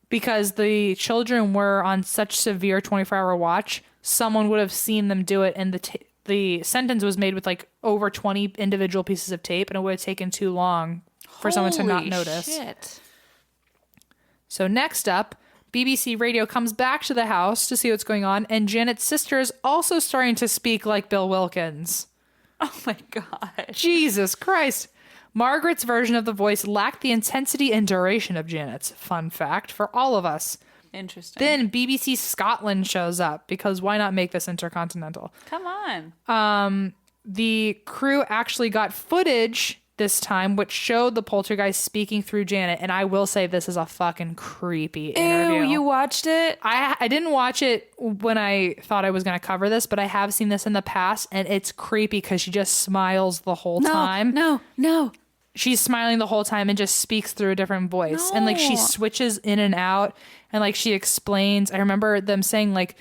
because the children were on such severe 24-hour watch, someone would have seen them do it. And the sentence was made with like over 20 individual pieces of tape, and it would have taken too long for someone to not notice. Shit. So next up, BBC Radio comes back to the house to see what's going on, and Janet's sister is also starting to speak like Bill Wilkins. Oh my God. Jesus Christ. Margaret's version of the voice lacked the intensity and duration of Janet's. Fun fact for all of us. Interesting. Then BBC Scotland shows up, because why not make this intercontinental? Come on. the crew actually got footage this time, which showed the poltergeist speaking through Janet. And I will say this is a fucking creepy interview. Ew, you watched it? I didn't watch it when I thought I was going to cover this, but I have seen this in the past, and it's creepy because she just smiles the whole time. No. She's smiling the whole time and just speaks through a different voice. And like she switches in and out, and like she explains. I remember them saying like,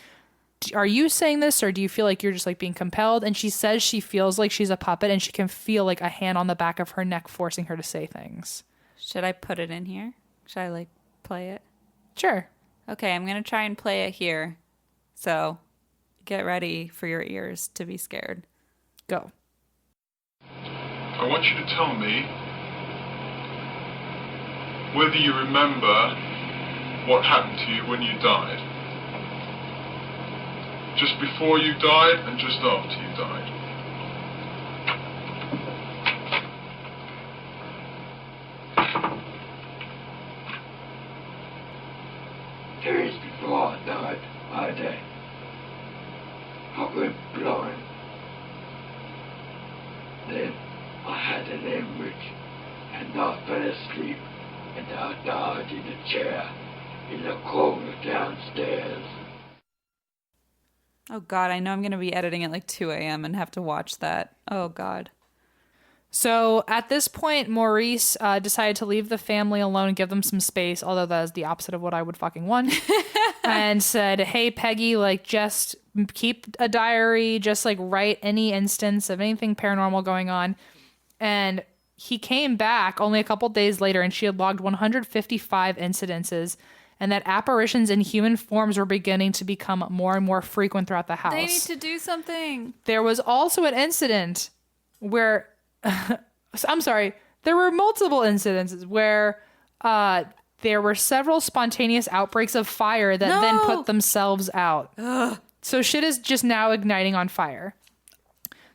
are you saying this, or do you feel like you're just like being compelled? And she says she feels like she's a puppet, and she can feel like a hand on the back of her neck forcing her to say things. Should I put it in here? Should I like play it? Sure. Okay, I'm going to try and play it here. So get ready for your ears to be scared. Go. I want you to tell me whether you remember what happened to you when you died. Just before you died and just after you died. Days before I died, I went blind. Then I had an hemorrhage and I fell asleep and I died in a chair in the corner downstairs. Oh, God, I know I'm going to be editing at like 2 a.m. and have to watch that. Oh, God. So at this point, Maurice decided to leave the family alone and give them some space, although that is the opposite of what I would fucking want, and said, hey, Peggy, like, just keep a diary, just like write any instance of anything paranormal going on. And he came back only a couple days later, and she had logged 155 incidences, and that apparitions in human forms were beginning to become more and more frequent throughout the house. They need to do something. There was also an incident where, I'm sorry, there were multiple incidences where there were several spontaneous outbreaks of fire that then put themselves out. Ugh. So shit is just now igniting on fire.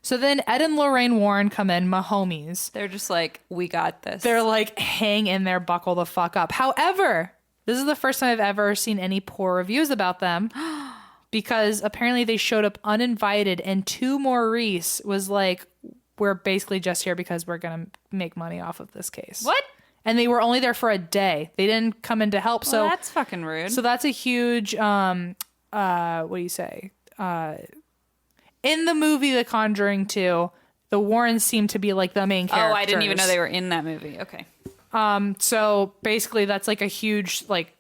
So then Ed and Lorraine Warren come in, my homies. They're just like, we got this. They're like, hang in there, buckle the fuck up. However, this is the first time I've ever seen any poor reviews about them because apparently they showed up uninvited, and to Maurice was like, we're basically just here because we're going to make money off of this case. What? And they were only there for a day. They didn't come in to help. Well, so that's fucking rude. So that's a huge, what do you say? In the movie The Conjuring 2, the Warrens seem to be like the main characters. Oh, I didn't even know they were in that movie. Okay. So basically that's like a huge like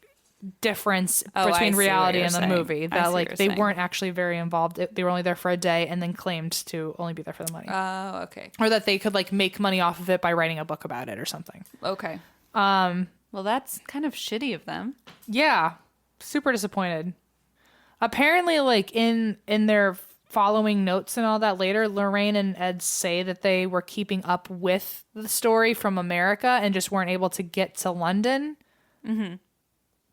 difference Oh, I between see reality what and the you're saying. movie. I That see like what they you're saying. weren't actually very involved. They were only there for a day and then claimed to only be there for the money. Oh, okay. Or that they could like make money off of it by writing a book about it or something. Okay. Well, that's kind of shitty of them. Yeah. Super disappointed. Apparently like in their following notes and all that later, Lorraine and Ed say that they were keeping up with the story from America and just weren't able to get to London. Mm-hmm.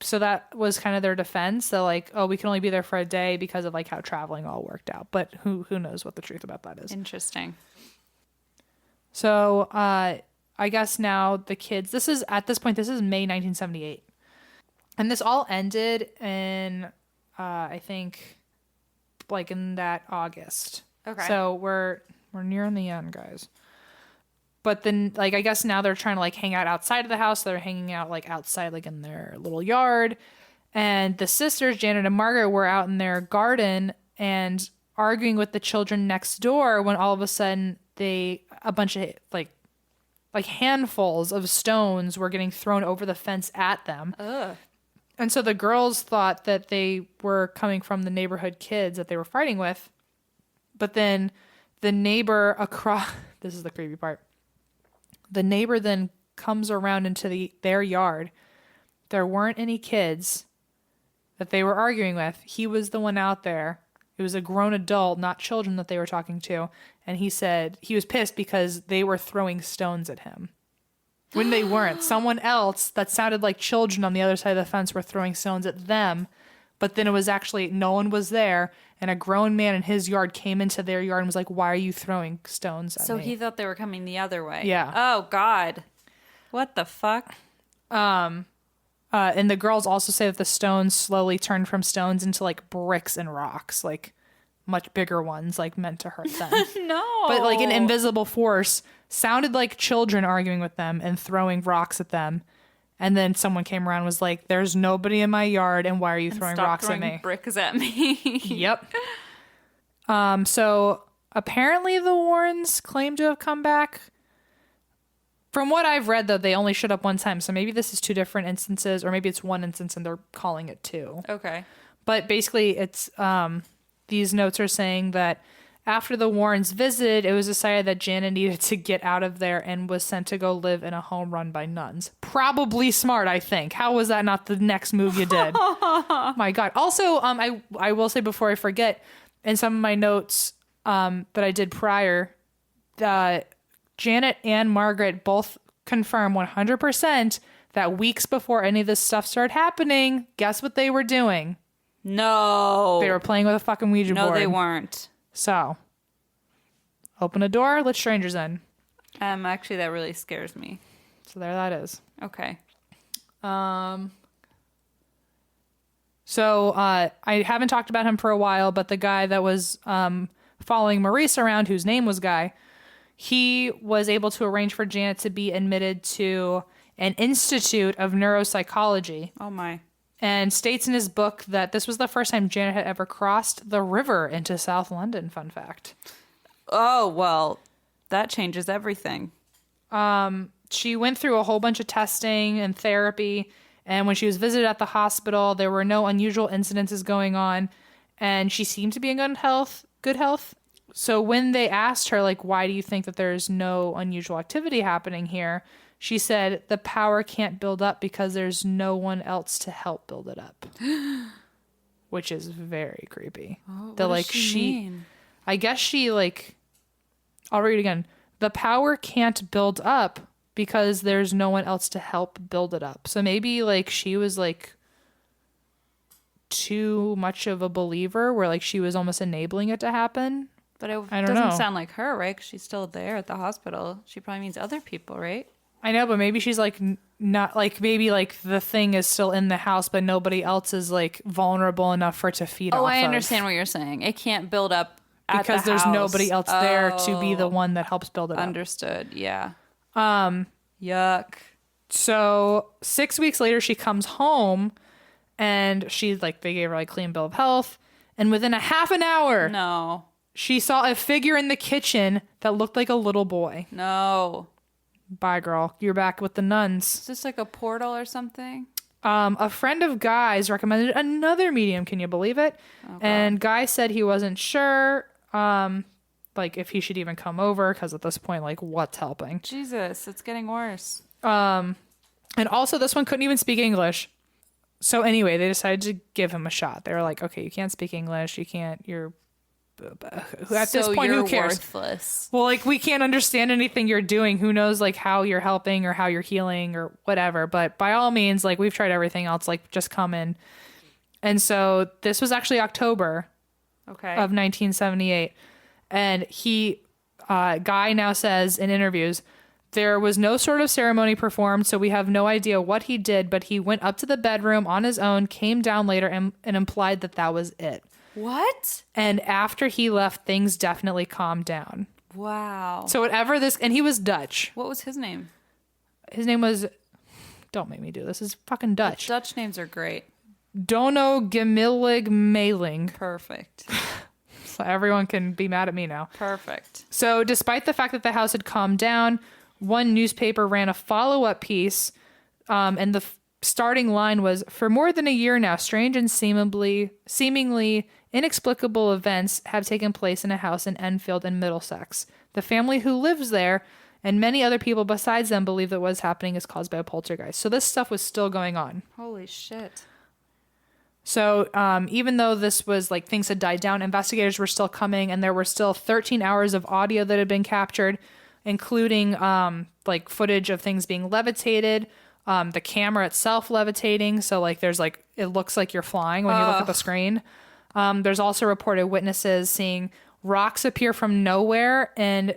So that was kind of their defense. They're like, oh, we can only be there for a day because of like how traveling all worked out. But who knows what the truth about that is. Interesting. So I guess now the kids, this is May 1978. And this all ended in, I think, like in that August. Okay. So we're nearing the end, guys. But then, like, I guess now they're trying to like hang out outside of the house. They're hanging out like outside, like in their little yard. And the sisters, Janet and Margaret, were out in their garden and arguing with the children next door when all of a sudden a bunch of like handfuls of stones were getting thrown over the fence at them. Ugh. And so the girls thought that they were coming from the neighborhood kids that they were fighting with. But then the neighbor across, this is the creepy part. The neighbor then comes around into their yard. There weren't any kids that they were arguing with. He was the one out there. It was a grown adult, not children that they were talking to. And he said he was pissed because they were throwing stones at him. When they weren't. Someone else that sounded like children on the other side of the fence were throwing stones at them. But then it was actually, no one was there. And a grown man in his yard came into their yard and was like, why are you throwing stones at me? So he thought they were coming the other way. Yeah. Oh, God. What the fuck? And the girls also say that the stones slowly turned from stones into like bricks and rocks, like much bigger ones, like meant to hurt them. No. But like an invisible force sounded like children arguing with them and throwing rocks at them. And then someone came around and was like, there's nobody in my yard, and why are you throwing rocks at me? Bricks at me. Yep. So apparently the Warrens claim to have come back. From what I've read, though, they only showed up one time. So maybe this is two different instances, or maybe it's one instance and they're calling it two. Okay. But basically, it's these notes are saying that after the Warrens visited, it was decided that Janet needed to get out of there and was sent to go live in a home run by nuns. Probably smart, I think. How was that not the next move you did? My God. Also, I will say before I forget, in some of my notes that I did prior, Janet and Margaret both confirm 100% that weeks before any of this stuff started happening, guess what they were doing? No. They were playing with a fucking Ouija board. No, they weren't. So, open a door, let strangers in. Actually, that really scares me. So there that is. Okay. So I haven't talked about him for a while, but the guy that was following Maurice around, whose name was Guy, he was able to arrange for Janet to be admitted to an institute of neuropsychology. Oh, my. And states in his book that this was the first time Janet had ever crossed the river into South London. Fun fact. Oh, well, that changes everything. She went through a whole bunch of testing and therapy. And when she was visited at the hospital, there were no unusual incidences going on. And she seemed to be in good health. So when they asked her, like, why do you think that there's no unusual activity happening here? She said the power can't build up because there's no one else to help build it up. Which is very creepy. Oh, that, what like, does she mean? I guess she, like, I'll read it again. The power can't build up because there's no one else to help build it up. So maybe, like, she was, like, too much of a believer where, like, she was almost enabling it to happen. But it I don't doesn't know. sound like her, right? 'Cause she's still there at the hospital. She probably means other people, right? I know, but maybe she's like not like maybe like the thing is still in the house, but nobody else is like vulnerable enough for it to feed off. Oh, I of. understand what you're saying. It can't build up at Because the there's house. nobody else there to be the one that helps build it up. Understood. Yeah. Yuck. So 6 weeks later, she comes home, and she's like they gave her like clean bill of health, and within a half an hour, No. she saw a figure in the kitchen that looked like a little boy. No. Bye, girl. You're back with the nuns. Is this like a portal or something? A friend of Guy's recommended another medium. Can you believe it? And Guy said he wasn't sure, like if he should even come over because at this point, like, what's helping? Jesus, it's getting worse. And also, this one couldn't even speak English. So anyway, they decided to give him a shot. They were like, "Okay, you can't speak English. You can't. You're." At this point, who cares? Worthless. Well, like, we can't understand anything you're doing. Who knows, like, how you're helping or how you're healing or whatever. But by all means, like, we've tried everything else. Like, just come in. And so this was actually October of 1978. And Guy now says in interviews, there was no sort of ceremony performed, so we have no idea what he did. But he went up to the bedroom on his own, came down later, and implied that that was it. What? And after he left, things definitely calmed down. Wow. So whatever this, and he was Dutch. What was his name? His name was, don't make me do this. It's fucking Dutch. Dutch names are great. Dono Gemilig Mailing. Perfect. So everyone can be mad at me now. Perfect. So despite the fact that the house had calmed down, one newspaper ran a follow-up piece, and the starting line was, "For more than a year now, strange and seemingly inexplicable events have taken place in a house in Enfield in Middlesex. The family who lives there and many other people besides them believe that what is happening is caused by a poltergeist." So this stuff was still going on. Holy shit. So even though this was like things had died down, investigators were still coming, and there were still 13 hours of audio that had been captured, including like footage of things being levitated, the camera itself levitating. So like there's like, it looks like you're flying when you look at the screen. There's also reported witnesses seeing rocks appear from nowhere and,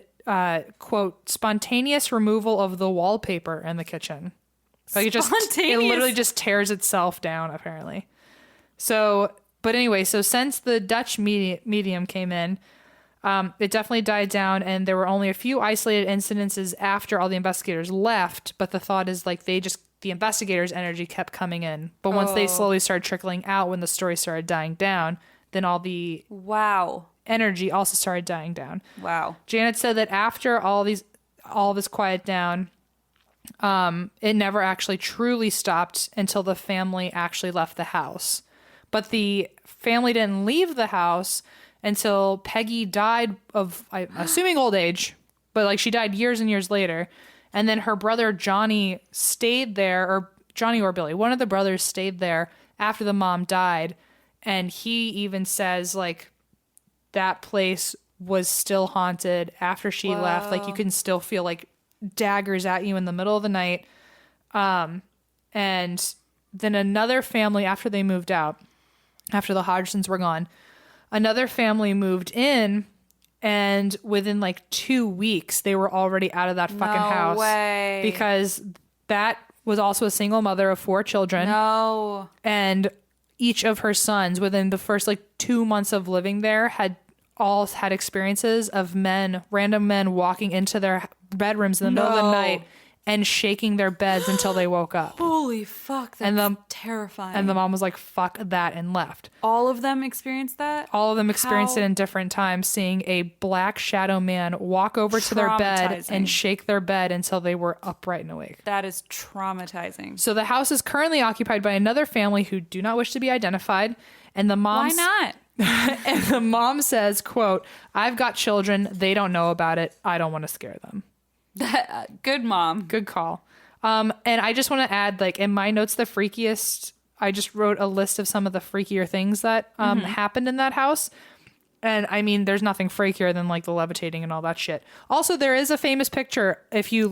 quote, spontaneous removal of the wallpaper in the kitchen. Like it literally just tears itself down, apparently. So But anyway, so since the Dutch medium came in, it definitely died down, and there were only a few isolated incidences after all the investigators left. But the thought is like the investigators' energy kept coming in. But once they slowly started trickling out, when the story started dying down, then all the energy also started dying down. Wow. Janet said that after all this quiet down, it never actually truly stopped until the family actually left the house. But the family didn't leave the house until Peggy died of, I'm assuming, old age, but like she died years and years later. And then her brother Johnny stayed there, or Johnny or Billy, one of the brothers stayed there after the mom died. And he even says like that place was still haunted after she left. Like you can still feel like daggers at you in the middle of the night. And then another family, after they moved out, after the Hodgsons were gone, another family moved in, and within like 2 weeks, they were already out of that fucking house. Way. Because that was also a single mother of 4 children. No. And each of her sons, within the first like 2 months of living there, had all had experiences of random men walking into their bedrooms in the middle of the night and shaking their beds until they woke up. Holy fuck, that's terrifying. And the mom was like, fuck that, and left. All of them experienced that? All of them experienced it in different times, seeing a black shadow man walk over to their bed and shake their bed until they were upright and awake. That is traumatizing. So the house is currently occupied by another family who do not wish to be identified. And the mom... Why not? And the mom says, quote, "I've got children. They don't know about it. I don't want to scare them." Good mom. Good call. And I just want to add, like, in my notes, the freakiest, I just wrote a list of some of the freakier things that happened in that house. And I mean, there's nothing freakier than like the levitating and all that shit. Also, there is a famous picture. If you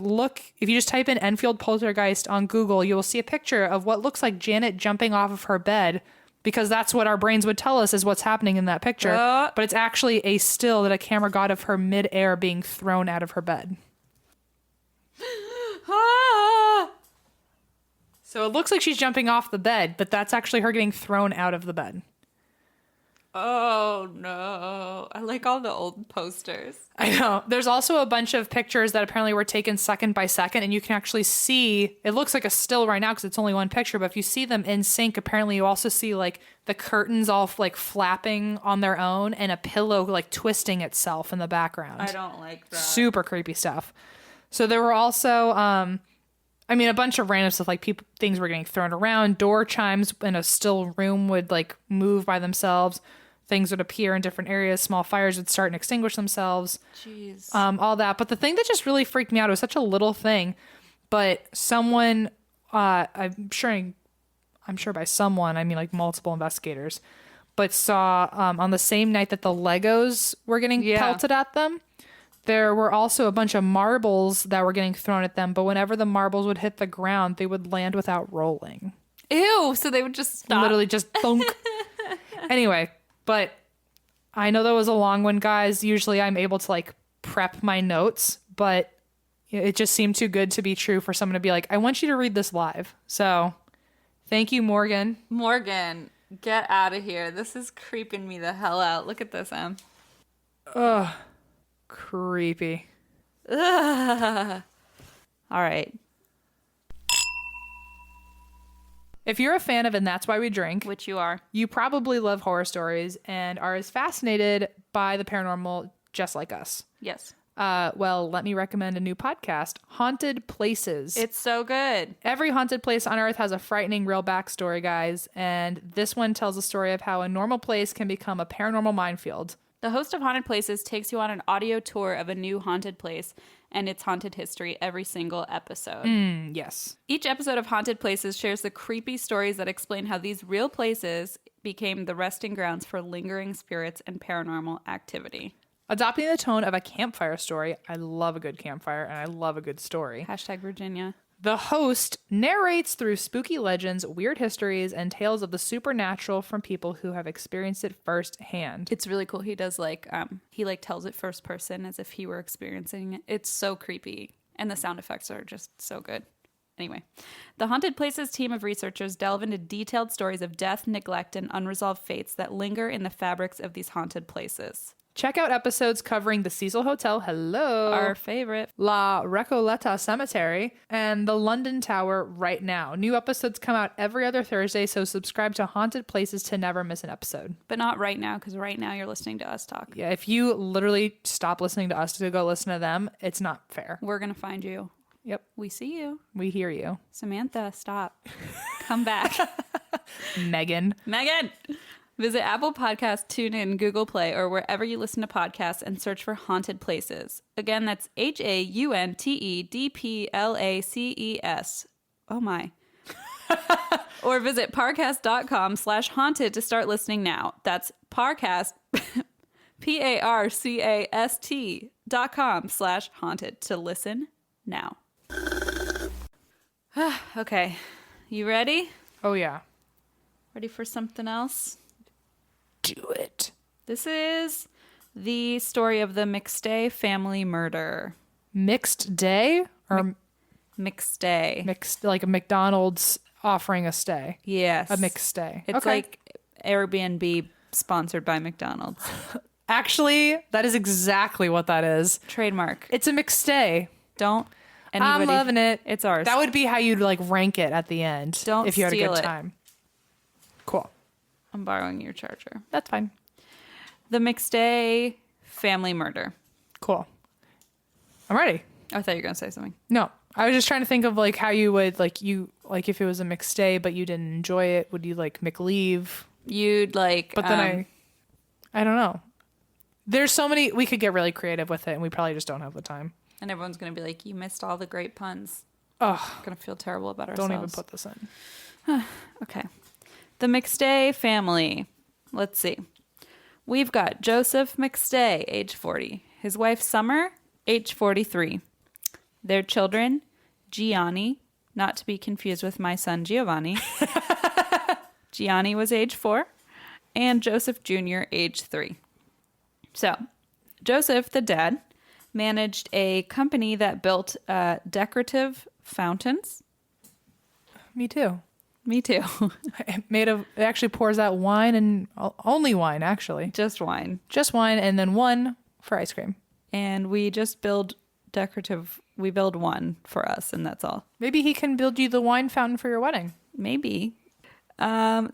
just type in Enfield poltergeist on Google, you will see a picture of what looks like Janet jumping off of her bed, because that's what our brains would tell us is what's happening in that picture. But it's actually a still that a camera got of her midair being thrown out of her bed. So it looks like she's jumping off the bed, but that's actually her getting thrown out of the bed. Oh no. I like all the old posters. I know. There's also a bunch of pictures that apparently were taken second by second, and you can actually see, it looks like a still right now because it's only one picture, but if you see them in sync, apparently you also see like the curtains all like flapping on their own and a pillow like twisting itself in the background. I don't like that. Super creepy stuff. So there were also, I mean, a bunch of random stuff, like things were getting thrown around. Door chimes in a still room would like move by themselves. Things would appear in different areas. Small fires would start and extinguish themselves. Jeez. All that. But the thing that just really freaked me out, it was such a little thing, but someone, I'm sure by someone, I mean like multiple investigators, but saw on the same night that the Legos were getting pelted at them, there were also a bunch of marbles that were getting thrown at them, but whenever the marbles would hit the ground, they would land without rolling. Ew, so they would just stop. Literally just thunk. Anyway, but I know that was a long one, guys. Usually I'm able to like prep my notes, but it just seemed too good to be true for someone to be like, I want you to read this live. So thank you, Morgan. Morgan, get out of here. This is creeping me the hell out. Look at this, Em. Ugh. Creepy. Ugh. All right. If you're a fan of And That's Why We Drink, Which you are, you probably love horror stories and are as fascinated by the paranormal just like us. yes. Well, let me recommend a new podcast, Haunted Places. It's so good. Every haunted place on Earth has a frightening real backstory, guys, and this one tells a story of how a normal place can become a paranormal minefield. The host of Haunted Places takes you on an audio tour of a new haunted place and its haunted history every single episode. Yes. Each episode of Haunted Places shares the creepy stories that explain how these real places became the resting grounds for lingering spirits and paranormal activity. Adopting the tone of a campfire story, I love a good campfire and I love a good story. Hashtag Virginia. The host narrates through spooky legends, weird histories, and tales of the supernatural from people who have experienced it firsthand. It's really cool. He does he tells it first person as if he were experiencing it. It's so creepy. And the sound effects are just so good. Anyway, the Haunted Places team of researchers delve into detailed stories of death, neglect, and unresolved fates that linger in the fabrics of these haunted places. Check out episodes covering the Cecil Hotel, hello, Our favorite. La Recoleta Cemetery, and the London Tower right now. New episodes come out every other Thursday, so subscribe to Haunted Places to never miss an episode. But not right now, because right now you're listening to us talk. Yeah, if you literally stop listening to us to go listen to them, it's not fair. We're going to find you. Yep. We see you. We hear you. Samantha, stop. Come back. Megan. Visit Apple Podcasts, TuneIn, Google Play, or wherever you listen to podcasts and search for Haunted Places. Again, that's HAUNTEDPLACES. Oh my. Or visit parcast.com/haunted to start listening now. That's Parcast, PARCAST.com/haunted to listen now. Okay. You ready? Oh, yeah. Ready for something else? Do it. This is the story of the McStay family murder. Mixed day? Or McStay. mixed, like a McDonald's offering a stay? Yes. A mixed stay. It's Okay. like Airbnb sponsored by McDonald's. Actually, that is exactly what that is. Trademark. It's a mixed stay. Don't anybody... I'm loving it. It's ours. That would be how you'd like rank it at the end. Don't if you had a steal good it. time. Cool. I'm borrowing your charger. That's fine. The McStay family murder. Cool. I'm ready. I thought you were going to say something. No, I was just trying to think of like how you would like if it was a mixed stay but you didn't enjoy it, would you like McLeave? You'd like... But then I don't know. There's so many, we could get really creative with it and we probably just don't have the time. And everyone's going to be like, you missed all the great puns. Oh, Going to feel terrible about ourselves. don't even put this in. Okay. The McStay family. Let's see. We've got Joseph McStay, age 40. His wife, Summer, age 43. Their children, Gianni, not to be confused with my son, Giovanni. Gianni was age 4. And Joseph Jr., age 3. So, Joseph, the dad, managed a company that built decorative fountains. Me too. Me too. It actually pours out wine and only wine, actually. Just wine. Just wine and then one for ice cream. And we just build we build one for us and that's all. Maybe he can build you the wine fountain for your wedding. Maybe. So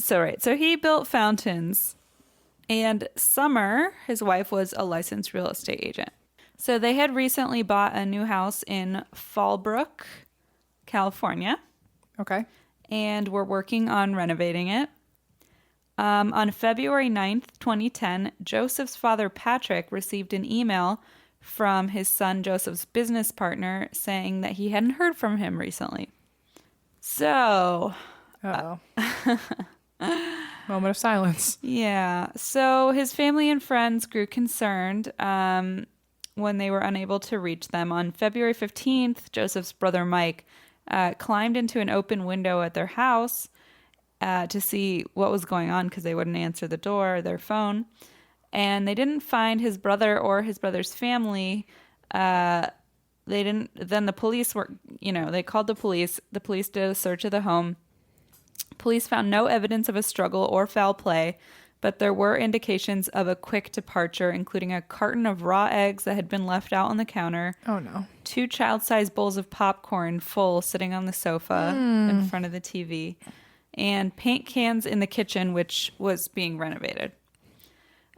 he built fountains and Summer, his wife, was a licensed real estate agent. So they had recently bought a new house in Fallbrook, California. Okay. And we're working on renovating it. On February 9th, 2010, Joseph's father, Patrick, received an email from his son, Joseph's business partner, saying that he hadn't heard from him recently. So... Uh-oh. Moment of silence. Yeah. So his family and friends grew concerned when they were unable to reach them. On February 15th, Joseph's brother, Mike, climbed into an open window at their house to see what was going on because they wouldn't answer the door or their phone. And they didn't find his brother or his brother's family. Then the police were, they called the police. The police did a search of the home. Police found no evidence of a struggle or foul play, but there were indications of a quick departure, including a carton of raw eggs that had been left out on the counter. Oh, no. 2 child-sized bowls of popcorn full sitting on the sofa in front of the TV, and paint cans in the kitchen, which was being renovated.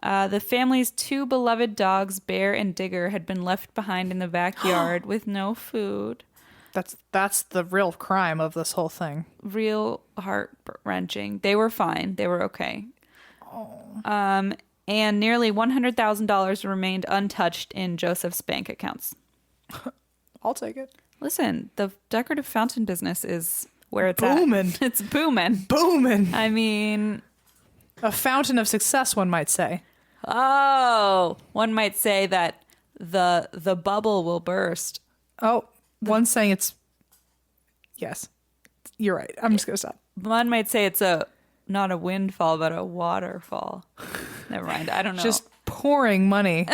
The family's 2 beloved dogs, Bear and Digger, had been left behind in the backyard with no food. That's the real crime of this whole thing. Real heart-wrenching. They were fine. They were okay. And nearly $100,000 remained untouched in Joseph's bank accounts. I'll take it. Listen, the decorative fountain business is where it's booming. at. It's booming. Booming. I mean... A fountain of success, one might say. Oh, one might say that the bubble will burst. Oh, one's saying it's... Yes. You're right. I'm just going to stop. One might say it's not a windfall, but a waterfall. Never mind. I don't know. Just pouring money.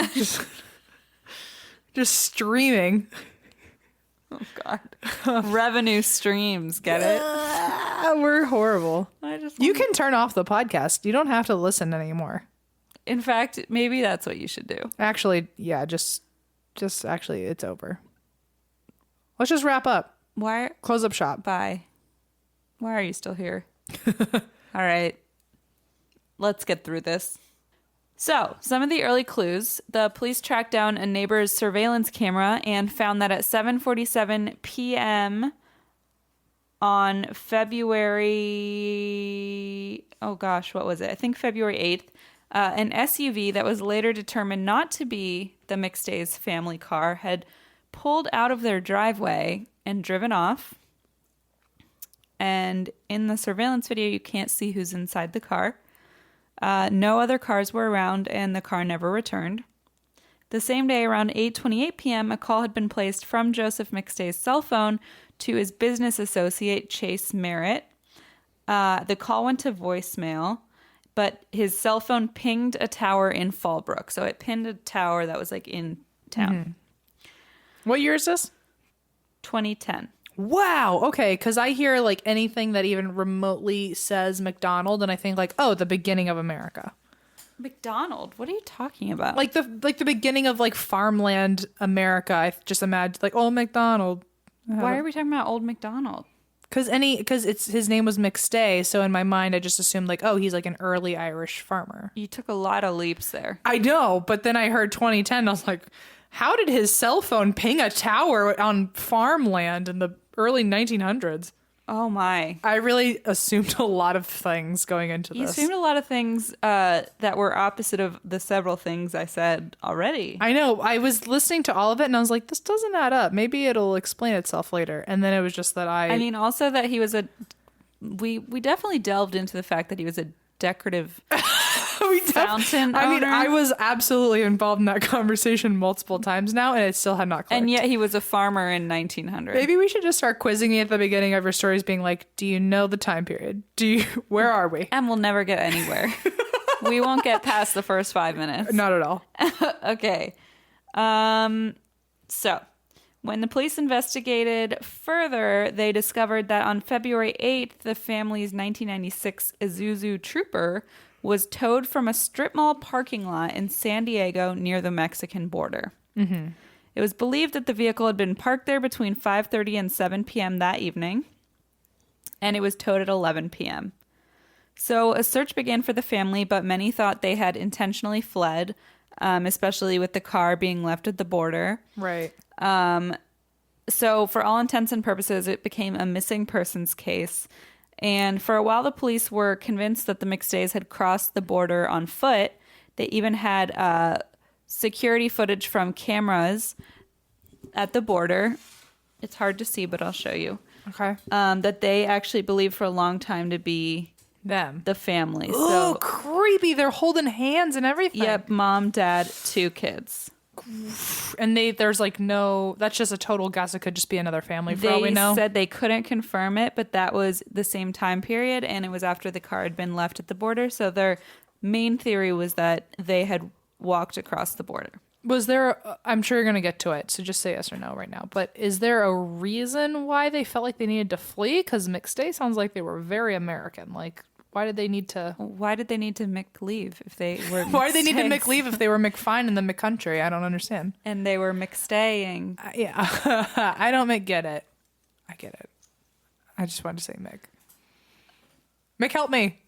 just streaming. Oh God. Revenue streams, get it? We're horrible. You You can turn off the podcast. You don't have to listen anymore. In fact, maybe that's what you should do. Actually, yeah, just actually, it's over. Let's just wrap up. Why? Close up shop. Bye. Why are you still here? All right. Let's get through this. So, some of the early clues. The police tracked down a neighbor's surveillance camera and found that at 7:47 p.m. on February... Oh gosh, what was it? I think February 8th. An SUV that was later determined not to be the McStay's family car had pulled out of their driveway and driven off. And in the surveillance video, you can't see who's inside the car. No other cars were around, and the car never returned. The same day, around 8:28 p.m., a call had been placed from Joseph McStay's cell phone to his business associate, Chase Merritt. The call went to voicemail, but his cell phone pinged a tower in Fallbrook. So it pinned a tower that was like in town. Mm-hmm. What year is this? 2010. Wow. Okay. Because I hear like anything that even remotely says McDonald, and I think like, oh, the beginning of America. McDonald? What are you talking about? Like the beginning of like farmland America. I just imagined like, oh, McDonald. Why are we talking about Old McDonald? Because his name was McStay, so in my mind I just assumed like, oh, he's like an early Irish farmer. You took a lot of leaps there. I know, but then I heard 2010, and I was like, how did his cell phone ping a tower on farmland in the early 1900s? Oh my! I really assumed a lot of things going into You this. assumed a lot of things that were opposite of the several things I said already. I know. I was listening to all of it, and I was like, this doesn't add up. Maybe it'll explain itself later. And then it was just that I mean, also that he was we definitely delved into the fact that he was a decorative fountain owner. I mean, I was absolutely involved in that conversation multiple times now, and it still had not clicked. And yet he was a farmer in 1900. Maybe we should just start quizzing me at the beginning of your stories, being like, do you know the time period? Where are we? And we'll never get anywhere. We won't get past the first 5 minutes. Not at all. Okay. So, when the police investigated further, they discovered that on February 8th, the family's 1996 Isuzu Trooper was towed from a strip mall parking lot in San Diego near the Mexican border. Mm-hmm. It was believed that the vehicle had been parked there between 5:30 and 7 p.m. that evening, and it was towed at 11 p.m. So a search began for the family, but many thought they had intentionally fled, especially with the car being left at the border. Right. So for all intents and purposes, it became a missing persons case. And for a while, the police were convinced that the McStays had crossed the border on foot. They even had security footage from cameras at the border. It's hard to see, but I'll show you. Okay. That they actually believed for a long time to be Them. the family. Oh, So, creepy. They're holding hands and everything. yep, mom, dad, 2 kids. And there's like no, that's just a total guess. It could just be another family for all we They know. said they couldn't confirm it, but that was the same time period, and it was after the car had been left at the border. So their main theory was that they had walked across the border. Was there, I'm sure you're going to get to it, so just say yes or no right now. But is there a reason why they felt like they needed to flee? Because McStay sounds like they were very American. Like, why did they need to... Why did they need to McLeave if they were Why did they need to McStays? McLeave if they were McFine in the McCountry? I don't understand. And they were McStaying. Yeah, I don't get it. I get it. I just wanted to say Mick. Mick, help me.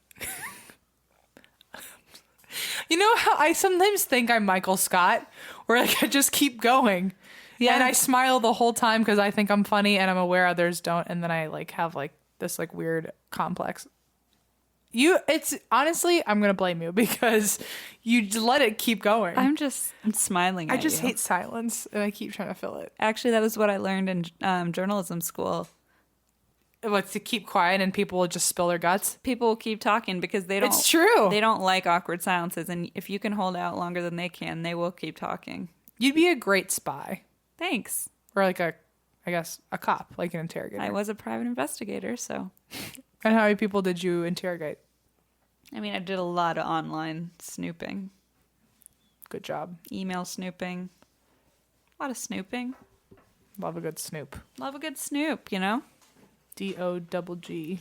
You know how I sometimes think I'm Michael Scott, where like I just keep going. Yeah. And I smile the whole time because I think I'm funny and I'm aware others don't, and then I like have like this like weird complex. It's honestly, I'm gonna blame you because you just let it keep going. I'm just smiling. I at just you. hate silence and I keep trying to fill it. Actually, that was what I learned in journalism school. What, to keep quiet and people will just spill their guts? People will keep talking because they don't. It's true. They don't like awkward silences, and if you can hold out longer than they can, they will keep talking. You'd be a great spy. Thanks. Or like I guess, a cop, like an interrogator. I was a private investigator, so. And how many people did you interrogate? I mean, I did a lot of online snooping, Good job. email snooping, a lot of snooping. Love a good snoop. Love a good snoop, you know? DOGG.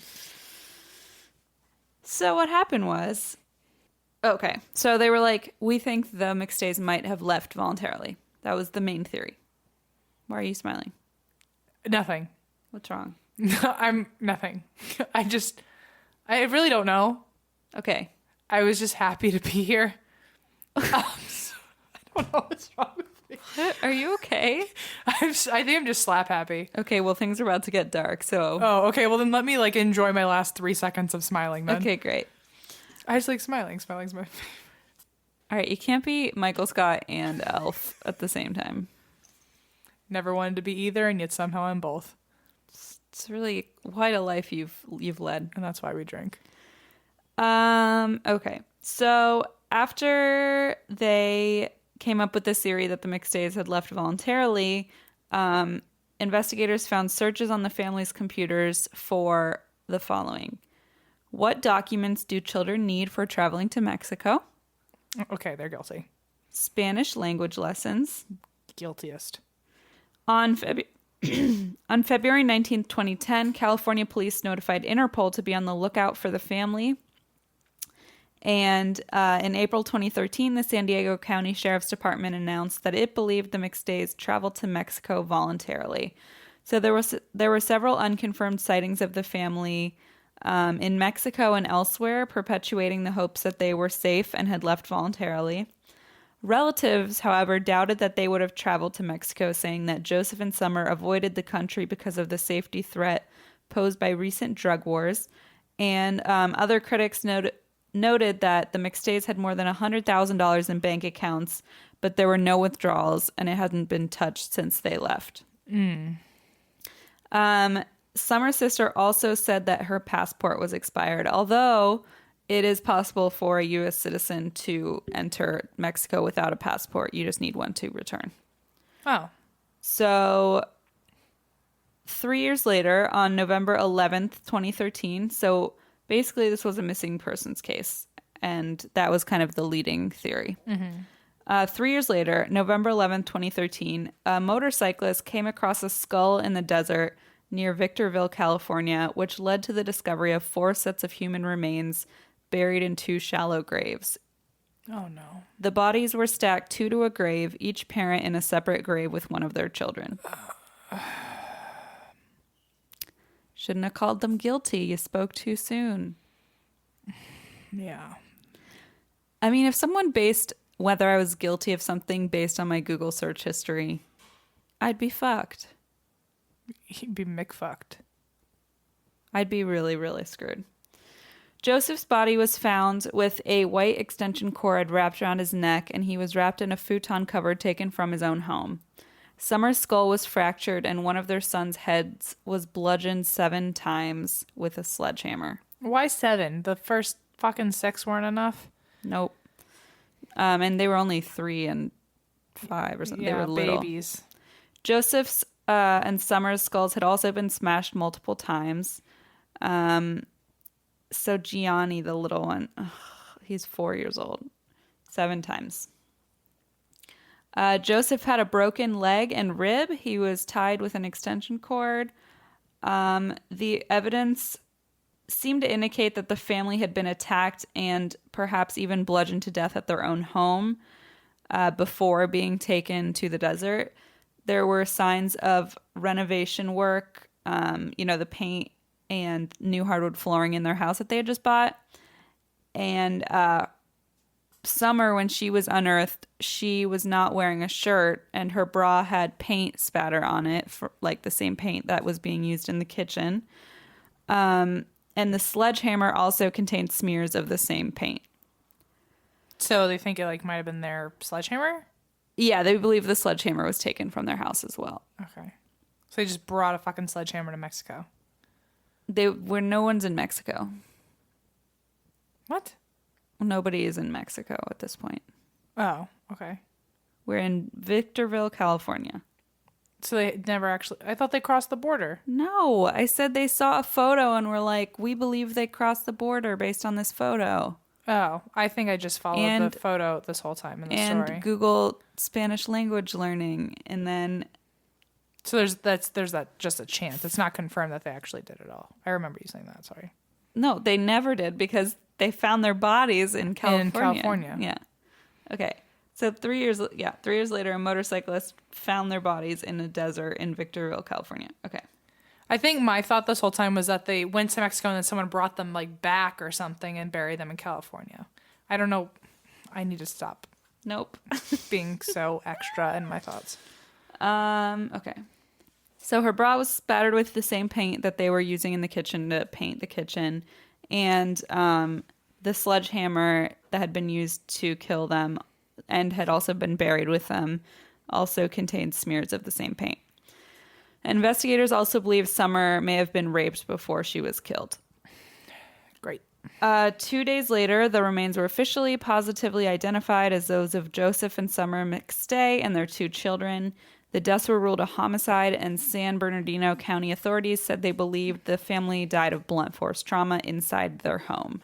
So what happened was, okay, so they were like, we think the McStays might have left voluntarily. That was the main theory. Why are you smiling? Nothing. What's wrong? I'm nothing. I really don't know. Okay. I was just happy to be here. I don't know what's wrong with me. Are you okay? I think I'm just slap happy. Okay, well, things are about to get dark, so... Oh, okay. Well, then let me enjoy my last 3 seconds of smiling then. Okay, great. I just like smiling. Smiling's my favorite. All right, you can't be Michael Scott and Elf at the same time. Never wanted to be either, and yet somehow I'm both. It's really quite a life you've led. And that's why we drink. Okay. So after they came up with this theory that the McStays had left voluntarily, investigators found searches on the family's computers for the following. What documents do children need for traveling to Mexico? Okay, they're guilty. Spanish language lessons. Guiltiest. On February 19, 2010, California police notified Interpol to be on the lookout for the family. And in April 2013, the San Diego County Sheriff's Department announced that it believed the McStays traveled to Mexico voluntarily. So there were several unconfirmed sightings of the family in Mexico and elsewhere, perpetuating the hopes that they were safe and had left voluntarily. Relatives, however, doubted that they would have traveled to Mexico, saying that Joseph and Summer avoided the country because of the safety threat posed by recent drug wars. And other critics noted that the McStays had more than $100,000 in bank accounts, but there were no withdrawals, and it hadn't been touched since they left. Summer's sister also said that her passport was expired, although it is possible for a U.S. citizen to enter Mexico without a passport. You just need one to return. Oh. So 3 years later, on November 11th, 2013, so basically this was a missing persons case, and that was kind of the leading theory. 3 years later, November 11th, 2013, a motorcyclist came across a skull in the desert near Victorville, California, which led to the discovery of 4 sets of human remains buried in 2 shallow graves. Oh, no. The bodies were stacked 2 to a grave, each parent in a separate grave with one of their children. Shouldn't have called them guilty. You spoke too soon. Yeah. I mean, if someone based whether I was guilty of something based on my Google search history, I'd be fucked. He'd be McFucked. I'd be really, really screwed. Joseph's body was found with a white extension cord wrapped around his neck, and he was wrapped in a futon cover taken from his own home. Summer's skull was fractured, and one of their sons' heads was bludgeoned 7 times with a sledgehammer. Why 7? The first fucking 6 weren't enough? Nope. And they were only 3 and 5 or something. Yeah, they were little. babies. Joseph's and Summer's skulls had also been smashed multiple times. So Gianni, the little one, he's 4 years old. 7 times. Joseph had a broken leg and rib. He was tied with an extension cord. The evidence seemed to indicate that the family had been attacked and perhaps even bludgeoned to death at their own home before being taken to the desert. There were signs of renovation work, the paint and new hardwood flooring in their house that they had just bought. And Summer, when she was unearthed, she was not wearing a shirt, and her bra had paint spatter on it, for like the same paint that was being used in the kitchen. And the sledgehammer also contained smears of the same paint. So they think it might have been their sledgehammer? Yeah, they believe the sledgehammer was taken from their house as well. Okay. So they just brought a fucking sledgehammer to Mexico. No one's in Mexico. What? Nobody is in Mexico at this point. Oh, okay. We're in Victorville, California. So they never actually... I thought they crossed the border. No, I said they saw a photo and were like, we believe they crossed the border based on this photo. Oh, I think I just followed the photo this whole time in the story. And Google Spanish language learning, and then So there's that just a chance. It's not confirmed that they actually did it all. I remember you saying that. Sorry. No, they never did because they found their bodies in California. In California. Yeah. Okay. So 3 years later, a motorcyclist found their bodies in a desert in Victorville, California. Okay. I think my thought this whole time was that they went to Mexico and then someone brought them like back or something and buried them in California. I don't know. I need to stop Nope. being so extra in my thoughts. Okay. So her bra was spattered with the same paint that they were using in the kitchen to paint the kitchen. And the sledgehammer that had been used to kill them and had also been buried with them also contained smears of the same paint. Investigators also believe Summer may have been raped before she was killed. Great. 2 days later, the remains were officially positively identified as those of Joseph and Summer McStay and their 2 children. The deaths were ruled a homicide, and San Bernardino County authorities said they believed the family died of blunt force trauma inside their home.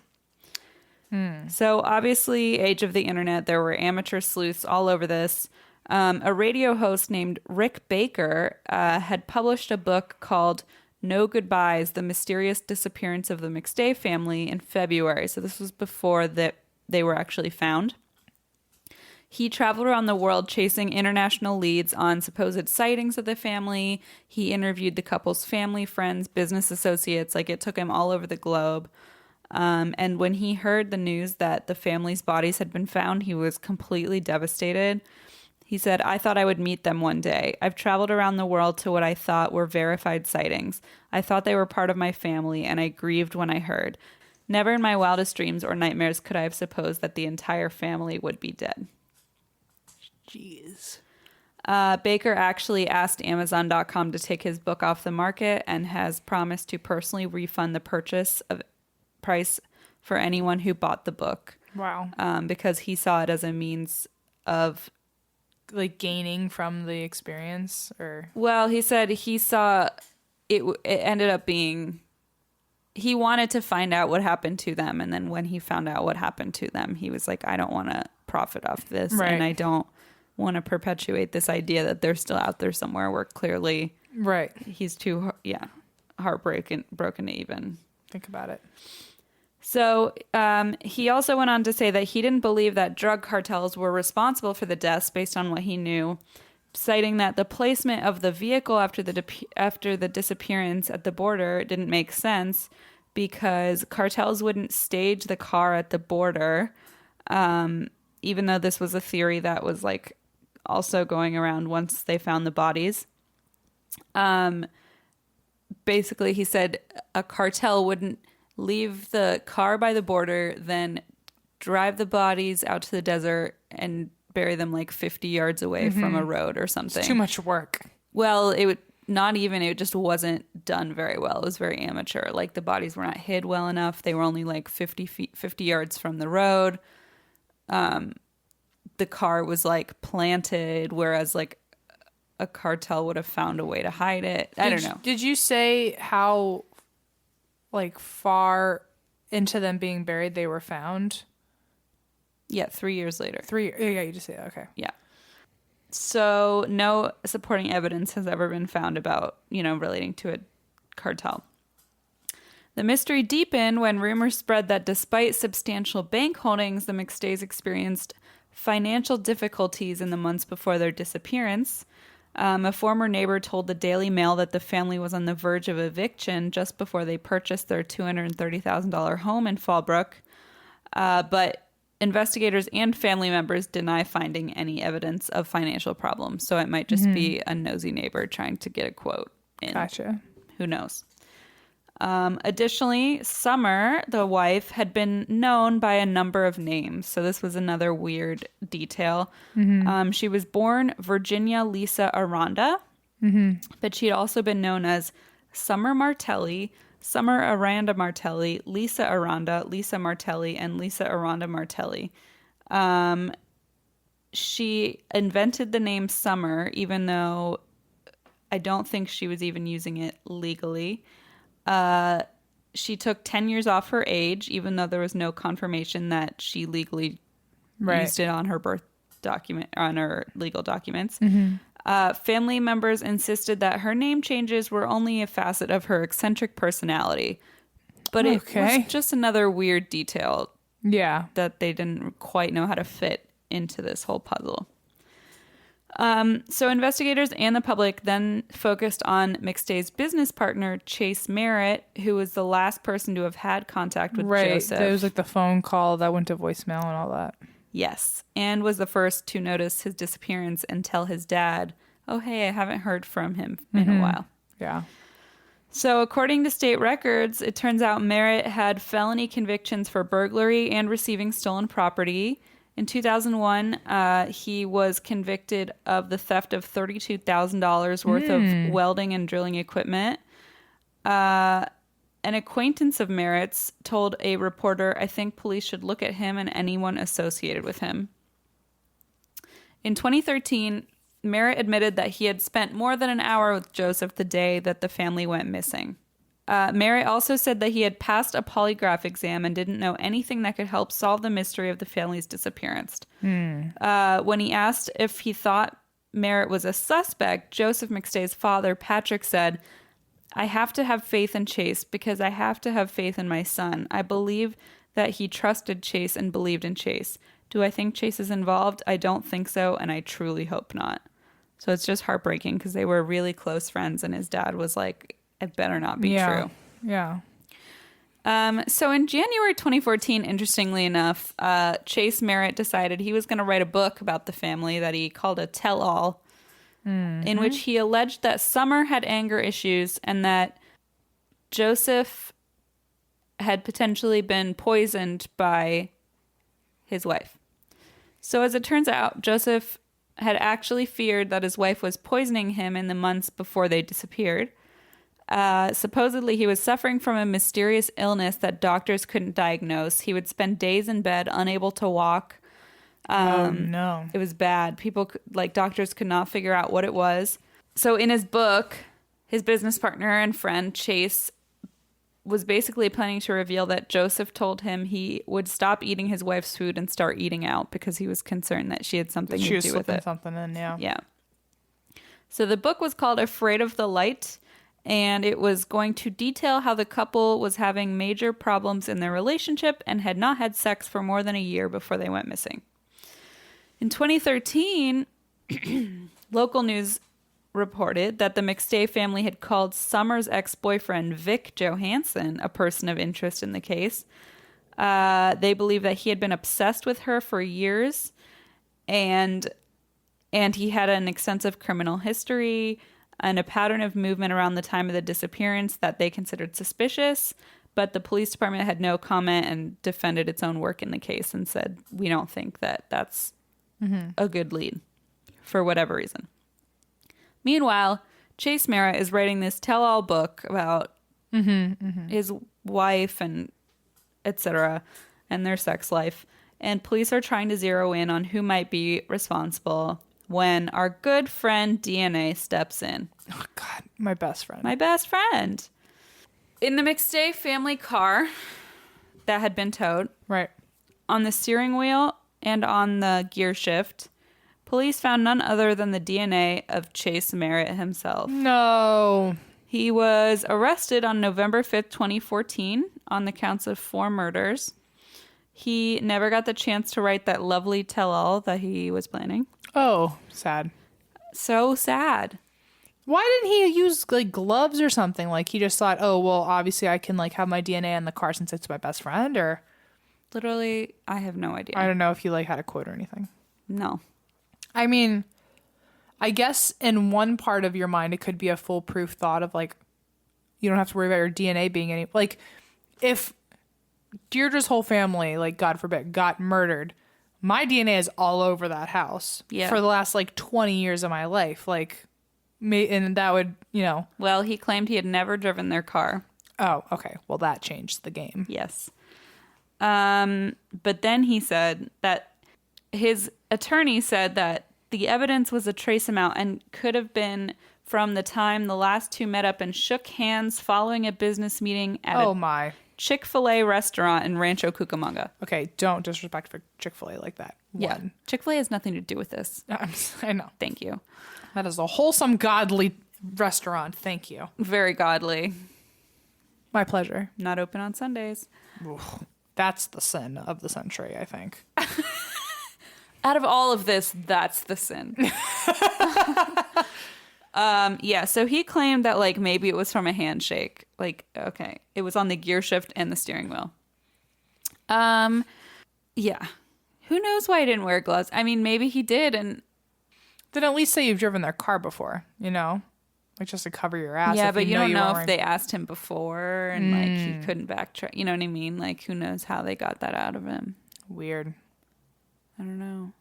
So obviously, age of the internet, there were amateur sleuths all over this. A radio host named Rick Baker had published a book called No Goodbyes, The Mysterious Disappearance of the McStay Family in February. So this was before that they were actually found. He traveled around the world chasing international leads on supposed sightings of the family. He interviewed the couple's family, friends, business associates. Like, it took him all over the globe. And when he heard the news that the family's bodies had been found, he was completely devastated. He said, "I thought I would meet them one day. I've traveled around the world to what I thought were verified sightings. I thought they were part of my family, and I grieved when I heard. Never in my wildest dreams or nightmares could I have supposed that the entire family would be dead." Jeez. Baker actually asked Amazon.com to take his book off the market and has promised to personally refund the purchase of price for anyone who bought the book. Wow. Because he saw it as a means of... Like gaining from the experience, or... Well, he said he saw it ended up being... He wanted to find out what happened to them, and then when he found out what happened to them, he was like, I don't want to profit off this, right. And I don't want to perpetuate this idea that they're still out there somewhere where clearly right. he's too broken to even think about it. So he also went on to say that he didn't believe that drug cartels were responsible for the deaths based on what he knew, citing that the placement of the vehicle after the disappearance at the border didn't make sense because cartels wouldn't stage the car at the border, even though this was a theory that was like also going around once they found the bodies. Basically, he said a cartel wouldn't leave the car by the border, then drive the bodies out to the desert and bury them like 50 yards away from a road or something. It's too much work. Well, it just wasn't done very well. It was very amateur. Like, the bodies were not hid well enough. They were only like 50 yards from the road. The car was like planted, whereas like a cartel would have found a way to hide it. I don't know. Did you say how like far into them being buried they were found? Yeah, 3 years later. Yeah, you just say that. Okay. Yeah. So no supporting evidence has ever been found about, relating to a cartel. The mystery deepened when rumors spread that despite substantial bank holdings, the McStays experienced financial difficulties in the months before their disappearance. A former neighbor told the Daily Mail that the family was on the verge of eviction just before they purchased their $230,000 home in Fallbrook. But investigators and family members deny finding any evidence of financial problems. So it might just be a nosy neighbor trying to get a quote in. Gotcha. Who knows? Additionally, Summer, the wife, had been known by a number of names. So this was another weird detail. She was born Virginia Lisa Aranda, but she had also been known as Summer Martelli, Summer Aranda Martelli, Lisa Aranda, Lisa Martelli, and Lisa Aranda Martelli. She invented the name Summer, even though I don't think she was even using it legally. She took 10 years off her age, even though there was no confirmation that she legally used it on her birth document, on her legal documents. Family members insisted that her name changes were only a facet of her eccentric personality. But it was just another weird detail that they didn't quite know how to fit into this whole puzzle. So investigators and the public then focused on McStay's business partner, Chase Merritt, who was the last person to have had contact with Joseph. There was like the phone call that went to voicemail and all that. Yes, and was the first to notice his disappearance and tell his dad, oh, hey, I haven't heard from him in a while. Yeah. So according to state records, it turns out Merritt had felony convictions for burglary and receiving stolen property. In 2001, he was convicted of the theft of $32,000 worth of welding and drilling equipment. An acquaintance of Merritt's told a reporter, I think police should look at him and anyone associated with him. In 2013, Merritt admitted that he had spent more than an hour with Joseph the day that the family went missing. Mary also said that he had passed a polygraph exam and didn't know anything that could help solve the mystery of the family's disappearance. When he asked if he thought Merritt was a suspect, Joseph McStay's father, Patrick, said, I have to have faith in Chase because I have to have faith in my son. I believe that he trusted Chase and believed in Chase. Do I think Chase is involved? I don't think so, and I truly hope not. So it's just heartbreaking because they were really close friends, and his dad was like, it better not be true. Yeah. So in January 2014, interestingly enough, Chase Merritt decided he was going to write a book about the family that he called a tell-all, in which he alleged that Summer had anger issues and that Joseph had potentially been poisoned by his wife. So as it turns out, Joseph had actually feared that his wife was poisoning him in the months before they disappeared. Supposedly, he was suffering from a mysterious illness that doctors couldn't diagnose. He would spend days in bed, unable to walk. Oh, no. It was bad. Doctors could not figure out what it was. So in his book, his business partner and friend, Chase, was basically planning to reveal that Joseph told him he would stop eating his wife's food and start eating out because he was concerned that she had something to do with it. She was slipping something in, yeah. Yeah. So the book was called Afraid of the Light, and it was going to detail how the couple was having major problems in their relationship and had not had sex for more than a year before they went missing. In 2013, local news reported that the McStay family had called Summer's ex-boyfriend, Vic Johansson, a person of interest in the case. They believe that he had been obsessed with her for years, and he had an extensive criminal history and a pattern of movement around the time of the disappearance that they considered suspicious. But the police department had no comment and defended its own work in the case and said, we don't think that that's a good lead for whatever reason. Meanwhile, Chase Merritt is writing this tell-all book about his wife and etc. and their sex life. And police are trying to zero in on who might be responsible when our good friend DNA steps in. Oh, God. My best friend. My best friend. In the McStay family car that had been towed, right, on the steering wheel and on the gear shift, police found none other than the DNA of Chase Merritt himself. No. He was arrested on November 5th, 2014 on the counts of 4 murders. He never got the chance to write that lovely tell-all that he was planning. Oh, sad. So sad. Why didn't he use gloves or something? He just thought, oh, well, obviously I can have my DNA in the car since it's my best friend, or... Literally, I have no idea. I don't know if he had a quote or anything. No. I mean, I guess in one part of your mind, it could be a foolproof thought of you don't have to worry about your DNA being any, if Deirdre's whole family, God forbid, got murdered, my DNA is all over that house for the last 20 years of my life. And that would, Well, he claimed he had never driven their car. Oh, okay. Well, that changed the game. Yes. But then he said that his attorney said that the evidence was a trace amount and could have been from the time the last two met up and shook hands following a business meeting at Chick-fil-A restaurant in Rancho Cucamonga. Okay, don't disrespect for Chick-fil-A like that. Yeah. Chick-fil-A has nothing to do with this. I know. Thank you. That is a wholesome, godly restaurant. Thank you. Very godly. My pleasure. Not open on Sundays. That's the sin of the century, I think. Out of all of this, that's the sin. Yeah, so he claimed that like maybe it was from a handshake. Like, okay, it was on the gear shift and the steering wheel. Yeah. Who knows why he didn't wear gloves? I mean, maybe he did, and Then at least say you've driven their car before, you know? Like just to cover your ass. yeah, if but you don't know if weren't- they asked him before and like he couldn't backtrack. You know what I mean? Like, who knows how they got that out of him? Weird. I don't know.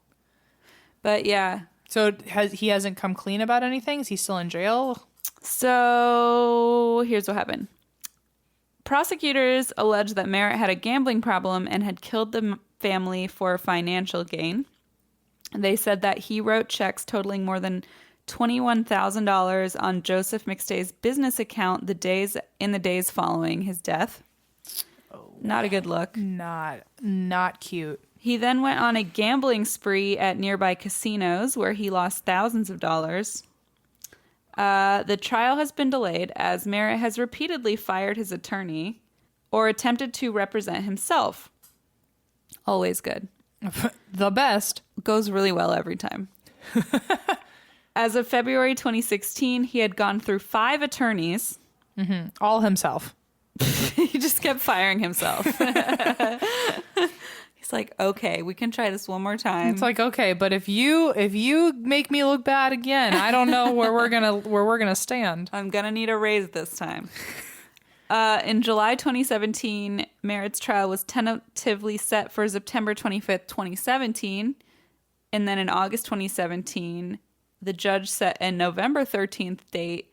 But yeah. So he hasn't come clean about anything? Is he still in jail? So here's what happened. Prosecutors alleged that Merritt had a gambling problem and had killed the family for financial gain. They said that he wrote checks totaling more than $21,000 on Joseph McStay's business account in the days following his death. Not a good look. Not cute. He then went on a gambling spree at nearby casinos where he lost thousands of dollars. The trial has been delayed as Merritt has repeatedly fired his attorney or attempted to represent himself. Always good. The best. Goes really well every time. As of February 2016, he had gone through 5 attorneys. All himself. He just kept firing himself. He's like, okay, we can try this one more time. It's like, okay, but if you make me look bad again, I don't know where we're gonna stand. I'm gonna need a raise this time. In July 2017, Merritt's trial was tentatively set for September 25th, 2017. And then in August 2017, the judge set a November 13th date.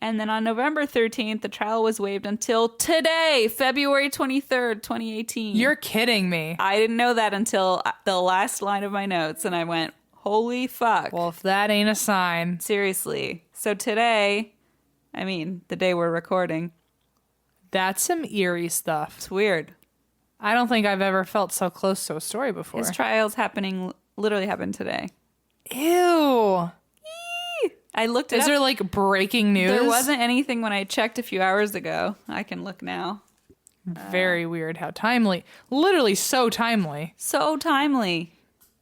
And then on November 13th, the trial was waived until today, February 23rd, 2018. You're kidding me. I didn't know that until the last line of my notes. And I went, holy fuck. Well, if that ain't a sign. Seriously. So today, I mean, the day we're recording. That's some eerie stuff. It's weird. I don't think I've ever felt so close to a story before. His trial's literally happened today. Ew. I looked it Is up. there like breaking news? There wasn't anything when I checked a few hours ago. I can look now. Very weird how timely. Literally so timely. So timely.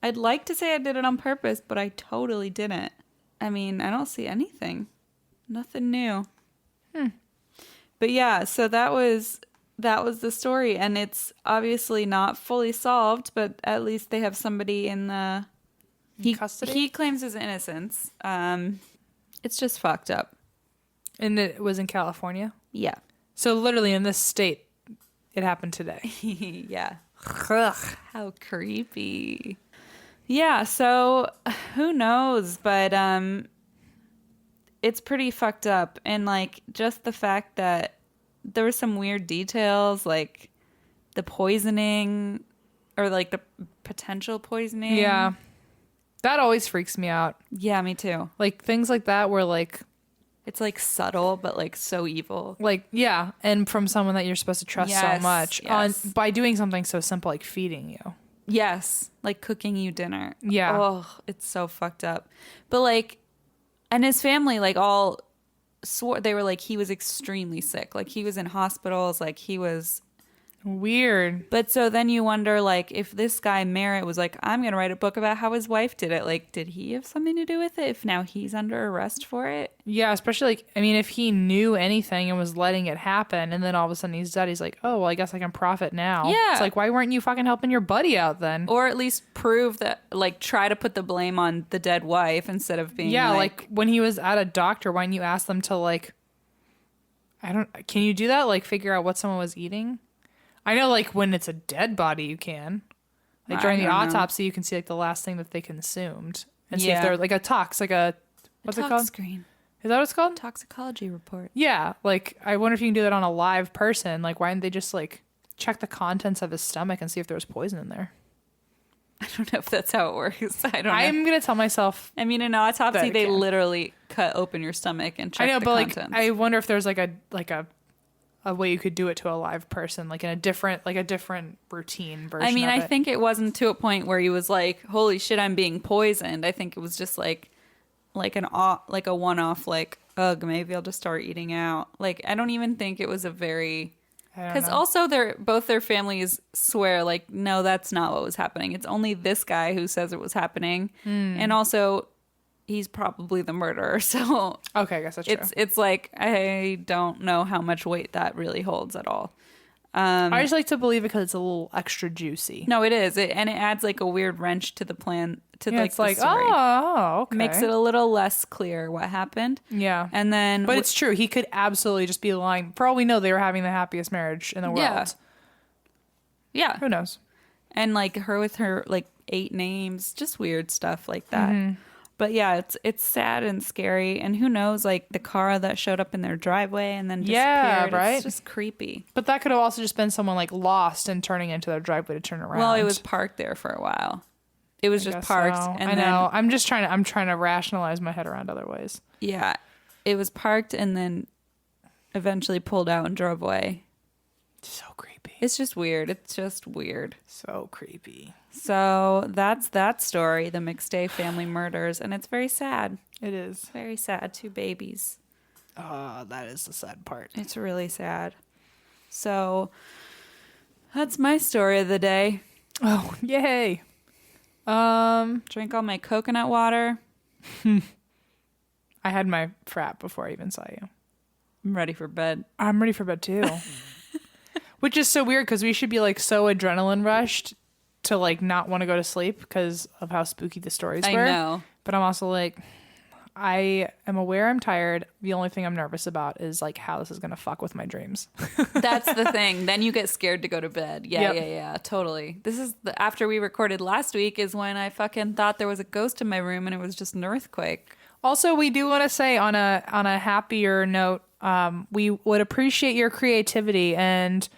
I'd like to say I did it on purpose, but I totally didn't. I mean, I don't see anything. Nothing new. But yeah, so that was the story, and it's obviously not fully solved, but at least they have somebody in the Custody? He claims his innocence. It's just fucked up. And it was in California? Yeah. So literally in this state, it happened today. Yeah. Ugh. How creepy. Yeah, so who knows, but it's pretty fucked up. And like just the fact that there were some weird details, like the poisoning or like the potential poisoning. Yeah. That always freaks me out. Yeah, me too. Like things like that where like It's like subtle, but like so evil. yeah, and from someone that you're supposed to trust so Yes, much yes. by doing something so simple like feeding you. Yes, like cooking you dinner. Yeah. Oh, it's so fucked up. But like, and his family like all swore they were like he was extremely sick. Like he was in hospitals. Like he was. Weird. But so then you wonder like if this guy Merritt was like, I'm gonna write a book about how his wife did it. Like, did he have something to do with it? If now he's under arrest for it. Yeah, especially like I mean, if he knew anything and was letting it happen, and then all of a sudden he's dead, he's like, oh well, I guess I can profit now. Yeah. It's like, why weren't you fucking helping your buddy out then? Or at least prove that, like, try to put the blame on the dead wife instead of being Yeah, like when he was at a doctor, why didn't you ask them to like? Can you do that? Like figure out what someone was eating. I know, like when it's a dead body, you can. Like during the I don't know. autopsy, you can see like the last thing that they consumed and see if Yeah. they're like a tox, like a what's it called? Screen. Is that what it's called? Toxicology report. Yeah, like I wonder if you can do that on a live person. Like, why didn't they just like check the contents of his stomach and see if there was poison in there? I don't know if that's how it works. I don't know. I'm gonna tell myself. I mean, in an autopsy, That it they can. literally cut open your stomach and check I know, the but contents. like, I wonder if there's like a a way you could do it to a live person, like in a different routine version. I mean, of I it. think it wasn't to a point where he was like, "Holy shit, I'm being poisoned." I think it was just like a one-off, like, ugh, maybe I'll just start eating out. Like, I don't even think it was a very, because also both their families swear like, no, that's not what was happening. It's only this guy who says it was happening, and also he's probably the murderer. So okay, I guess that's true. It's like, I don't know how much weight that really holds at all. I just like to believe it because it's a little extra juicy. No, it is, and it adds like a weird wrench to the plan. It's like, the story. oh, okay. Makes it a little less clear what happened. Yeah. And then, but it's true. He could absolutely just be lying. For all we know, they were having the happiest marriage in the world. Yeah. Who knows? And like her with her like 8 names, just weird stuff like that. But yeah, it's sad and scary. And who knows, like the car that showed up in their driveway and then disappeared. Yeah, right? It's just creepy. But that could have also just been someone like lost and turning into their driveway to turn around. Well, it was parked there for a while. It was just parked. So. And I know. I'm trying to rationalize my head around other ways. Yeah. It was parked and then eventually pulled out and drove away. So creepy. It's just weird. It's just weird. So creepy. So that's that story, the McStay family murders, and it's very sad. It is. Very sad. 2 babies. That is the sad part. It's really sad. So that's my story of the day. Oh, yay. Drink all my coconut water. I had my frap before I even saw you. I'm ready for bed. I'm ready for bed too. Which is so weird because we should be like so adrenaline rushed to like not want to go to sleep because of how spooky the stories were. I know. But I'm also like, I am aware I'm tired. The only thing I'm nervous about is like how this is going to fuck with my dreams. That's the thing. Then you get scared to go to bed. Yeah, totally. This is after we recorded last week is when I fucking thought there was a ghost in my room and it was just an earthquake. Also, we do want to say on a happier note, we would appreciate your creativity and,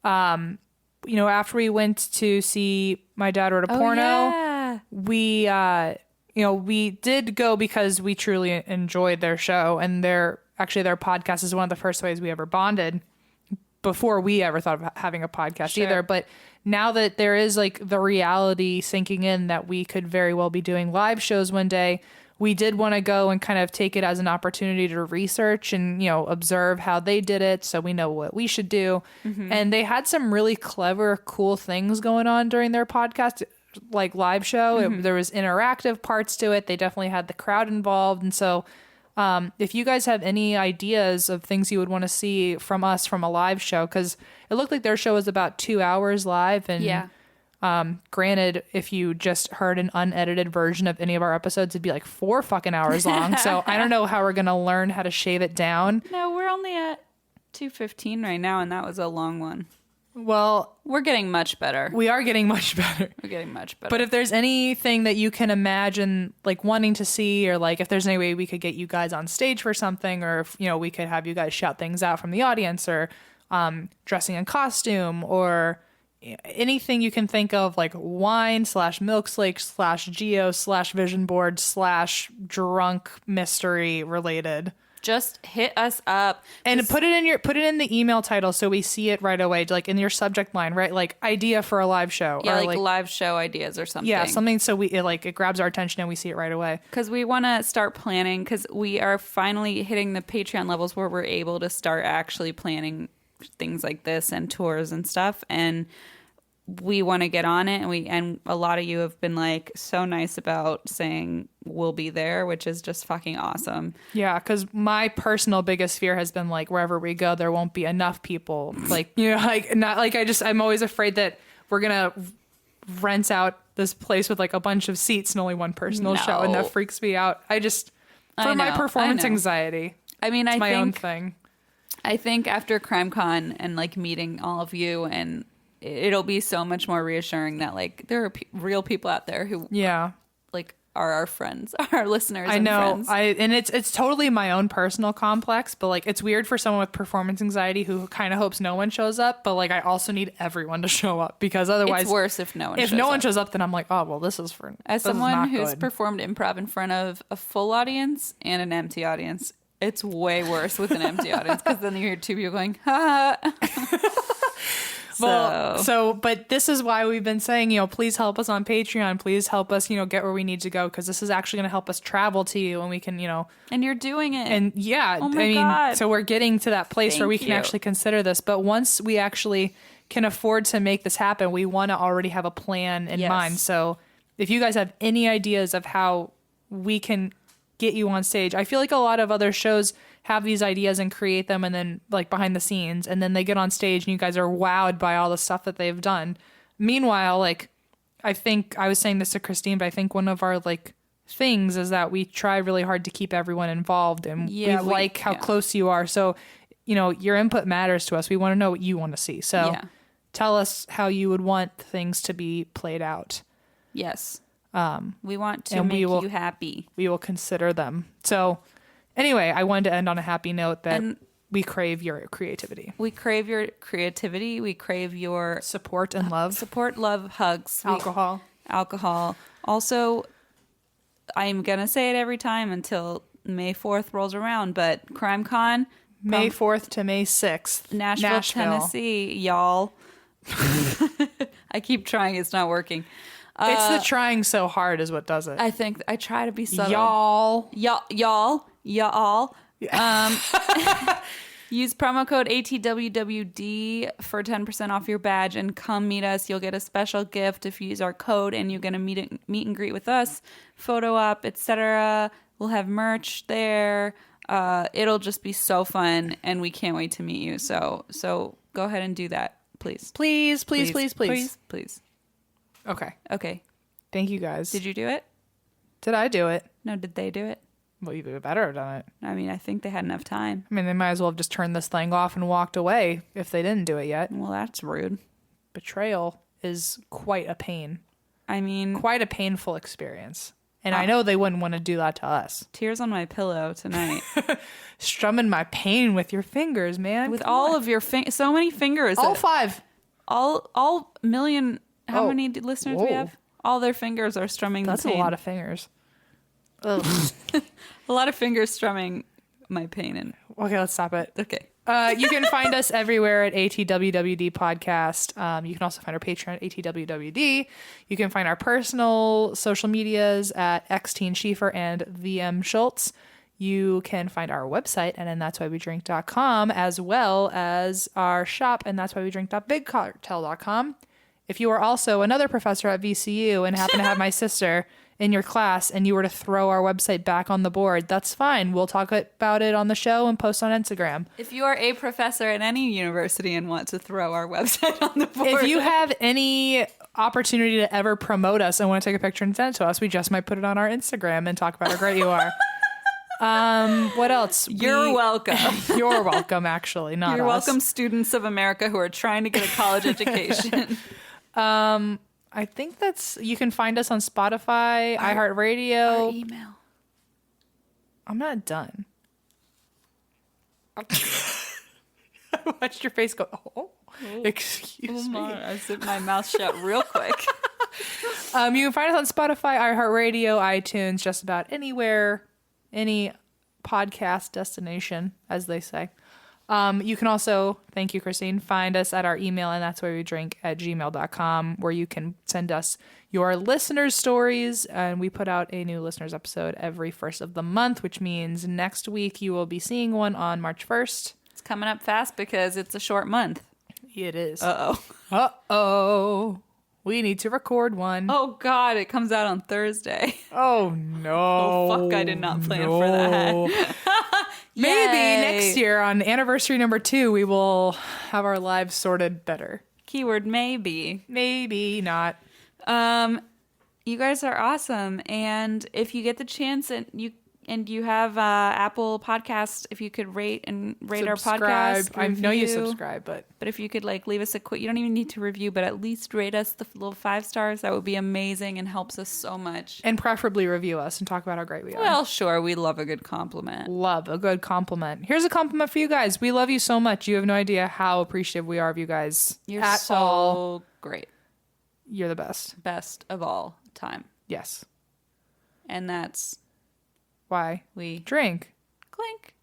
after we went to see My Dad Wrote a Porno, we did go because we truly enjoyed their show, and their podcast is one of the first ways we ever bonded before we ever thought of having a podcast either. But now that there is like the reality sinking in that we could very well be doing live shows one day, we did want to go and kind of take it as an opportunity to research and, observe how they did it so we know what we should do. Mm-hmm. And they had some really clever, cool things going on during their podcast, like live show. Mm-hmm. There was interactive parts to it. They definitely had the crowd involved. And so if you guys have any ideas of things you would want to see from us from a live show, because it looked like their show was about 2 hours live. And granted, if you just heard an unedited version of any of our episodes, it'd be like 4 fucking hours long. So I don't know how we're going to learn how to shave it down. No, we're only at 2:15 right now, and that was a long one. Well, we're getting much better. We are getting much better. We're getting much better. But if there's anything that you can imagine like wanting to see, or like if there's any way we could get you guys on stage for something, or if, we could have you guys shout things out from the audience, or dressing in costume, or anything you can think of, like wine / milk slake / geo / vision board / drunk mystery related, just hit us up and put it in the email title so we see it right away, like in your subject line, right? Like idea for a live show, or like live show ideas or something. Yeah, something so it grabs our attention and we see it right away. Because we want to start planning, because we are finally hitting the Patreon levels where we're able to start actually planning things like this and tours and stuff, and we want to get on it, and a lot of you have been like so nice about saying we'll be there, which is just fucking awesome. Yeah, because my personal biggest fear has been like wherever we go, there won't be enough people. Like I'm always afraid that we're gonna rent out this place with like a bunch of seats and only one person will show, and that freaks me out. My performance anxiety. I mean, it's my own thing. I think after CrimeCon and like meeting all of you, and it'll be so much more reassuring that like there are real people out there who like are our friends, our listeners. I know. Friends. And it's totally my own personal complex, but like it's weird for someone with performance anxiety who kind of hopes no one shows up, but like I also need everyone to show up, because otherwise it's worse if no one shows up, then I'm like, oh well, this is someone who's performed improv in front of a full audience and an empty audience. It's way worse with an empty audience because then you hear two people going, ha. But this is why we've been saying, please help us on Patreon. Please help us, get where we need to go, because this is actually going to help us travel to you, and we can, And you're doing it. And yeah, oh my God. So we're getting to that place where we can actually consider this. But once we actually can afford to make this happen, we want to already have a plan in mind. So if you guys have any ideas of how we can get you on stage, I feel like a lot of other shows have these ideas and create them and then like behind the scenes, and then they get on stage and you guys are wowed by all the stuff that they've done. Meanwhile, like, I think I was saying this to Christine, but I think one of our like things is that we try really hard to keep everyone involved, and we like how close you are. So, your input matters to us. We want to know what you want to see. So tell us how you would want things to be played out. Yes. We want to make you happy. We will consider them. So anyway, I wanted to end on a happy note that we crave your creativity. We crave your creativity. We crave your support and love. Support, love, hugs. Alcohol. Also, I'm going to say it every time until May 4th rolls around, but CrimeCon. May 4th to May 6th. Nashville, Tennessee, y'all. I keep trying. It's not working. It's the trying so hard is what does it. I think I try to be subtle. Y'all. Use promo code ATWWD for 10% off your badge and come meet us. You'll get a special gift if you use our code, and you're going to meet and greet with us, photo op, etc. We'll have merch there. It'll just be so fun, and we can't wait to meet you. So go ahead and do that, please. Please. Okay. Thank you, guys. Did you do it? Did I do it? No, did they do it? Well, you better have done it. I mean, I think they had enough time. I mean, they might as well have just turned this thing off and walked away if they didn't do it yet. Well, that's rude. Betrayal is quite a pain. I mean, quite a painful experience. And I know they wouldn't want to do that to us. Tears on my pillow tonight. Strumming my pain with your fingers, man. With all of your so many fingers. All 5. All million. How many listeners do we have? All their fingers are strumming the pain. That's a lot of fingers. A lot of fingers strumming my pain. Okay, let's stop it. Okay. You can find us everywhere at ATWWD Podcast. You can also find our Patreon at ATWWD. You can find our personal social medias at XTeenSchiefer and VM Schultz. You can find our website and then that'swhywedrink.com, as well as our shop and that'swhywedrink.bigcartel.com. If you are also another professor at VCU and happen to have my sister in your class and you were to throw our website back on the board, that's fine. We'll talk about it on the show and post on Instagram. If you are a professor at any university and want to throw our website on the board. If you have any opportunity to ever promote us and want to take a picture and send it to us, we just might put it on our Instagram and talk about how great you are. What else? You're welcome. You're welcome, actually, not You're us. welcome, students of America who are trying to get a college education. I think you can find us on Spotify, iHeartRadio. Our email. I'm not done. I watched your face go, excuse me. I zipped my mouth shut real quick. You can find us on Spotify, iHeartRadio, iTunes, just about anywhere, any podcast destination, as they say. You can also, thank you, Christine, find us at our email, and that's where we drink at gmail.com, where you can send us your listeners' stories. And we put out a new listeners episode every first of the month, which means next week you will be seeing one on March 1st. It's coming up fast because it's a short month. It is. Uh-oh. We need to record one. Oh, God. It comes out on Thursday. Oh, no. Oh, fuck. I did not plan for that. Maybe next year on anniversary number 2, we will have our lives sorted better. Keyword maybe. Maybe not. You guys are awesome. And if you get the chance and you have Apple Podcasts, if you could rate our podcast. I know you subscribe, but if you could leave us a quick, you don't even need to review, but at least rate us the little 5 stars. That would be amazing and helps us so much. And preferably review us and talk about how great we are. Well, sure. We love a good compliment. Love a good compliment. Here's a compliment for you guys. We love you so much. You have no idea how appreciative we are of you guys. You're so great. You're the best. Best of all time. Yes. And that's why we drink. clink.